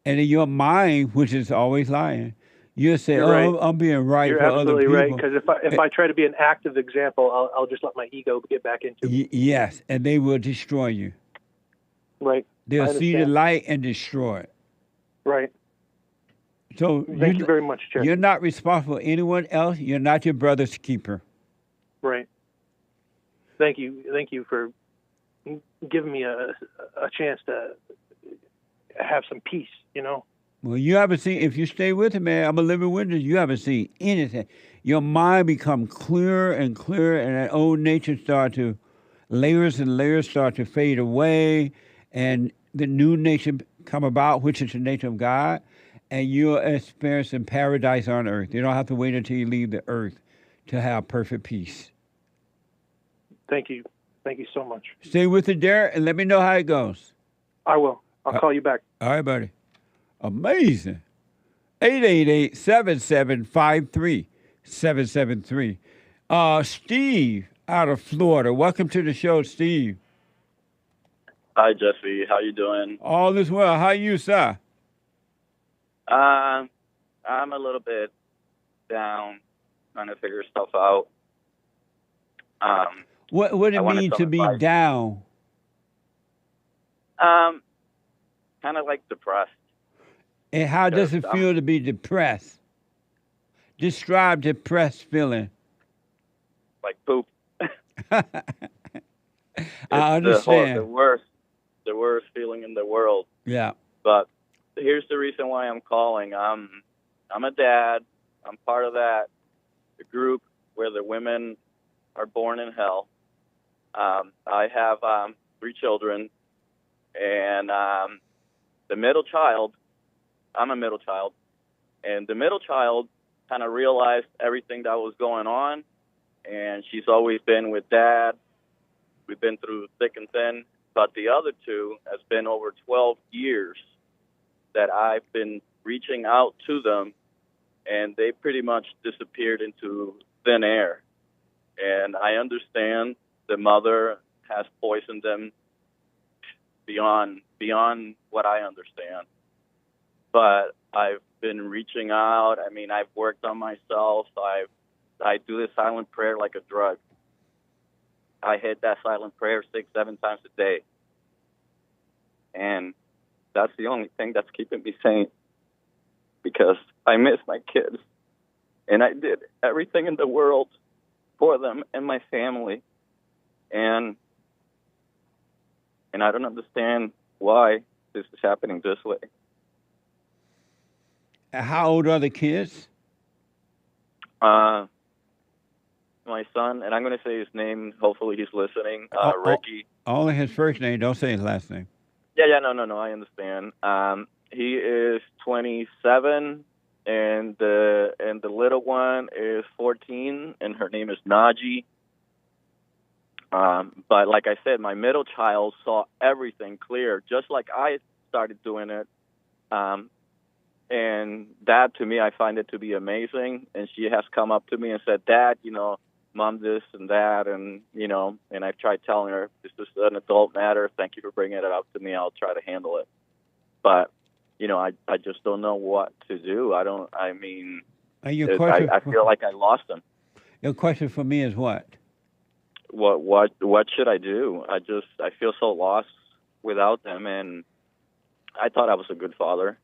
and in your mind, which is always lying, you'll say, right. I'm being right You're for other people. You're absolutely right, because if I try to be an active example, I'll just let my ego get back into it. Yes, and they will destroy you. Right. They'll see the light and destroy it. Right. So thank you very much, Chair. You're not responsible for anyone else. You're not your brother's keeper. Right. Thank you. Thank you for giving me a chance to have some peace, Well, you haven't seen, if you stay with him, man, I'm a living witness, you haven't seen anything. Your mind become clearer and clearer, and that old nature layers and layers start to fade away, and the new nature come about, which is the nature of God, and you're experiencing paradise on earth. You don't have to wait until you leave the earth to have perfect peace. Thank you. Thank you so much. Stay with it, Derek, and let me know how it goes. I will. I'll call you back. All right, buddy. Amazing. 888-7753-773. Steve out of Florida. Welcome to the show, Steve. Hi, Jesse. How you doing? All is well. How are you, sir? I'm a little bit down, trying to figure stuff out. What would it mean to be down? Kind of like depressed. And how does it feel to be depressed? Describe depressed feeling. Like poop. I understand. The worst feeling in the world. Yeah. But here's the reason why I'm calling. I'm a dad. I'm part of the group where the women are born in hell. I have 3 children, and the middle child, I'm a middle child, and the middle child kind of realized everything that was going on, and she's always been with Dad. We've been through thick and thin, but the other 2 has been over 12 years that I've been reaching out to them, and they pretty much disappeared into thin air. And I understand the mother has poisoned them beyond what I understand. But I've been reaching out. I mean, I've worked on myself. I do the silent prayer like a drug. I hit that silent prayer 6-7 times a day. And that's the only thing that's keeping me sane, because I miss my kids. And I did everything in the world for them and my family. And I don't understand why this is happening this way. How old are the kids? My son, and I'm going to say his name. Hopefully he's listening. Ricky. Only his first name. Don't say his last name. Yeah, no. I understand. He is 27, and the little one is 14, and her name is Naji. But like I said, my middle child saw everything clear, just like I started doing it. And that, to me, I find it to be amazing. And she has come up to me and said, Dad, Mom this and that, and and I've tried telling her, this is an adult matter. Thank you for bringing it up to me. I'll try to handle it. But I just don't know what to do. I feel like I lost him. Your question for me is what? What should I do? I feel so lost without them, and I thought I was a good father.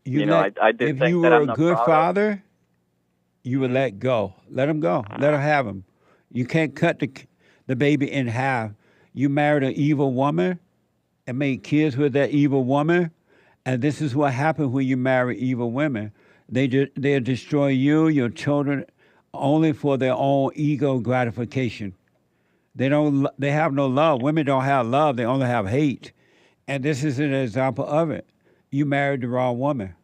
I did if think you that were I'm a not good proud of. father, you would let go. Let him go. Let her have him. You can't cut the baby in half. You married an evil woman and made kids with that evil woman, and this is what happens when you marry evil women. They'll destroy you, your children, only for their own ego gratification. They have no love. Women don't have love. They only have hate. And this is an example of it. You married the wrong woman.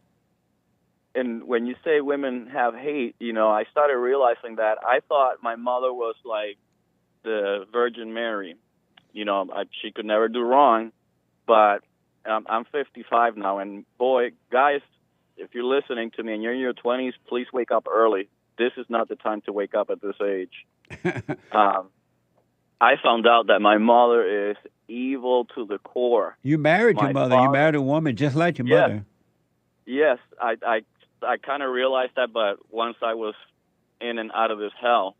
And when you say women have hate, I started realizing that I thought my mother was like the Virgin Mary. She could never do wrong. But I'm 55 now, and boy, guys, if you're listening to me and you're in your 20s, please wake up early. This is not the time to wake up at this age. I found out that my mother is evil to the core. You married your mother. You married a woman just like your mother. Yes, I kind of realized that, but once I was in and out of this hell.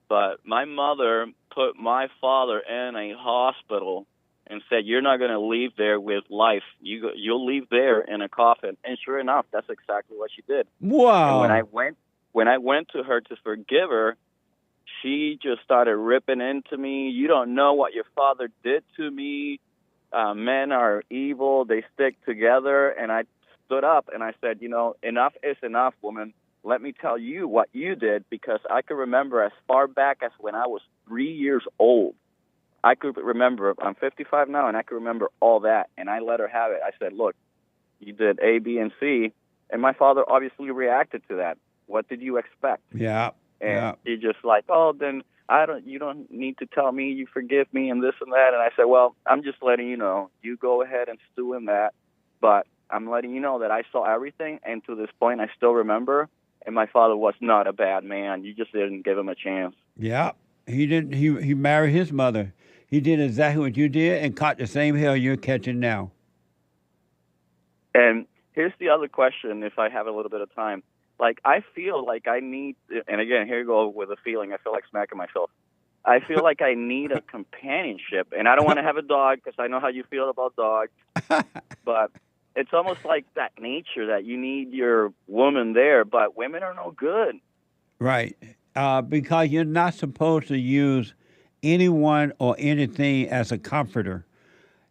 But my mother put my father in a hospital and said, "You're not going to leave there with life. You'll leave there in a coffin." And sure enough, that's exactly what she did. Wow! And when I went to her to forgive her, she just started ripping into me. You don't know what your father did to me. Men are evil. They stick together. And I stood up and I said, enough is enough, woman. Let me tell you what you did, because I can remember as far back as when I was 3 years old. I could remember, I'm 55 now, and I can remember all that. And I let her have it. I said, look, you did A, B, and C. And my father obviously reacted to that. What did you expect? Yeah. And he just like, oh, then you don't need to tell me you forgive me and this and that. And I said, well, I'm just letting you know. You go ahead and stew in that. But I'm letting you know that I saw everything, and to this point, I still remember. And my father was not a bad man. You just didn't give him a chance. Yeah, he didn't. He married his mother. He did exactly what you did and caught the same hell you're catching now. And here's the other question, if I have a little bit of time. Like, I feel like I need, and again, here you go with a feeling. I feel like smacking myself. I feel like I need a companionship, and I don't want to have a dog because I know how you feel about dogs. But it's almost like that nature that you need your woman there, but women are no good. Right, because you're not supposed to use anyone or anything as a comforter.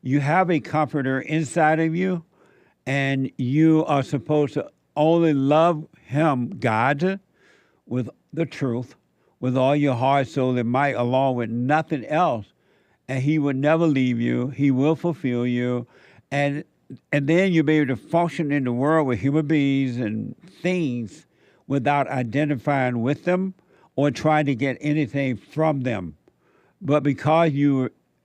You have a comforter inside of you, and you are supposed to only love him, God, with the truth, with all your heart, soul, and might, along with nothing else. And he will never leave you. He will fulfill you. And then you'll be able to function in the world with human beings and things without identifying with them or trying to get anything from them. But because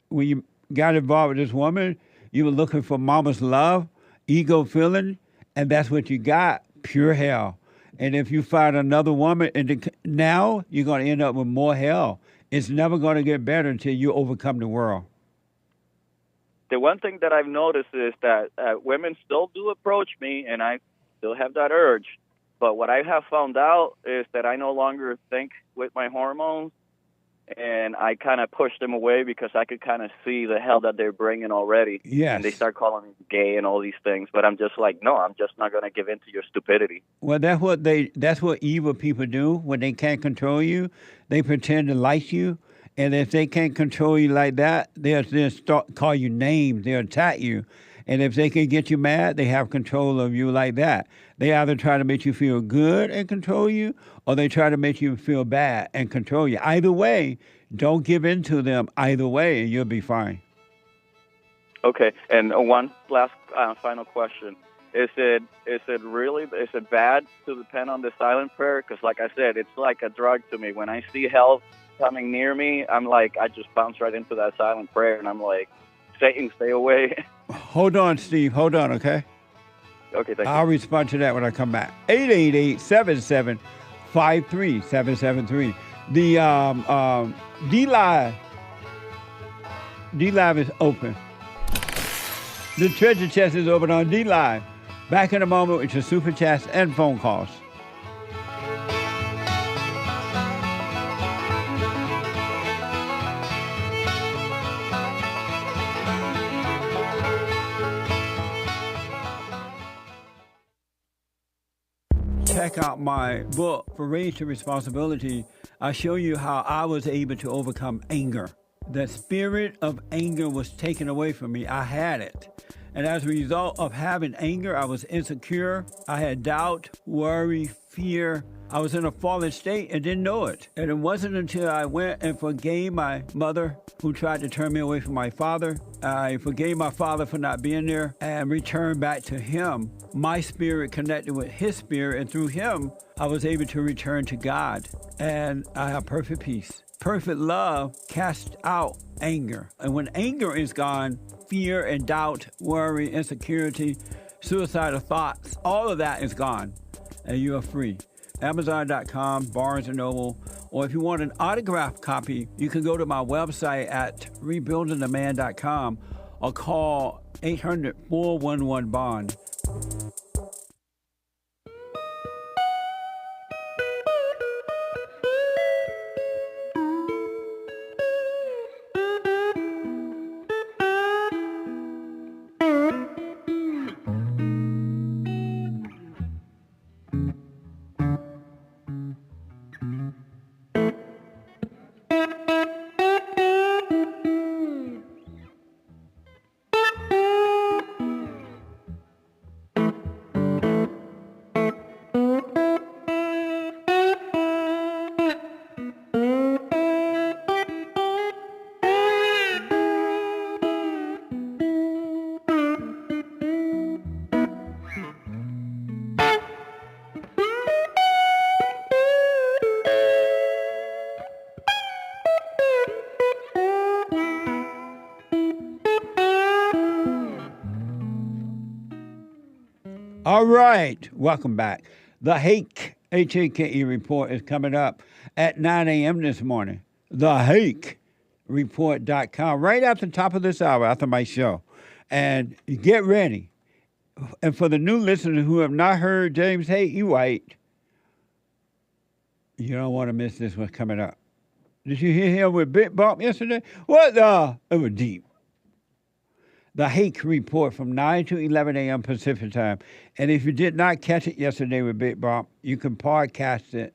when you got involved with this woman, you were looking for mama's love, ego feeling, and that's what you got, pure hell. And if you find another woman, now you're going to end up with more hell. It's never going to get better until you overcome the world. The one thing that I've noticed is that women still do approach me, and I still have that urge. But what I have found out is that I no longer think with my hormones, and I kind of push them away because I could kind of see the hell that they're bringing already. Yes. And they start calling me gay and all these things. But I'm just like, no, I'm just not going to give in to your stupidity. Well, that's what evil people do when they can't control you. They pretend to like you. And if they can't control you like that, they'll start call you names. They'll attack you. And if they can get you mad, they have control of you like that. They either try to make you feel good and control you, or they try to make you feel bad and control you. Either way, don't give in to them either way, and you'll be fine. Okay, and one last final question. Is it bad to depend on the silent prayer? Because like I said, it's like a drug to me. When I see hell coming near me, I'm like, I just bounce right into that silent prayer, and I'm like, Satan, stay away. Hold on, Steve. Hold on, okay? Okay, thank you. I'll respond to that when I come back. 888-77-53773. The D-Live is open. The treasure chest is open on D-Live. Back in a moment with your super chats and phone calls. Check out my book, For Raised to Responsibility. I show you how I was able to overcome anger. The spirit of anger was taken away from me. I had it. And as a result of having anger, I was insecure. I had doubt, worry, fear. I was in a fallen state and didn't know it. And it wasn't until I went and forgave my mother who tried to turn me away from my father. I forgave my father for not being there and returned back to him. My spirit connected with his spirit, and through him, I was able to return to God. And I have perfect peace. Perfect love casts out anger. And when anger is gone, fear and doubt, worry, insecurity, suicidal thoughts, all of that is gone, and you are free. Amazon.com, Barnes & Noble, or if you want an autographed copy, you can go to my website at rebuildingtheman.com or call 800-411-BOND. All right. Welcome back. The Hake, H-A-K-E report is coming up at 9 a.m. this morning. TheHakeReport.com, right at the top of this hour after my show. And get ready. And for the new listeners who have not heard James Hake White, you don't want to miss this one coming up. Did you hear him with Big Bump yesterday? What the? It was deep. The Hake Report from 9 to 11 a.m. Pacific time. And if you did not catch it yesterday with Big Bump, you can podcast it,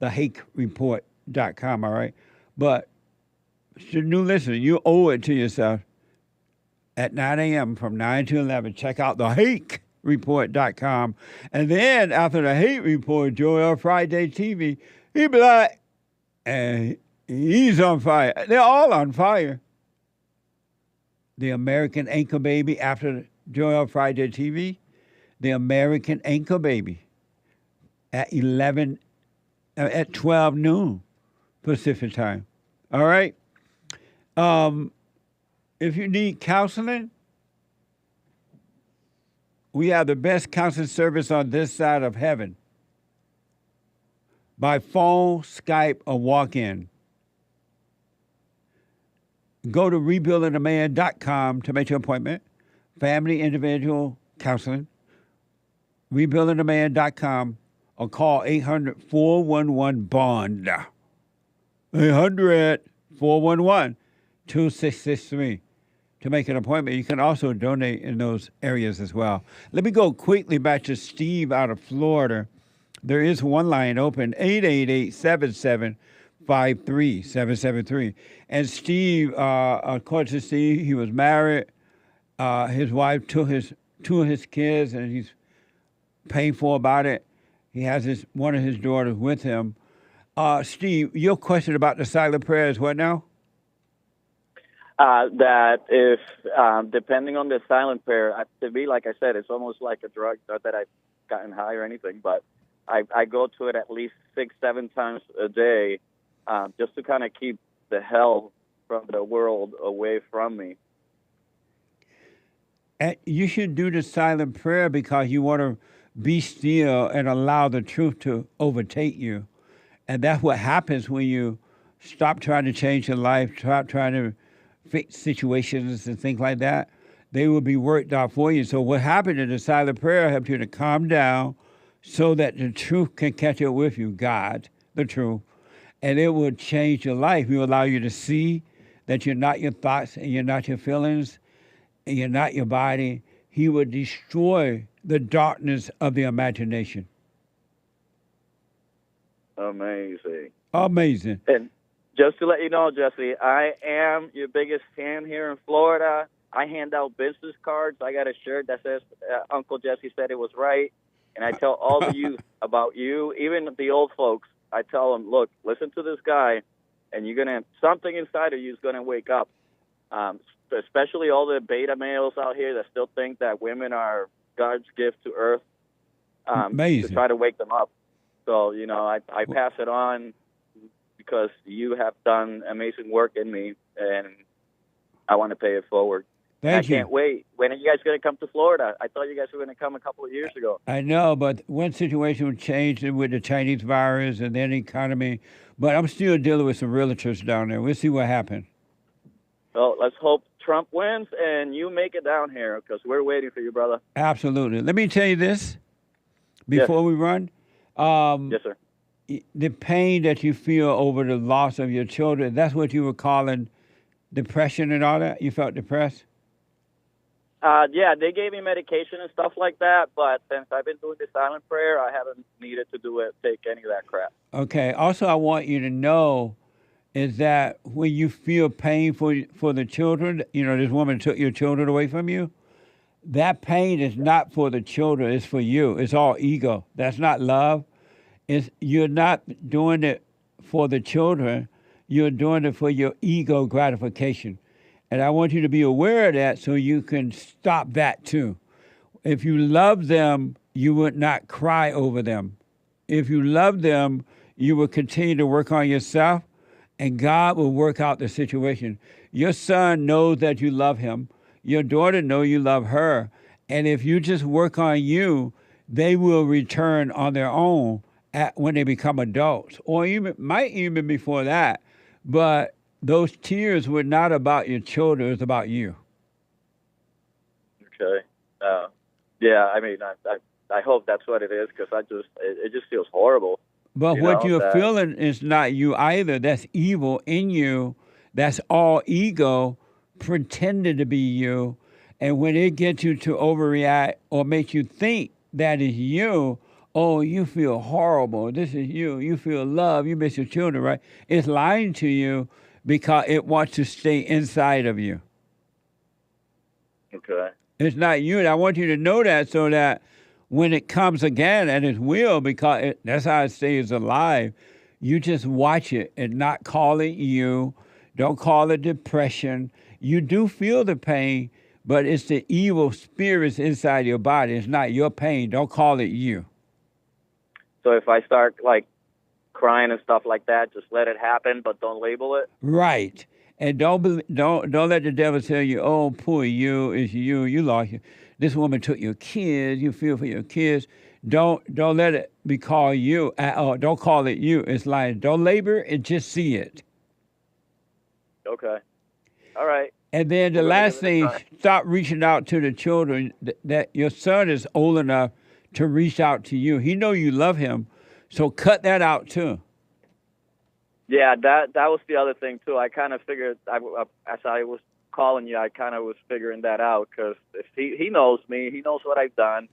thehakereport.com, all right? But to new listener, you owe it to yourself at 9 a.m. from 9 to 11. Check out thehakereport.com. And then after the Hake Report, Joel Friday TV, he be like, and he's on fire. They're all on fire. The American Anchor Baby after Joel Friday TV. The American Anchor Baby at 12 noon Pacific time. All right? If you need counseling, we have the best counseling service on this side of heaven. By phone, Skype, or walk-in. Go to rebuildingaman.com to make your appointment. Family, individual counseling. Rebuildingaman.com or call 800-411-BOND. 800-411-2663 to make an appointment. You can also donate in those areas as well. Let me go quickly back to Steve out of Florida. There is one line open, 888-77-53773. And Steve, according to Steve, he was married. His wife took two of his kids, and he's painful about it. He has one of his daughters with him. Steve, your question about the silent prayer is what now? That if, depending on the silent prayer, to me, like I said, it's almost like a drug. Not that I've gotten high or anything, but I go to it at least 6-7 times a day, just to kind of keep the hell from the world away from me. And you should do the silent prayer because you want to be still and allow the truth to overtake you. And that's what happens when you stop trying to change your life, stop trying to fix situations and things like that. They will be worked out for you. So what happened in the silent prayer helps you to calm down so that the truth can catch up with you, God, the truth. And it will change your life. It will allow you to see that you're not your thoughts and you're not your feelings and you're not your body. He will destroy the darkness of the imagination. Amazing. Amazing. And just to let you know, Jesse, I am your biggest fan here in Florida. I hand out business cards. I got a shirt that says Uncle Jesse said it was right. And I tell all the youth about you, even the old folks. I tell them, look, listen to this guy, and something inside of you is going to wake up. Especially all the beta males out here that still think that women are God's gift to earth. Amazing. To try to wake them up. So, I pass it on because you have done amazing work in me, and I want to pay it forward. Thank you. I can't wait. When are you guys going to come to Florida? I thought you guys were going to come a couple of years ago. I know, but one situation changed with the Chinese virus and then the economy. But I'm still dealing with some realtors down there. We'll see what happens. Well, let's hope Trump wins and you make it down here because we're waiting for you, brother. Absolutely. Let me tell you this before we run. Yes, sir. The pain that you feel over the loss of your children, that's what you were calling depression and all that? You felt depressed? Yeah, they gave me medication and stuff like that, but since I've been doing the silent prayer, I haven't needed to take any of that crap. Okay. Also, I want you to know is that when you feel pain for the children, this woman took your children away from you, that pain is not for the children, it's for you. It's all ego. That's not love. You're not doing it for the children. You're doing it for your ego gratification. And I want you to be aware of that so you can stop that too. If you love them, you would not cry over them. If you love them, you will continue to work on yourself and God will work out the situation. Your son knows that you love him. Your daughter knows you love her. And if you just work on you, they will return on their own when they become adults, or might even before that. But those tears were not about your children; it was about you. Okay. Yeah, I mean, I hope that's what it is, because it just feels horrible. But what you're feeling is not you either. That's evil in you. That's all ego pretending to be you. And when it gets you to overreact or makes you think that is you, oh, you feel horrible. This is you. You feel love. You miss your children, right? It's lying to you because it wants to stay inside of you. Okay. It's not you. And I want you to know that so that when it comes again, and it will, because that's how it stays alive, you just watch it and not call it you. Don't call it depression. You do feel the pain, but it's the evil spirits inside your body. It's not your pain. Don't call it you. So if I start like crying and stuff like that, just let it happen, but don't label it. Right. And don't let the devil tell you, oh, poor you, it's you. You lost this woman took your kids. You feel for your kids. Don't let it be called you at all. Don't call it you. It's like, don't labor it, just see it. Okay. All right. And then the last thing, stop reaching out to the children. That your son is old enough to reach out to you. He know you love him, so cut that out too. Yeah, that was the other thing too. I kind of figured, as I was calling you, I kind of was figuring that out, because if he knows me, he knows what I've done.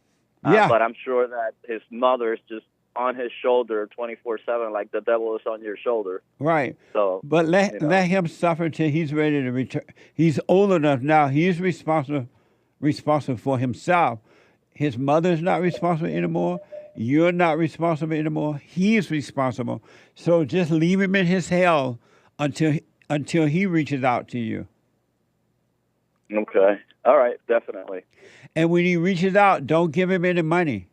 Yeah. But I'm sure that his mother's just on his shoulder 24/7, like the devil is on your shoulder. Right. So, but let him suffer till he's ready to return. He's old enough now. He's responsible for himself. His mother's not responsible anymore. You're not responsible anymore. He's responsible. So just leave him in his hell until he reaches out to you. Okay. All right. Definitely. And when he reaches out, don't give him any money.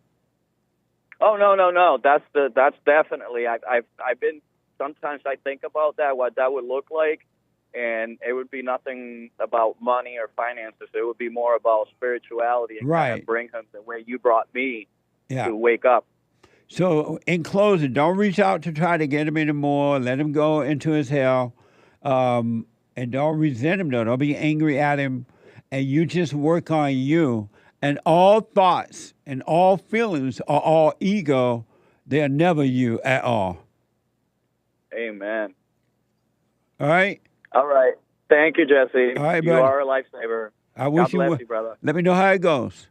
Oh no. That's definitely. I've been. Sometimes I think about that, what that would look like, and it would be nothing about money or finances. It would be more about spirituality and kind of bring him the way you brought me to wake up. So in closing, don't reach out to try to get him anymore. Let him go into his hell, and don't resent him. Don't be angry at him, and you just work on you. And all thoughts and all feelings are all ego. They're never you at all. Amen. All right? All right. Thank you, Jesse. All right, you brother. are a lifesaver. I wish God bless you, brother. Let me know how it goes.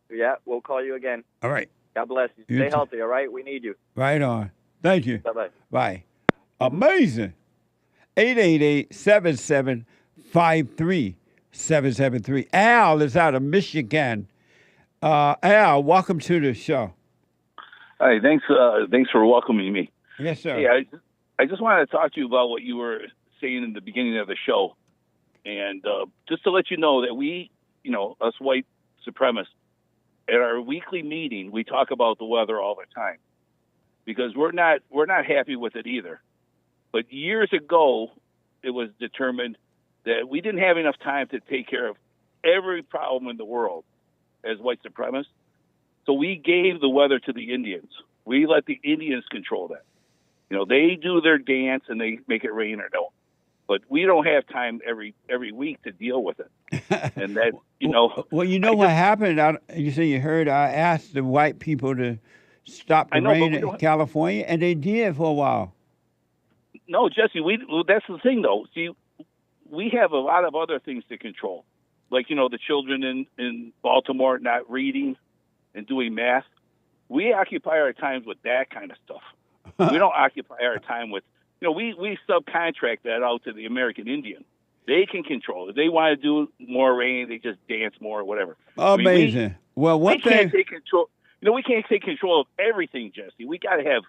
Yeah, we'll call you again. All right. God bless you. You Stay too. healthy, all right? We need you. Right on. Thank you. Bye-bye. Bye. Amazing. 888-7753-773. Al is out of Michigan. Al, welcome to the show. Hi, thanks for welcoming me. Yes, sir. Hey, I just wanted to talk to you about what you were saying in the beginning of the show. And just to let you know that we, us white supremacists, at our weekly meeting, we talk about the weather all the time because we're not happy with it either. But years ago, it was determined that we didn't have enough time to take care of every problem in the world as white supremacists. So we gave the weather to the Indians. We let the Indians control that. They do their dance and they make it rain or don't. But we don't have time every week to deal with it. And that, Well, what happened? You say you heard I asked the white people to stop the rain in California, and they did for a while. No, Jesse, that's the thing, though. See, we have a lot of other things to control. Like, the children in Baltimore not reading and doing math. We occupy our times with that kind of stuff. We don't occupy our time with, we subcontract that out to the American Indian. They can control it. If they want to do more rain, they just dance more or whatever. Amazing. We can't take control. We can't take control of everything, Jesse. We got to have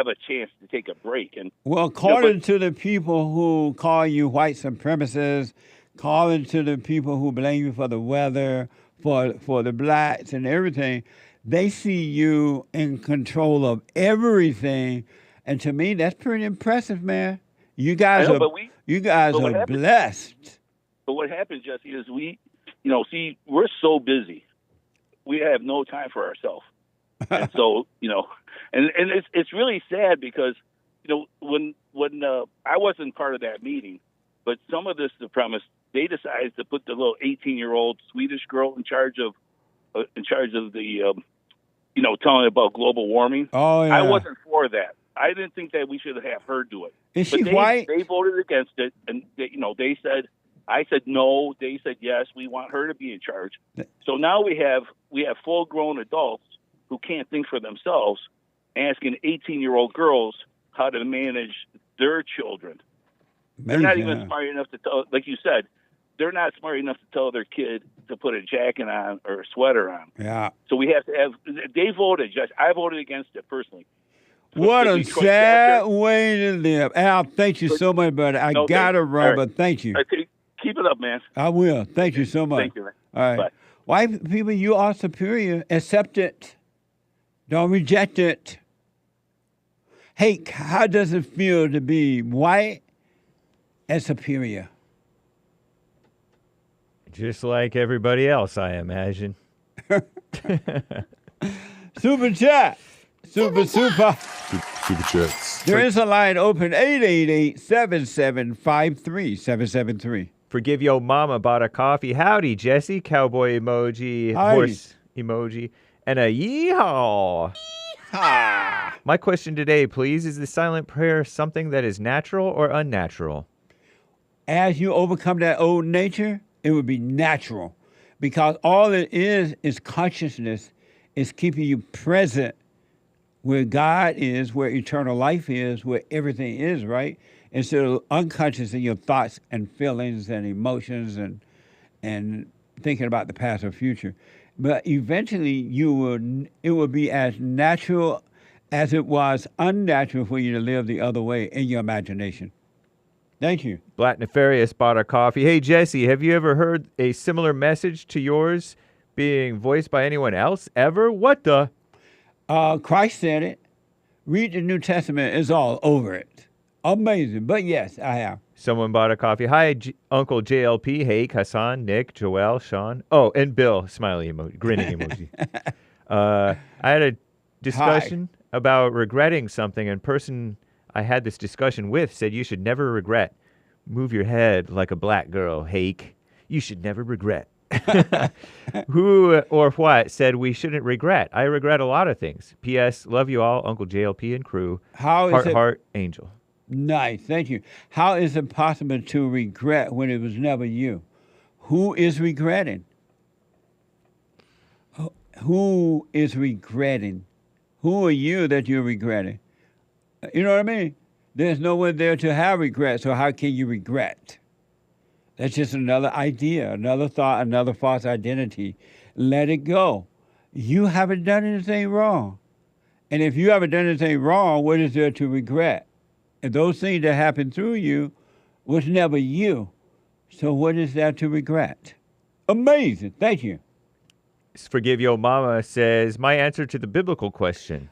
a chance to take a break. And according to the people who call you white supremacists, calling to the people who blame you for the weather, for the blacks and everything, they see you in control of everything. And to me, that's pretty impressive, man. You guys are blessed. But what happens, Jesse, is we're so busy. we have no time for ourselves. And so, and it's really sad because, when I wasn't part of that meeting, but some of the supremacists, they decided to put the little 18-year-old Swedish girl in charge of the, telling about global warming. Oh, yeah. I wasn't for that. I didn't think that we should have her do it. Is she white? They voted against it, and they said, I said no. They said yes. We want her to be in charge. So now we have full-grown adults who can't think for themselves, asking 18-year-old girls how to manage their children. They're not even smart enough to tell, like you said, they're not smart enough to tell their kid to put a jacket on or a sweater on. Yeah. So we have to have. They voted. I voted against it personally. What a sad way to live. Al, thank you so much, buddy. I got to run, but thank you. Keep it up, man. I will. Thank you so much. Thank you, man. All right. Bye. White people, you are superior. Accept it. Don't reject it. Hake, how does it feel to be white and superior? Just like everybody else, I imagine. Super chat. Super. Super chats. There is a line open, 888-7753-773. Forgive Yo Mama bought a coffee. Howdy, Jesse. Cowboy emoji, horse emoji, and a yeehaw. My question today, please, is the silent prayer something that is natural or unnatural? As you overcome that old nature, it would be natural. Because all it is consciousness is keeping you present where God is, where eternal life is, where everything is, right? Instead of unconscious in your thoughts and feelings and emotions and thinking about the past or future. But eventually it will be as natural as it was unnatural for you to live the other way in your imagination. Thank you. Black Nefarious bought a coffee. Hey, Jesse, have you ever heard a similar message to yours being voiced by anyone else ever? What the? Christ said it. Read the New Testament. It's all over it. Amazing. But yes, I have. Someone bought a coffee. Hi, Uncle JLP, Hake, Hassan, Nick, Joel, Sean. Oh, and Bill, smiley emoji, grinning emoji. I had a discussion about regretting something, and person I had this discussion with said you should never regret. Move your head like a black girl, Hake. You should never regret. Who or what said we shouldn't regret? I regret a lot of things. P.S. Love you all, Uncle JLP and crew. Heart, Angel. Nice, thank you. How is it possible to regret when it was never you? Who is regretting? Who is regretting? Who are you that you're regretting? You know what I mean? There's no one there to have regret, so how can you regret? That's just another idea, another thought, another false identity. Let it go. You haven't done anything wrong. And if you haven't done anything wrong, what is there to regret? And those things that happened through you was never you. So what is there to regret? Amazing. Thank you. Forgive Yo Mama says, my answer to the biblical question.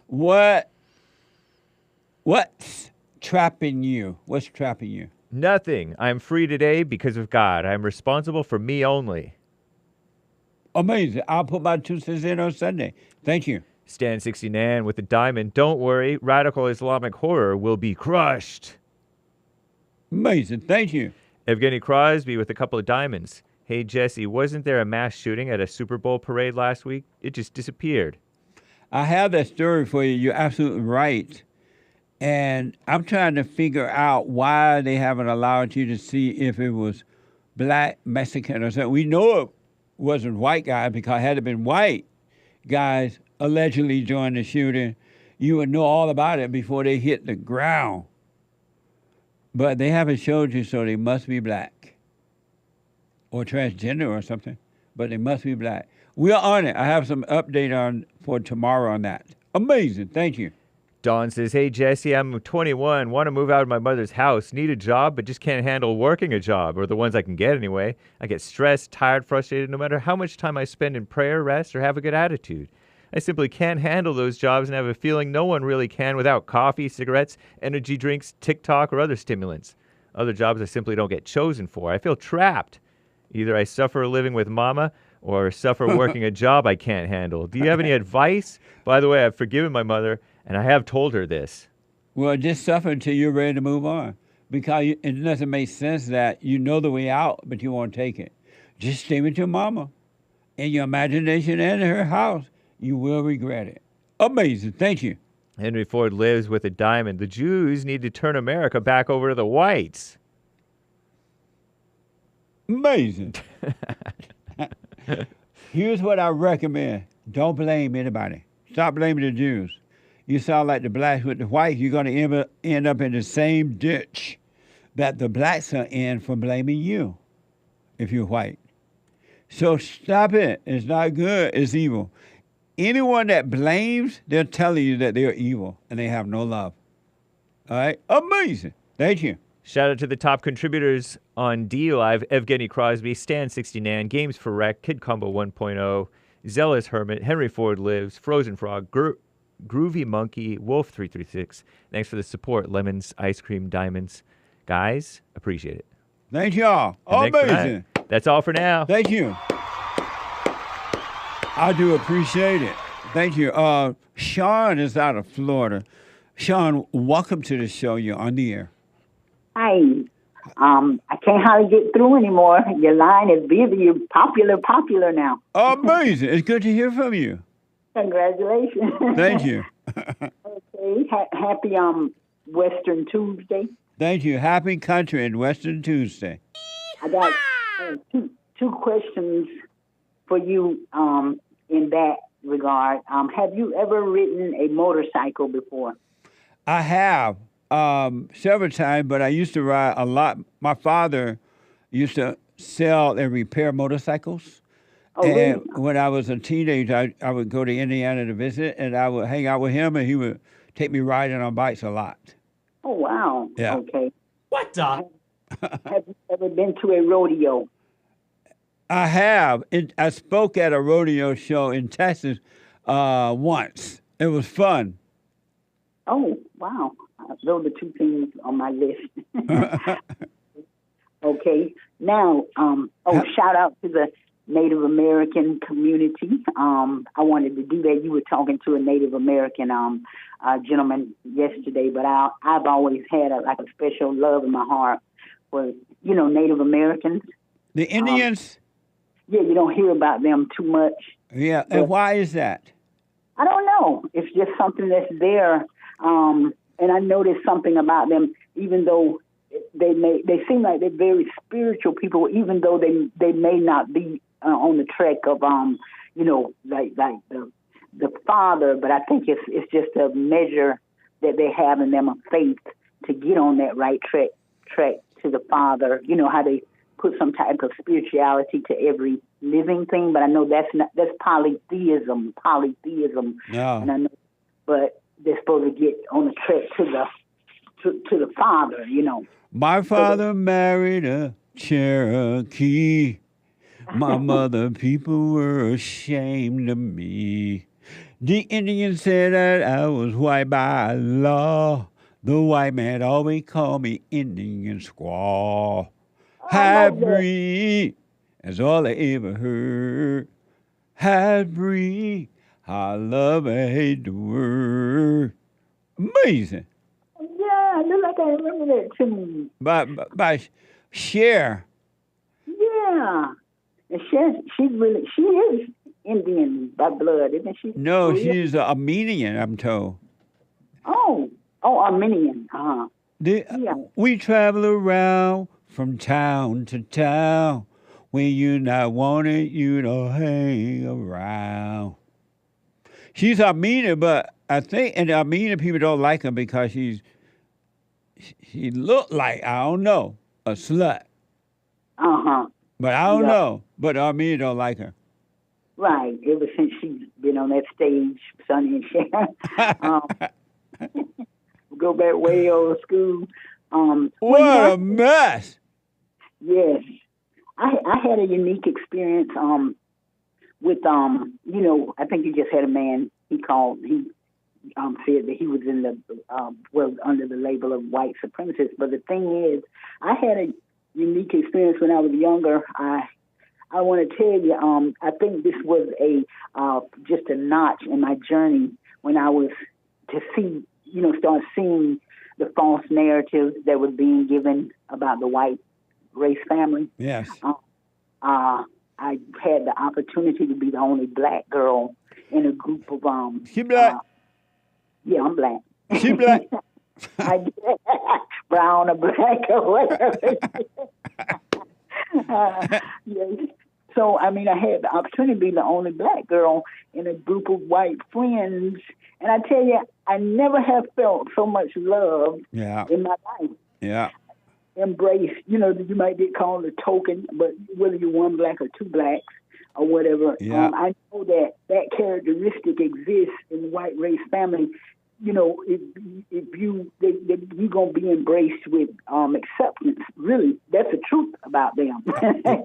What's trapping you? What's trapping you? Nothing. I'm free today because of God. I'm responsible for me only. Amazing. I'll put my 2 cents in on Sunday. Thank you. Stan 69 with the diamond. Don't worry, radical Islamic horror will be crushed. Amazing. Thank you. Evgeny Crosby with a couple of diamonds. Hey, Jesse, wasn't there a mass shooting at a Super Bowl parade last week? It just disappeared. I have that story for you. You're absolutely right. And I'm trying to figure out why they haven't allowed you to see if it was black, Mexican, or something. We know it wasn't white guys because had it been white guys allegedly doing the shooting, you would know all about it before they hit the ground. But they haven't showed you, so they must be black or transgender or something. But they must be black. We're on it. I have some update for tomorrow on that. Amazing. Thank you. Dawn says, hey, Jesse, I'm 21, want to move out of my mother's house, need a job, but just can't handle working a job, or the ones I can get anyway. I get stressed, tired, frustrated, no matter how much time I spend in prayer, rest, or have a good attitude. I simply can't handle those jobs and have a feeling no one really can without coffee, cigarettes, energy drinks, TikTok, or other stimulants. Other jobs I simply don't get chosen for. I feel trapped. Either I suffer living with mama, or suffer working a job I can't handle. Do you have any advice? By the way, I've forgiven my mother, and I have told her this. Well, just suffer until you're ready to move on. Because it doesn't make sense that you know the way out, but you won't take it. Just stay with your mama. In your imagination and her house, you will regret it. Amazing. Thank you. Henry Ford lives with a diamond. The Jews need to turn America back over to the whites. Amazing. Here's what I recommend. Don't blame anybody. Stop blaming the Jews. You sound like the blacks with the whites. You're going to end up in the same ditch that the blacks are in for blaming you if you're white. So stop it. It's not good. It's evil. Anyone that blames, they're telling you that they're evil and they have no love. All right? Amazing. Thank you. Shout out to the top contributors on D-Live, Evgeny Crosby, Stan69, Games for Rec, Kid Combo 1.0, Zealous Hermit, Henry Ford Lives, Frozen Frog, Groovy Monkey, Wolf336. Thanks for the support, Lemons, Ice Cream, Diamonds. Guys, appreciate it. Thank y'all. And thanks for Amazing. that. That's all for now. Thank you. I do appreciate it. Thank you. Sean is out of Florida. Sean, welcome to the show. You're on the air. Hi. I can't hardly get through anymore. Your line is busy. You're popular now. Amazing. It's good to hear from you. Congratulations. Thank you. Okay. Happy Western Tuesday. Thank you. Happy country and Western Tuesday. I got two questions for you in that regard. Have you ever ridden a motorcycle before? I have several times, but I used to ride a lot. My father used to sell and repair motorcycles. Oh, and really? when I was a teenager, I would go to Indiana to visit, and I would hang out with him, and he would take me riding on bikes a lot. Oh, wow. Yeah. Okay. What the? Have you ever been to a rodeo? I have. I spoke at a rodeo show in Texas once. It was fun. Oh, wow. Those are two things on my list. Okay. Now, shout out to the Native American community. I wanted to do that. You were talking to a Native American gentleman yesterday, but I've always had a special love in my heart for, Native Americans. The Indians? Yeah, you don't hear about them too much. Yeah, and why is that? I don't know. It's just something that's there. And I noticed something about them, even though they seem like they're very spiritual people, even though they may not be on the track of like the Father, but I think it's just a measure that they have in them of faith to get on that right track to the Father. You know how they put some type of spirituality to every living thing, but I know that's polytheism. No. And I know, but they're supposed to get on the track to the Father. My father married a Cherokee. My mother people were ashamed of me. The Indians said that I was white by law. The white man always called me Indian squaw. Half-breed, that's all I ever heard. Half-breed, I love and hate the word. Amazing. Yeah, I look like I remember that tune. By Cher. Yeah. And she is Indian by blood, isn't she? No, she's Armenian, I'm told. Oh, Armenian. We travel around from town to town. When you're not wanted, you don't hang around. She's Armenian, but I think, and the Armenian people don't like her because she looked like, I don't know, a slut. Uh-huh. But I don't know. But Armenian don't like her. Right. Ever since she's been on that stage, Sonny and Cher. Go back way old school. What a mess. Yes. I had a unique experience with, I think you just had a man, he said that he was in under the label of white supremacist. But the thing is, I had a unique experience when I was younger. I want to tell you, I think this was just a notch in my journey when I was to see, start seeing the false narratives that were being given about the white race family. Yes. I had the opportunity to be the only black girl in a group of She black. Yeah, I'm black. She black. Brown or black or whatever. Yes. So, I had the opportunity to be the only black girl in a group of white friends. And I tell you, I never have felt so much love in my life. Yeah. Embrace, you might get called a token, but whether you're one black or two blacks or whatever, I know that characteristic exists in the white race family. If you're gonna be embraced with acceptance. Really, that's the truth about them.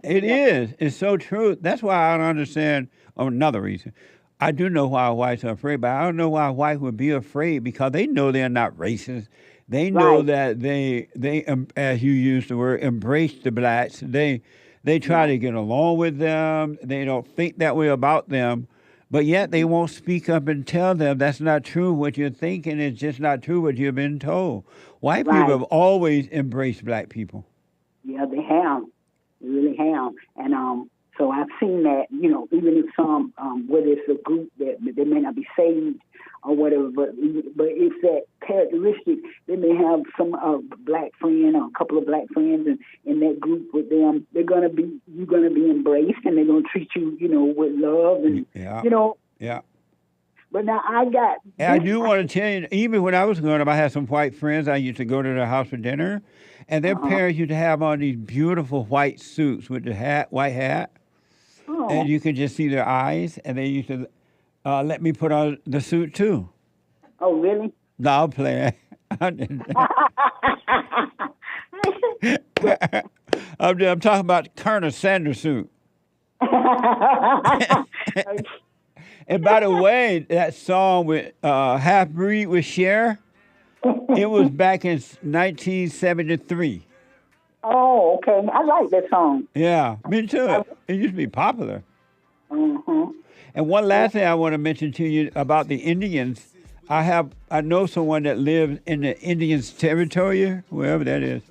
It is. It's so true. That's why I don't understand. Another reason, I do know why whites are afraid, but I don't know why whites would be afraid because they know they're not racist. They know that they as you use the word, embrace the blacks. They try to get along with them. They don't think that way about them. But yet they won't speak up and tell them that's not true. What you're thinking is just not true what you've been told. White people have always embraced black people. Yeah, they have. They really have. And so I've seen that, even if some, whether it's a group that they may not be saved or whatever, but it's that characteristic. They may have some black friend or a couple of black friends in that group with them. You're gonna be embraced, and they're gonna treat you, with love and Yeah. But now I do want to tell you, even when I was growing up, I had some white friends. I used to go to their house for dinner, and their parents used to have on these beautiful white suits with the white hat, and you could just see their eyes, and they used to let me put on the suit too. Oh, really? No, I'll play. I'm talking about Colonel Sanders suit. And by the way, that song with Half Breed with Cher, it was back in 1973. Oh, okay. I like that song. Yeah, me too. It used to be popular. Mm-hmm. And one last thing I want to mention to you about the Indians. I know someone that lives in the Indians' territory, wherever that is,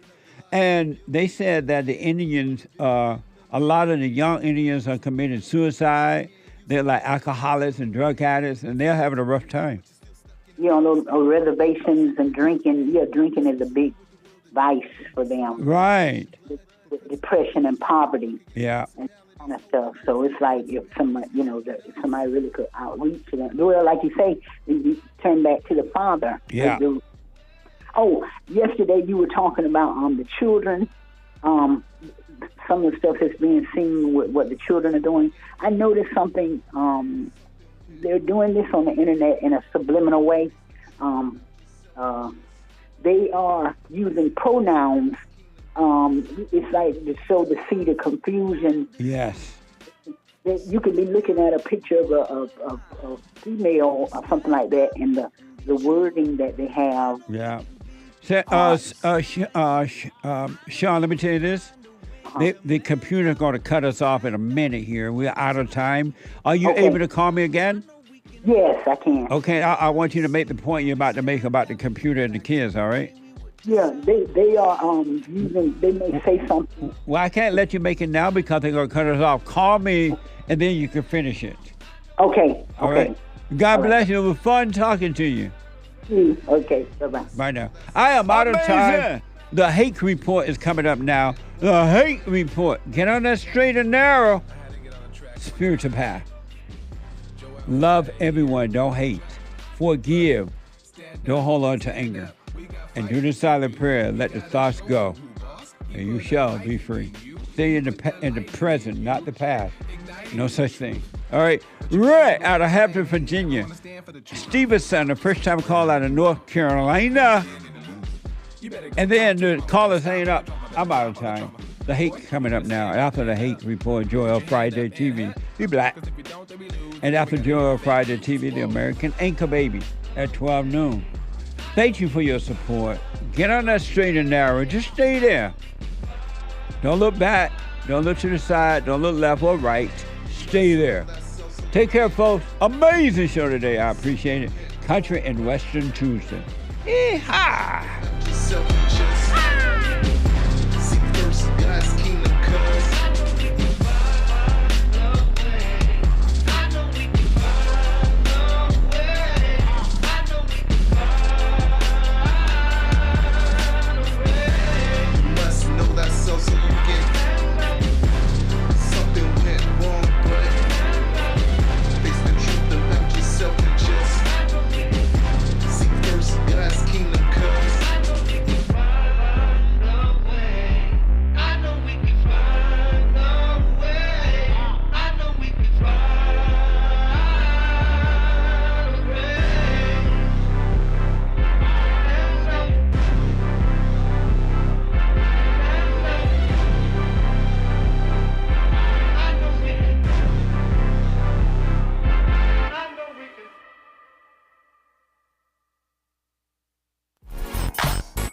and they said that the Indians, a lot of the young Indians are committing suicide. They're like alcoholics and drug addicts, and they're having a rough time. Those reservations and drinking. Yeah, drinking is a big vice for them. Right. With depression and poverty. Yeah. And kind of stuff. So it's like if somebody, if somebody really could outreach to them. Well, like you say, you turn back to the Father. Yeah. Yesterday you were talking about the children. Some of the stuff that's being seen with what the children are doing. I noticed something. They're doing this on the internet in a subliminal way. They are using pronouns. It's like to show the seed of confusion. Yes. You could be looking at a picture of a female or something like that, and the wording that they have. Yeah. Sean, let me tell you this. The computer's going to cut us off in a minute here. We're out of time. Are you able to call me again? Yes, I can. Okay, I want you to make the point you're about to make about the computer and the kids, all right? Yeah, they are using, they may say something. Well, I can't let you make it now because they're going to cut us off. Call me, and then you can finish it. Okay. All right? God bless you. It was fun talking to you. Okay, bye-bye. Bye now. I am out of time. The Hake Report is coming up now. The Hake Report. Get on that straight and narrow spiritual path. Love everyone. Don't hate. Forgive. Don't hold on to anger. And do the silent prayer. Let the thoughts go. And you shall be free. Stay in the present, not the past. No such thing. All right. Right out of Hampton, Virginia. Stevenson, the first time call out of North Carolina. And then the callers hanging up. I'm out of time. The Hake coming up now. After the Hake Report, Joel Friday TV. Be black. And after Joel Friday TV, the American Anchor Baby at 12 noon. Thank you for your support. Get on that straight and narrow. Just stay there. Don't look back. Don't look to the side. Don't look left or right. Stay there. Take care, folks. Amazing show today. I appreciate it. Country and Western Tuesday. Yeehaw!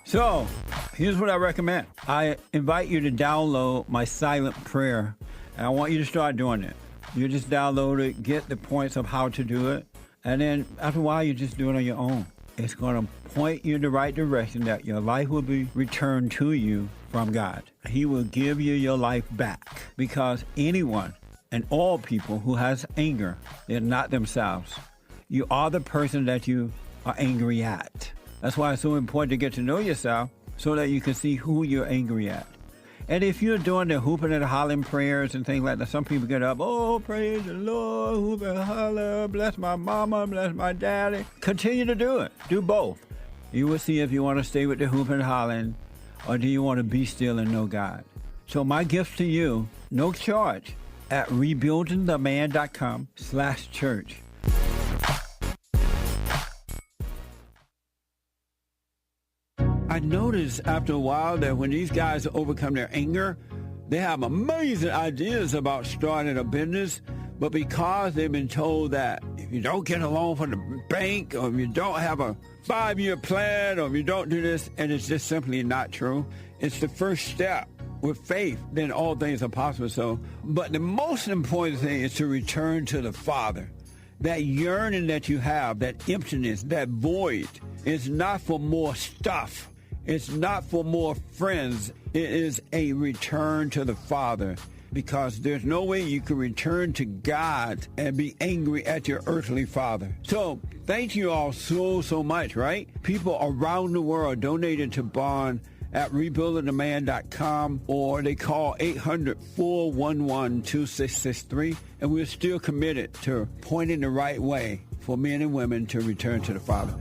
So, here's what I recommend. I invite you to download my silent prayer, and I want you to start doing it. You just download it, get the points of how to do it, and then after a while, you just do it on your own. It's going to point you in the right direction that your life will be returned to you from God. He will give you your life back, because anyone and all people who has anger, they're not themselves. You are the person that you are angry at. That's why it's so important to get to know yourself so that you can see who you're angry at. And if you're doing the hooping and hollering prayers and things like that, some people get up, oh, praise the Lord, hoop and holler, bless my mama, bless my daddy. Continue to do it. Do both. You will see if you want to stay with the hooping and hollering, or do you want to be still and know God. So my gift to you, no charge, at rebuildingtheman.com/church. I noticed after a while that when these guys overcome their anger, they have amazing ideas about starting a business, but because they've been told that if you don't get a loan from the bank, or if you don't have a 5-year plan, or if you don't do this, and it's just simply not true, it's the first step. With faith, then all things are possible. So, but the most important thing is to return to the Father. That yearning that you have, that emptiness, that void, is not for more stuff. It's not for more friends. It is a return to the Father, because there's no way you can return to God and be angry at your earthly father. So thank you all so much, right? People around the world donated to Bond at rebuildingtheman.com, or they call 800-411-2663, and we're still committed to pointing the right way for men and women to return to the Father.